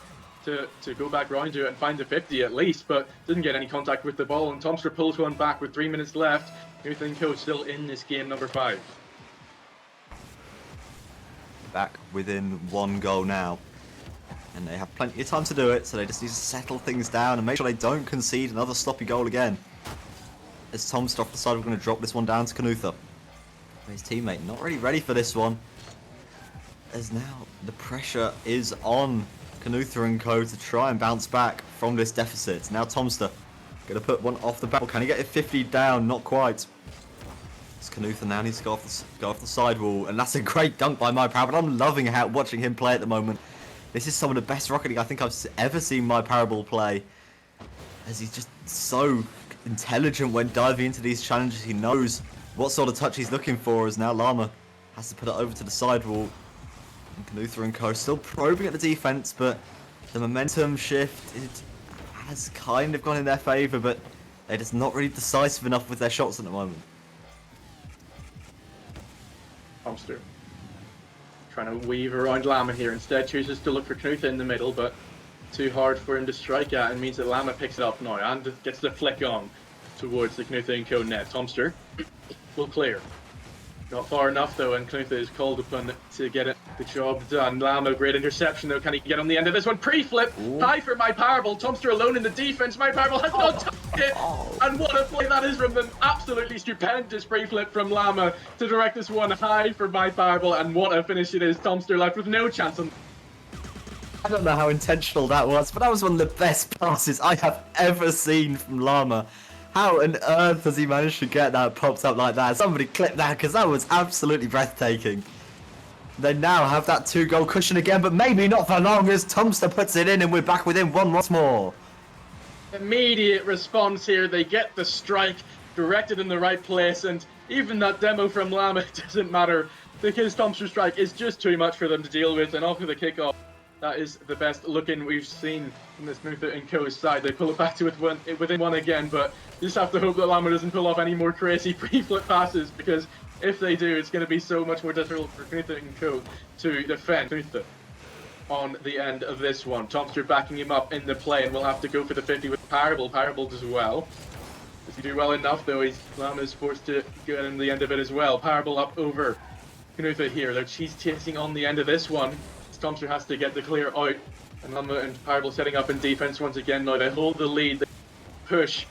to go back round to it and find the 50 at least, but doesn't get any contact with the ball, and Tomster pulls one back with 3 minutes left. Nathan Coach still in this game, number 5. Back within 1 goal now, and they have plenty of time to do it, so they just need to settle things down and make sure they don't concede another sloppy goal again. As Tomster off the side, we're going to drop this one down to Canuther. His teammate not really ready for this one, as now the pressure is on Canuther and Co to try and bounce back from this deficit. Now Tomster going to put one off the barrel. Can he get it 50 down? Not quite. As Canuther now needs to go off the sidewall, and that's a great dunk by my Parable. I'm loving watching him play at the moment. This is some of the best Rocket League I think I've ever seen my Parable play, as he's just so intelligent when diving into these challenges. He knows what sort of touch he's looking for, as now Llama has to put it over to the sidewall. And Canuther and Co still probing at the defense, but the momentum shift has kind of gone in their favour, but they're just not really decisive enough with their shots at the moment. Tomster trying to weave around Lama here. Instead, chooses to look for Knutha in the middle, but too hard for him to strike at, and means that Lama picks it up now and gets the flick on towards the Knutha & Co net. Tomster will clear. Not far enough though, and Knutha is called upon to get the job done. Lama, great interception though. Can he get on the end of this one? Pre-flip, high for My Parable. Tomster alone in the defense. My Parable has not touched it. And what a play that is from an absolutely stupendous pre-flip from Lama to direct this one high for My Parable. And what a finish it is. Tomster left with no chance on. I don't know how intentional that was, but that was one of the best passes I have ever seen from Lama. How on earth has he managed to get that popped up like that? Somebody clip that, because that was absolutely breathtaking. They now have that 2-goal cushion again, but maybe not for long as Tomster puts it in and we're back within one once more. Immediate response here. They get the strike directed in the right place, and even that demo from Lama doesn't matter because Tomster's strike is just too much for them to deal with, and off of the kickoff. That is the best looking we've seen from this Knutha & Co side. They pull it back to within one again, but you just have to hope that Lama doesn't pull off any more crazy pre-flip passes, because if they do, it's going to be so much more difficult for Knutha & Co to defend Knutha on the end of this one. Tomster backing him up in the play, and we'll have to go for the 50 with Parable. Parable does well. Does he do well enough though? Lama is forced to get in the end of it as well. Parable up over Knutha here. She's chasing on the end of this one. Tomster has to get the clear out, and Lama and Parable setting up in defense once again. Now they hold the lead, they push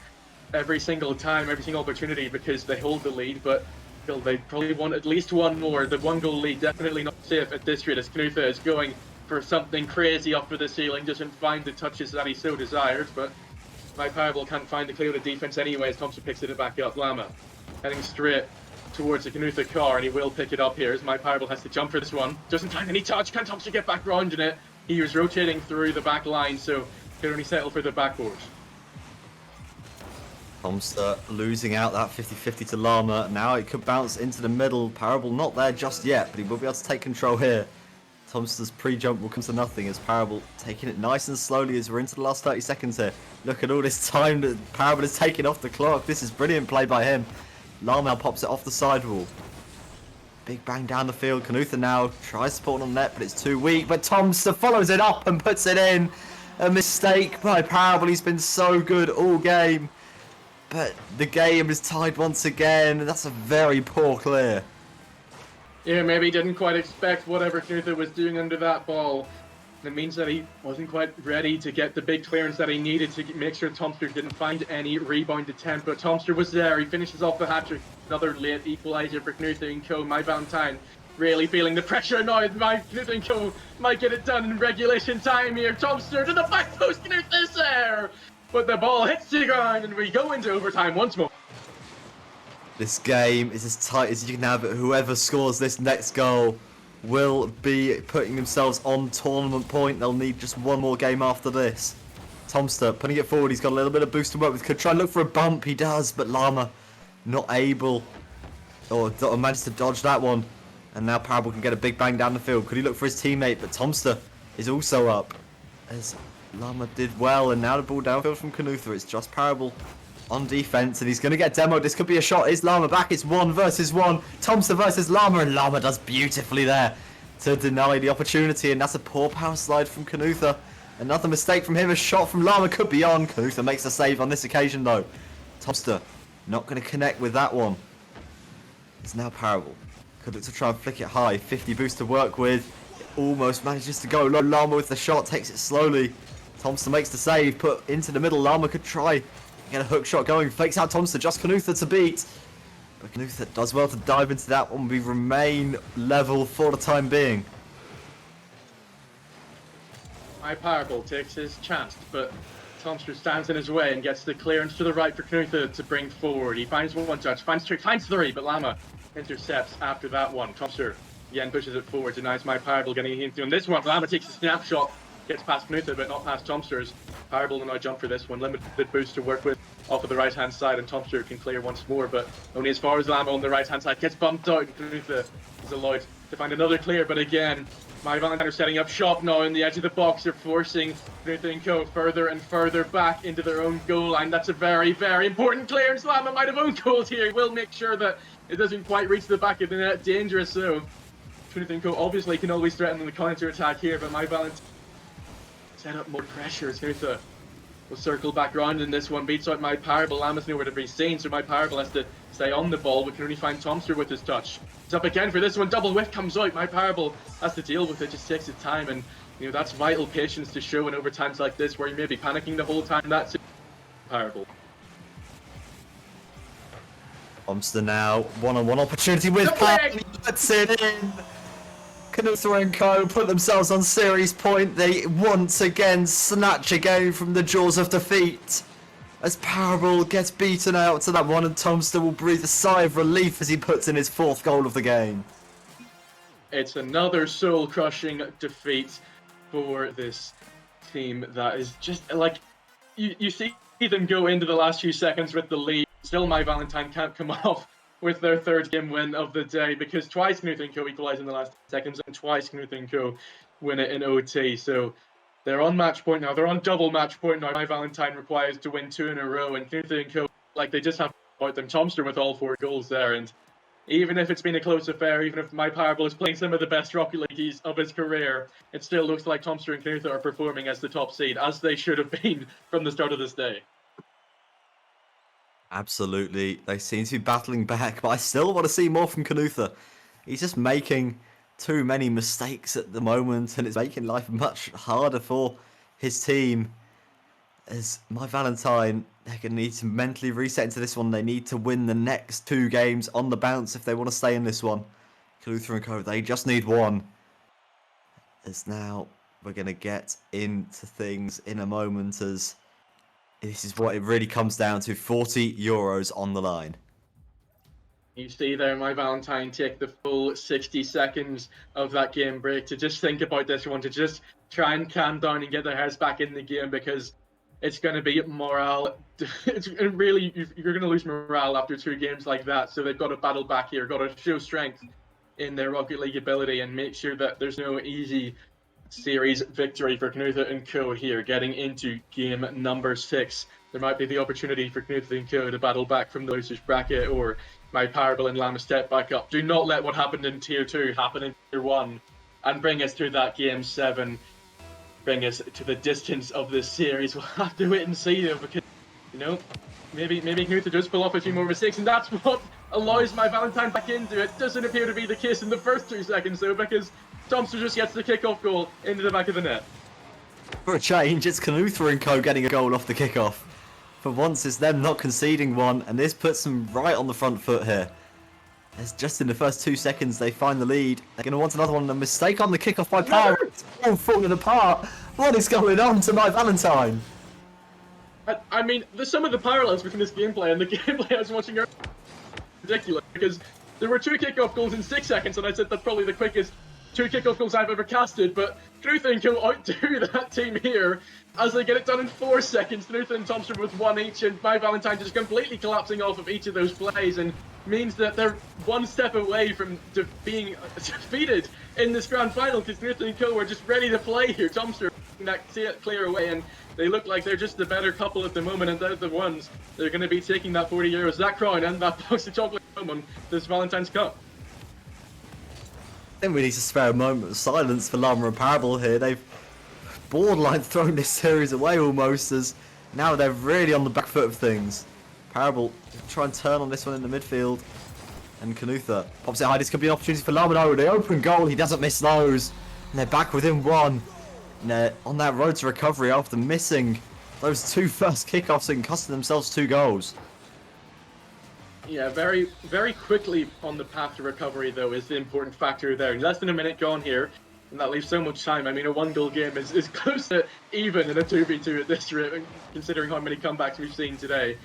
every single time, every single opportunity, because they hold the lead, but still they probably want at least one more. The 1-goal lead definitely not safe at this rate, as Knutha is going for something crazy up for the ceiling, doesn't find the touches that he so desires, but My Parable can't find the clear of the defense anyway as Tomster picks it back up. Lama heading straight towards the Knutha car, and he will pick it up here as My Parable has to jump for this one. Doesn't find any touch. Can Tomster get back round in it? He was rotating through the back line, so could only settle for the backboard. Tomster losing out that 50-50 to Lama. Now it could bounce into the middle. Parable not there just yet, but he will be able to take control here. Tomster's pre-jump will come to nothing as Parable taking it nice and slowly as we're into the last 30 seconds here. Look at all this time that Parable is taking off the clock. This is brilliant play by him. Lama pops it off the sidewall. Big bang down the field. Knutha now tries to put it on net, but it's too weak. But Tomster follows it up and puts it in. A mistake by Parable. He's been so good all game. But the game is tied once again. That's a very poor clear. Yeah, maybe he didn't quite expect whatever Knutha was doing under that ball. It means that he wasn't quite ready to get the big clearance that he needed to make sure Tomster didn't find any rebound attempt. But Tomster was there. He finishes off the hat-trick. Another late equaliser for Knutha & Co. My Valentine really feeling the pressure now. My Knutha & Co. might get it done in regulation time here. Tomster to the back post. Knutha is there. But the ball hits the ground and we go into overtime once more. This game is as tight as you can have it. Whoever scores this next goal will be putting themselves on tournament point. They'll need just one more game after this. Tomster putting it forward. He's got a little bit of boost to work with. Could try and look for a bump. He does, but Lama not able or managed to dodge that one. And now Parable can get a big bang down the field. Could he look for his teammate? But Tomster is also up as Lama did well. And now the ball downfield from Knutha. It's just Parable on defense, and he's going to get demoed. This could be a shot. Is Lama back? It's 1 versus 1. Tomster versus Lama, and Lama does beautifully there to deny the opportunity, and that's a poor power slide from Knutha. Another mistake from him. A shot from Lama could be on. Knutha makes the save on this occasion, though. Tomster not going to connect with that one. It's now Parable. Could look to try and flick it high. 50 boost to work with. It almost manages to go low. Lama with the shot, takes it slowly. Tomster makes the save, put into the middle. Lama could try get a hook shot going, fakes out Tomster, just Knutha to beat. But Knutha does well to dive into that one. We remain level for the time being. My Parable takes his chance, but Tomster stands in his way and gets the clearance to the right for Knutha to bring forward. He finds one touch, finds two, finds three, but Lama intercepts after that one. Tomster again pushes it forward, denies My Parable getting into him. This one, Lama takes a snapshot, gets past Knutha, but not past Tomster's. Parable will now jump for this one. Limited boost to work with off of the right-hand side, and Tomster can clear once more, but only as far as Lama on the right-hand side. Gets bumped out, and Knutha is allowed to find another clear, but again, My Valentine are setting up shop now in the edge of the box. They're forcing Knutha & Co. further and further back into their own goal line. That's a very, very important clearance. Lama might have owned goals here. He will make sure that it doesn't quite reach the back of the net. Dangerous, though. Knuthenko obviously can always threaten the counter attack here, but my Valentine set up more pressure. Knutha will circle back around in this one, beats out my Parable. Lam is nowhere to be seen, so my Parable has to stay on the ball, but can only find Tomster with his touch. He's up again for this one, double whiff comes out. My Parable has to deal with it, just takes its time, and that's vital patience to show in overtimes like this, where you may be panicking the whole time. That's Parable. Tomster now, one-on-one opportunity with Pat, and he puts it in. Knutha and Co put themselves on series point. They once again snatch a game from the jaws of defeat. As Parable gets beaten out to that one, and Tomster will breathe a sigh of relief as he puts in his 4th goal of the game. It's another soul-crushing defeat for this team that is just like, you see them go into the last few seconds with the lead. Still, my Valentine can't come off with their 3rd game win of the day, because twice Knuthenko equalise in the last seconds and twice Knuthenko win it in OT. So they're on match point now. They're on double match point now. My Valentine requires to win 2 in a row, and Knuthenko, like, they just have about them. Tomster with all 4 goals there, and even if it's been a close affair, even if my Parable is playing some of the best Rocket Leagues of his career, it still looks like Tomster and Knutha are performing as the top seed, as they should have been from the start of this day. Absolutely, they seem to be battling back, but I still want to see more from Knutha. He's just making too many mistakes at the moment, and it's making life much harder for his team. As my Valentine, they're going to need to mentally reset into this one. They need to win the next 2 games on the bounce if they want to stay in this one. Knutha and Co, they just need 1. As now we're going to get into things in a moment, as this is what it really comes down to. 40 euros on the line. You see there, my Valentine take the full 60 seconds of that game break to just think about this one, to just try and calm down and get their heads back in the game, because it's going to be morale. It's really, you're going to lose morale after 2 games like that. So they've got to battle back here, got to show strength in their Rocket League ability and make sure that there's no easy series victory for Knutha and Co here, getting into game number 6. There might be the opportunity for Knutha and Co to battle back from the losers bracket, or my Parable and Llama step back up. Do not let what happened in Tier 2 happen in Tier 1 and bring us to that game 7. Bring us to the distance of this series. We'll have to wait and see, though, because, maybe Knutha does pull off a few more mistakes, and that's what allows my Valentine back into it. Doesn't appear to be the case in the first 2 seconds, though, because Tomster just gets the kickoff goal into the back of the net. For a change, it's Knutha and Co getting a goal off the kickoff. For once, it's them not conceding one, and this puts them right on the front foot here. As just in the first 2 seconds, they find the lead. They're going to want another one, and a mistake on the kickoff by Power. It's all falling apart. What is going on to my Valentine? I mean, there's some of the parallels between this gameplay and the gameplay I was watching earlier. Ridiculous, because there were 2 kickoff goals in 6 seconds, and I said that's probably the quickest 2 kickoff goals I've ever casted, but Knutha and Co outdo that team here as they get it done in 4 seconds. Knutha and Tomster with 1 each, and my Valentine just completely collapsing off of each of those plays, and means that they're 1 step away from being defeated in this grand final, because Knutha and Co are just ready to play here. Tomster that clear away, and they look like they're just the better couple at the moment, and they're the ones that are going to be taking that 40 euros, that crown, and that box of chocolate home on this Valentine's Cup. I think we need to spare a moment of silence for Llama and Parable here. They've borderline thrown this series away almost, as now they're really on the back foot of things. Parable try and turn on this one in the midfield, and Knutha pops it high. This could be an opportunity for Llama. No, the open goal, he doesn't miss those, and they're back within 1. And they're on that road to recovery after missing those 2 first kickoffs and costing themselves 2 goals. Yeah, very, very quickly on the path to recovery, though, is the important factor there. Less than a minute gone here, and that leaves so much time. I mean, a 1-goal game is close to even in a 2v2 at this rate, considering how many comebacks we've seen today.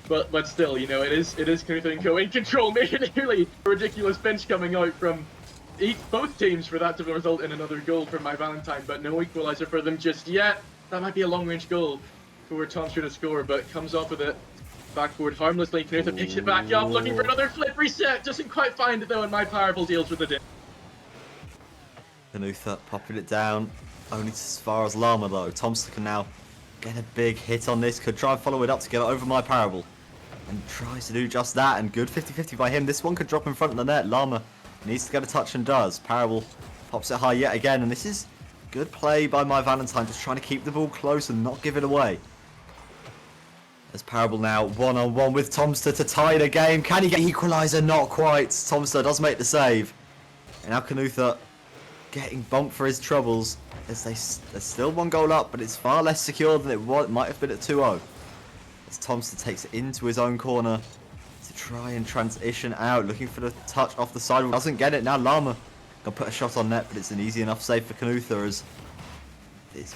But still, it is Knutha and Co in control, making nearly a ridiculous bench coming out from both teams for that to result in another goal from my Valentine, but no equaliser for them just yet. That might be a long-range goal for Tomster to score, but comes off with it. Backboard harmlessly, Knutha picks it back up, looking for another flip reset, doesn't quite find it though, and my Parable deals with it. Knutha popping it down, only as far as Llama though. Tomster can now get a big hit on this, could try and follow it up to get it over my Parable. And tries to do just that, and good 50-50 by him. This one could drop in front of the net. Llama Needs to get a touch and does. Parable pops it high yet again, and this is good play by my Valentine, just trying to keep the ball close and not give it away. There's Parable now one-on-one with Tomster to tie the game. Can he get equaliser? Not quite. Tomster does make the save. And now Canutha getting bumped for his troubles. There's still 1 goal up, but it's far less secure than it might have been at 2-0. As Tomster takes it into his own corner to try and transition out, looking for the touch off the side. Doesn't get it. Now Lama gonna put a shot on net, but it's an easy enough save for Canutha as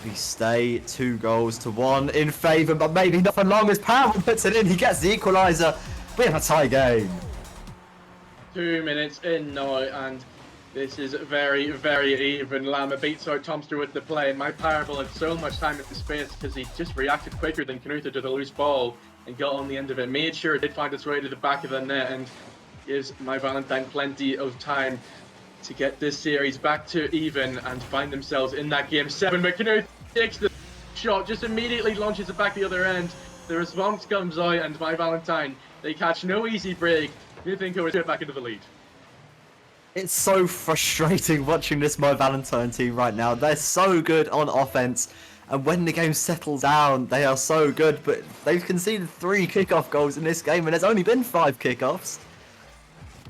we stay 2-1 in favour, but maybe not for long as Parable puts it in. He gets the equaliser. We have a tie game. 2 minutes in now, and this is very, very even. Lama beats out Tomster with the play. My Parable had so much time in space because he just reacted quicker than Canutha to the loose ball and got on the end of it. Made sure it did find its way to the back of the net and gives my Valentine plenty of time to get this series back to even and find themselves in that game 7. But Canutha takes the shot, just immediately launches it back the other end. The response comes out, and my Valentine, they catch no easy break. Canutha goes straight back into the lead. It's so frustrating watching this My Valentine team right now. They're so good on offense, and when the game settles down, they are so good, but they've conceded 3 kickoff goals in this game, and there's only been 5 kickoffs.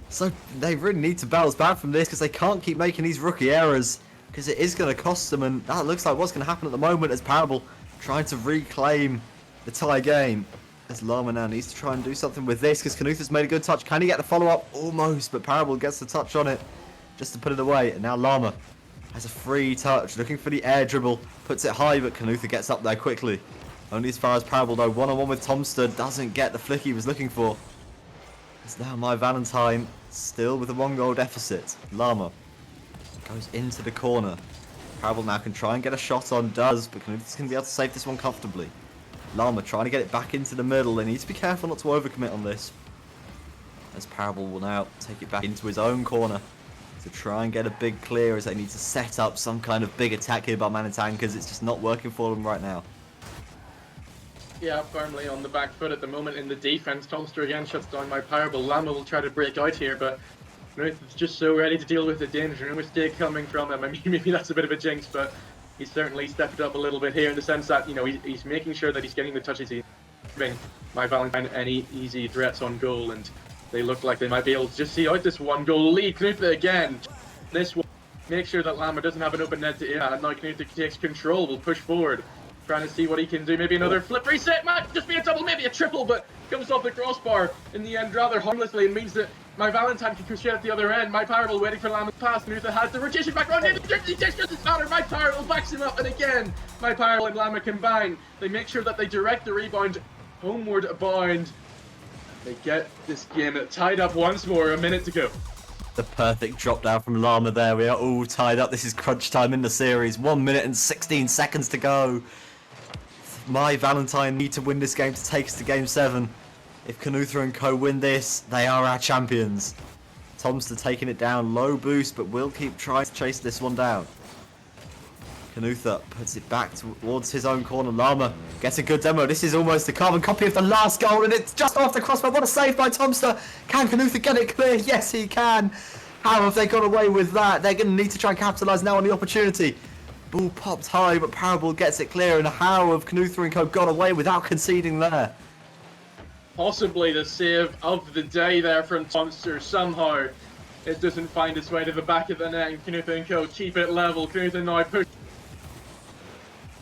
So they really need to bounce back from this because they can't keep making these rookie errors because it is going to cost them, and that looks like what's going to happen at the moment as Parable trying to reclaim the tie game. As Lama now needs to try and do something with this because Canutha's made a good touch. Can he get the follow-up? Almost, but Parable gets the touch on it just to put it away. And now Lama has a free touch, looking for the air dribble, puts it high, but Canutha gets up there quickly. Only as far as Parable though, one-on-one with Tomster, doesn't get the flick he was looking for. It's now my Valentine, still with a 1-goal deficit. Lama goes into the corner. Parable now can try and get a shot on, does, but Canutha's going to be able to save this one comfortably. Lama trying to get it back into the middle. They need to be careful not to overcommit on this. As Parable will now take it back into his own corner to try and get a big clear as they need to set up some kind of big attack here by Manitan because it's just not working for them right now. Yeah, firmly on the back foot at the moment in the defense. Tomster again shuts down my Parable. Lama will try to break out here, but it's just so ready to deal with the danger. No mistake coming from him. I mean, maybe that's a bit of a jinx, but he's certainly stepped up a little bit here in the sense that, you know, he's making sure that he's getting the touches, he's giving my Valentine any easy threats on goal, and they look like they might be able to just see out this 1-goal lead. Canutha again, this one, make sure that Lama doesn't have an open net to aim, and now Canutha takes control, will push forward, trying to see what he can do. Maybe another flip reset, might just be a double, maybe a triple, but comes off the crossbar in the end rather harmlessly. It means that my Valentine can push at the other end. My Parable waiting for Lama's pass. Canutha has the rotation back on. He doesn't matter. My Parable backs him up, and again, my Parable and Lama combine. They make sure that they direct the rebound homeward bound. They get this game tied up once more. A minute to go. The perfect drop down from Lama there. We are all tied up. This is crunch time in the series. 1 minute and 16 seconds to go. My Valentine need to win this game to take us to game 7. If Canutha and co win this, they are our champions. Tomster taking it down, low boost, but will keep trying to chase this one down. Canutha puts it back towards his own corner. Lama gets a good demo. This is almost a carbon copy of the last goal, and it's just off the crossbar. What a save by Tomster. Can Canutha get it clear? Yes, he can. How have they got away with that? They're going to need to try and capitalise now on the opportunity. Ball popped high, but Parable gets it clear, and how have Canutha and co got away without conceding there? Possibly the save of the day there from Tomster. Somehow it doesn't find its way to the back of the net, and Canutha and co keep it level. Canutha now push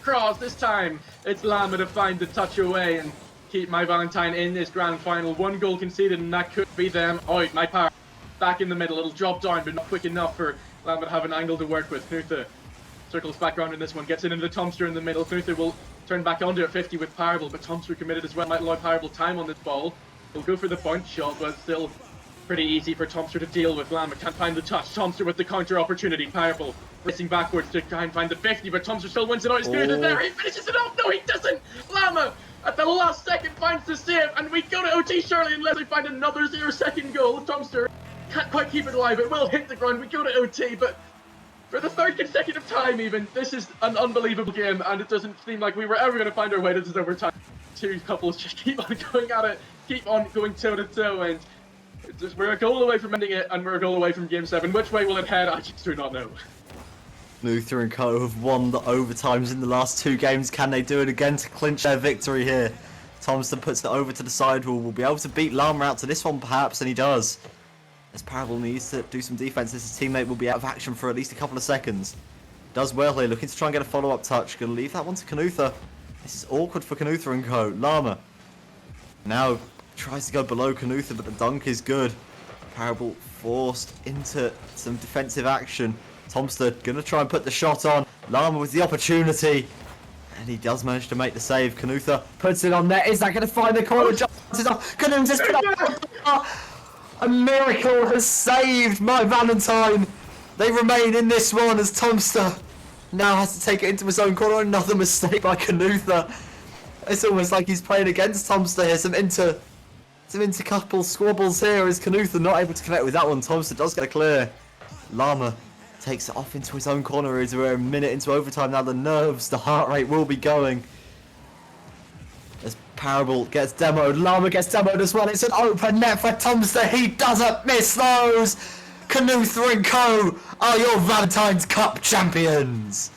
cross. This time it's Lama to find the touch away and keep my Valentine in this grand final. 1 goal conceded, and that could be them out. My power back in the middle, it'll drop down, but not quick enough for Lama to have an angle to work with. Canutha circles back around in this one, gets it into the Tomster in the middle. Canutha will turn back onto it 50 with Parable, but Tomster committed as well. Might allow Parable time on this ball. He'll go for the bounce shot, but still pretty easy for Tomster to deal with. Lama can't find the touch. Tomster with the counter opportunity. Parable racing backwards to try and find the 50, but Tomster still wins it out. He's Canutha there. He finishes it off. No, he doesn't. Lama at the last second finds the save, and we go to OT surely unless we find another 0-second goal. Tomster can't quite keep it alive. It will hit the ground. We go to OT, but for the 3rd consecutive time even, this is an unbelievable game, and it doesn't seem like we were ever going to find our way to this overtime. Two couples just keep on going at it, keep on going toe-to-toe, and We're a goal away from ending it, and we're a goal away from Game 7. Which way will it head? I just do not know. Luther and Co have won the overtimes in the last 2 games. Can they do it again to clinch their victory here? Thompson puts it over to the sidewall. Will be able to beat Lama out to this one perhaps, and he does. As Parable needs to do some defense, his teammate will be out of action for at least a couple of seconds. Does well here, looking to try and get a follow-up touch. Gonna leave that one to Canutha. This is awkward for Canutha and Co. Lama now tries to go below Canutha, but the dunk is good. Parable forced into some defensive action. Tomster gonna try and put the shot on. Lama with the opportunity. And he does manage to make the save. Canutha puts it on net. Is that going to find the corner? Canutha's put up. A miracle has saved my Valentine. They remain in this one as Tomster now has to take it into his own corner. Another mistake by Canutha. It's almost like he's playing against Tomster here. Some intercouple squabbles here as Canutha not able to connect with that one. Tomster does get a clear. Lama takes it off into his own corner as we're a minute into overtime now. The nerves, the heart rate will be going. As Parable gets demoed, Lama gets demoed as well. It's an open net for Tomster. He doesn't miss those. Canutha and Co are your Valentine's Cup champions.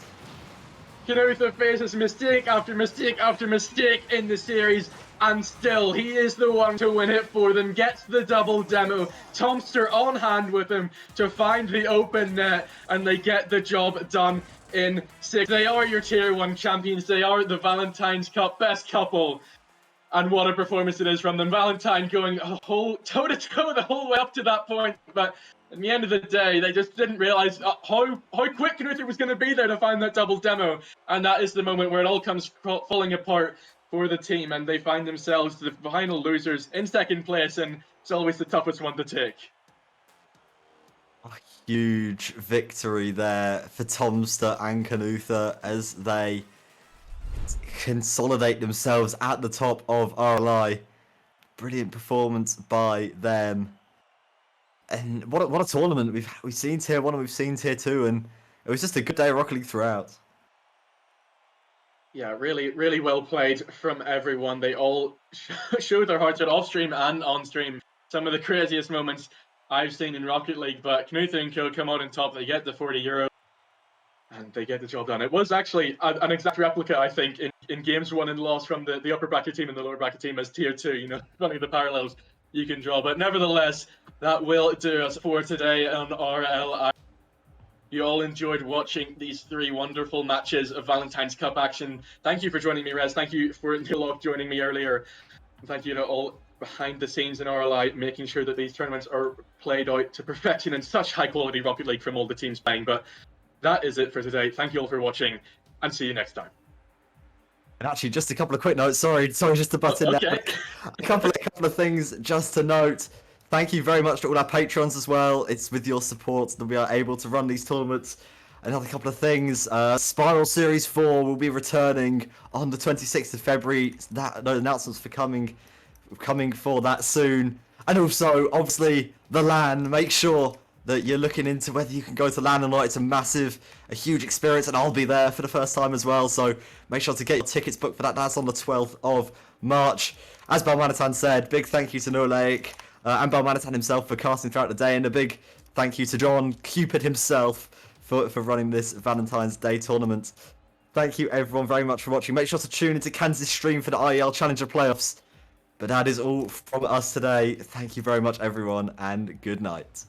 Canutha faces mistake after mistake after mistake in the series, and still he is the one to win it for them. Gets the double demo. Tomster on hand with him to find the open net, and they get the job done in 6. They are your tier 1 champions. They are the Valentine's Cup best couple. And what a performance it is from them. Valentine going a whole toe-to-toe the whole way up to that point. But at the end of the day, they just didn't realize how quick Canutha was going to be there to find that double demo. And that is the moment where it all comes falling apart for the team. And they find themselves the final losers in 2nd place. And it's always the toughest one to take. A huge victory there for Tomster and Canutha as they consolidate themselves at the top of RLI. Brilliant performance by them. And what a tournament. We've seen tier 1 and we've seen tier 2, and it was just a good day of Rocket League throughout. Yeah, really, really well played from everyone. They all showed their hearts out off stream and on stream. Some of the craziest moments I've seen in Rocket League, but Canutha and Co come out on top. They get the €40 and they get the job done. It was actually an exact replica, I think, in games won and lost from the upper bracket team and the lower bracket team as tier 2. You know, funny the parallels you can draw. But nevertheless, that will do us for today on RLI. You all enjoyed watching these 3 wonderful matches of Valentine's Cup action. Thank you for joining me, Rez. Thank you for Nilok joining me earlier. And thank you to all behind the scenes in RLI, making sure that these tournaments are played out to perfection in such high quality Rocket League from all the teams playing. But that is it for today. Thank you all for watching, and see you next time. And actually, just a couple of quick notes. Sorry, just to butt in there. A couple of things just to note. Thank you very much to all our patrons as well. It's with your support that we are able to run these tournaments. Another couple of things. Spiral Series 4 will be returning on the 26th of February. The announcements for coming for that soon. And also, obviously, the LAN. Make sure that you're looking into whether you can go to LAN or not. It's a huge experience, and I'll be there for the first time as well. So make sure to get your tickets booked for that. That's on the 12th of March. As Balmanitan said, big thank you to No Lake and Balmanitan himself for casting throughout the day, and a big thank you to John Cupid himself for running this Valentine's Day tournament. Thank you everyone very much for watching. Make sure to tune into Kansas stream for the IEL Challenger Playoffs. But that is all from us today. Thank you very much everyone, and good night.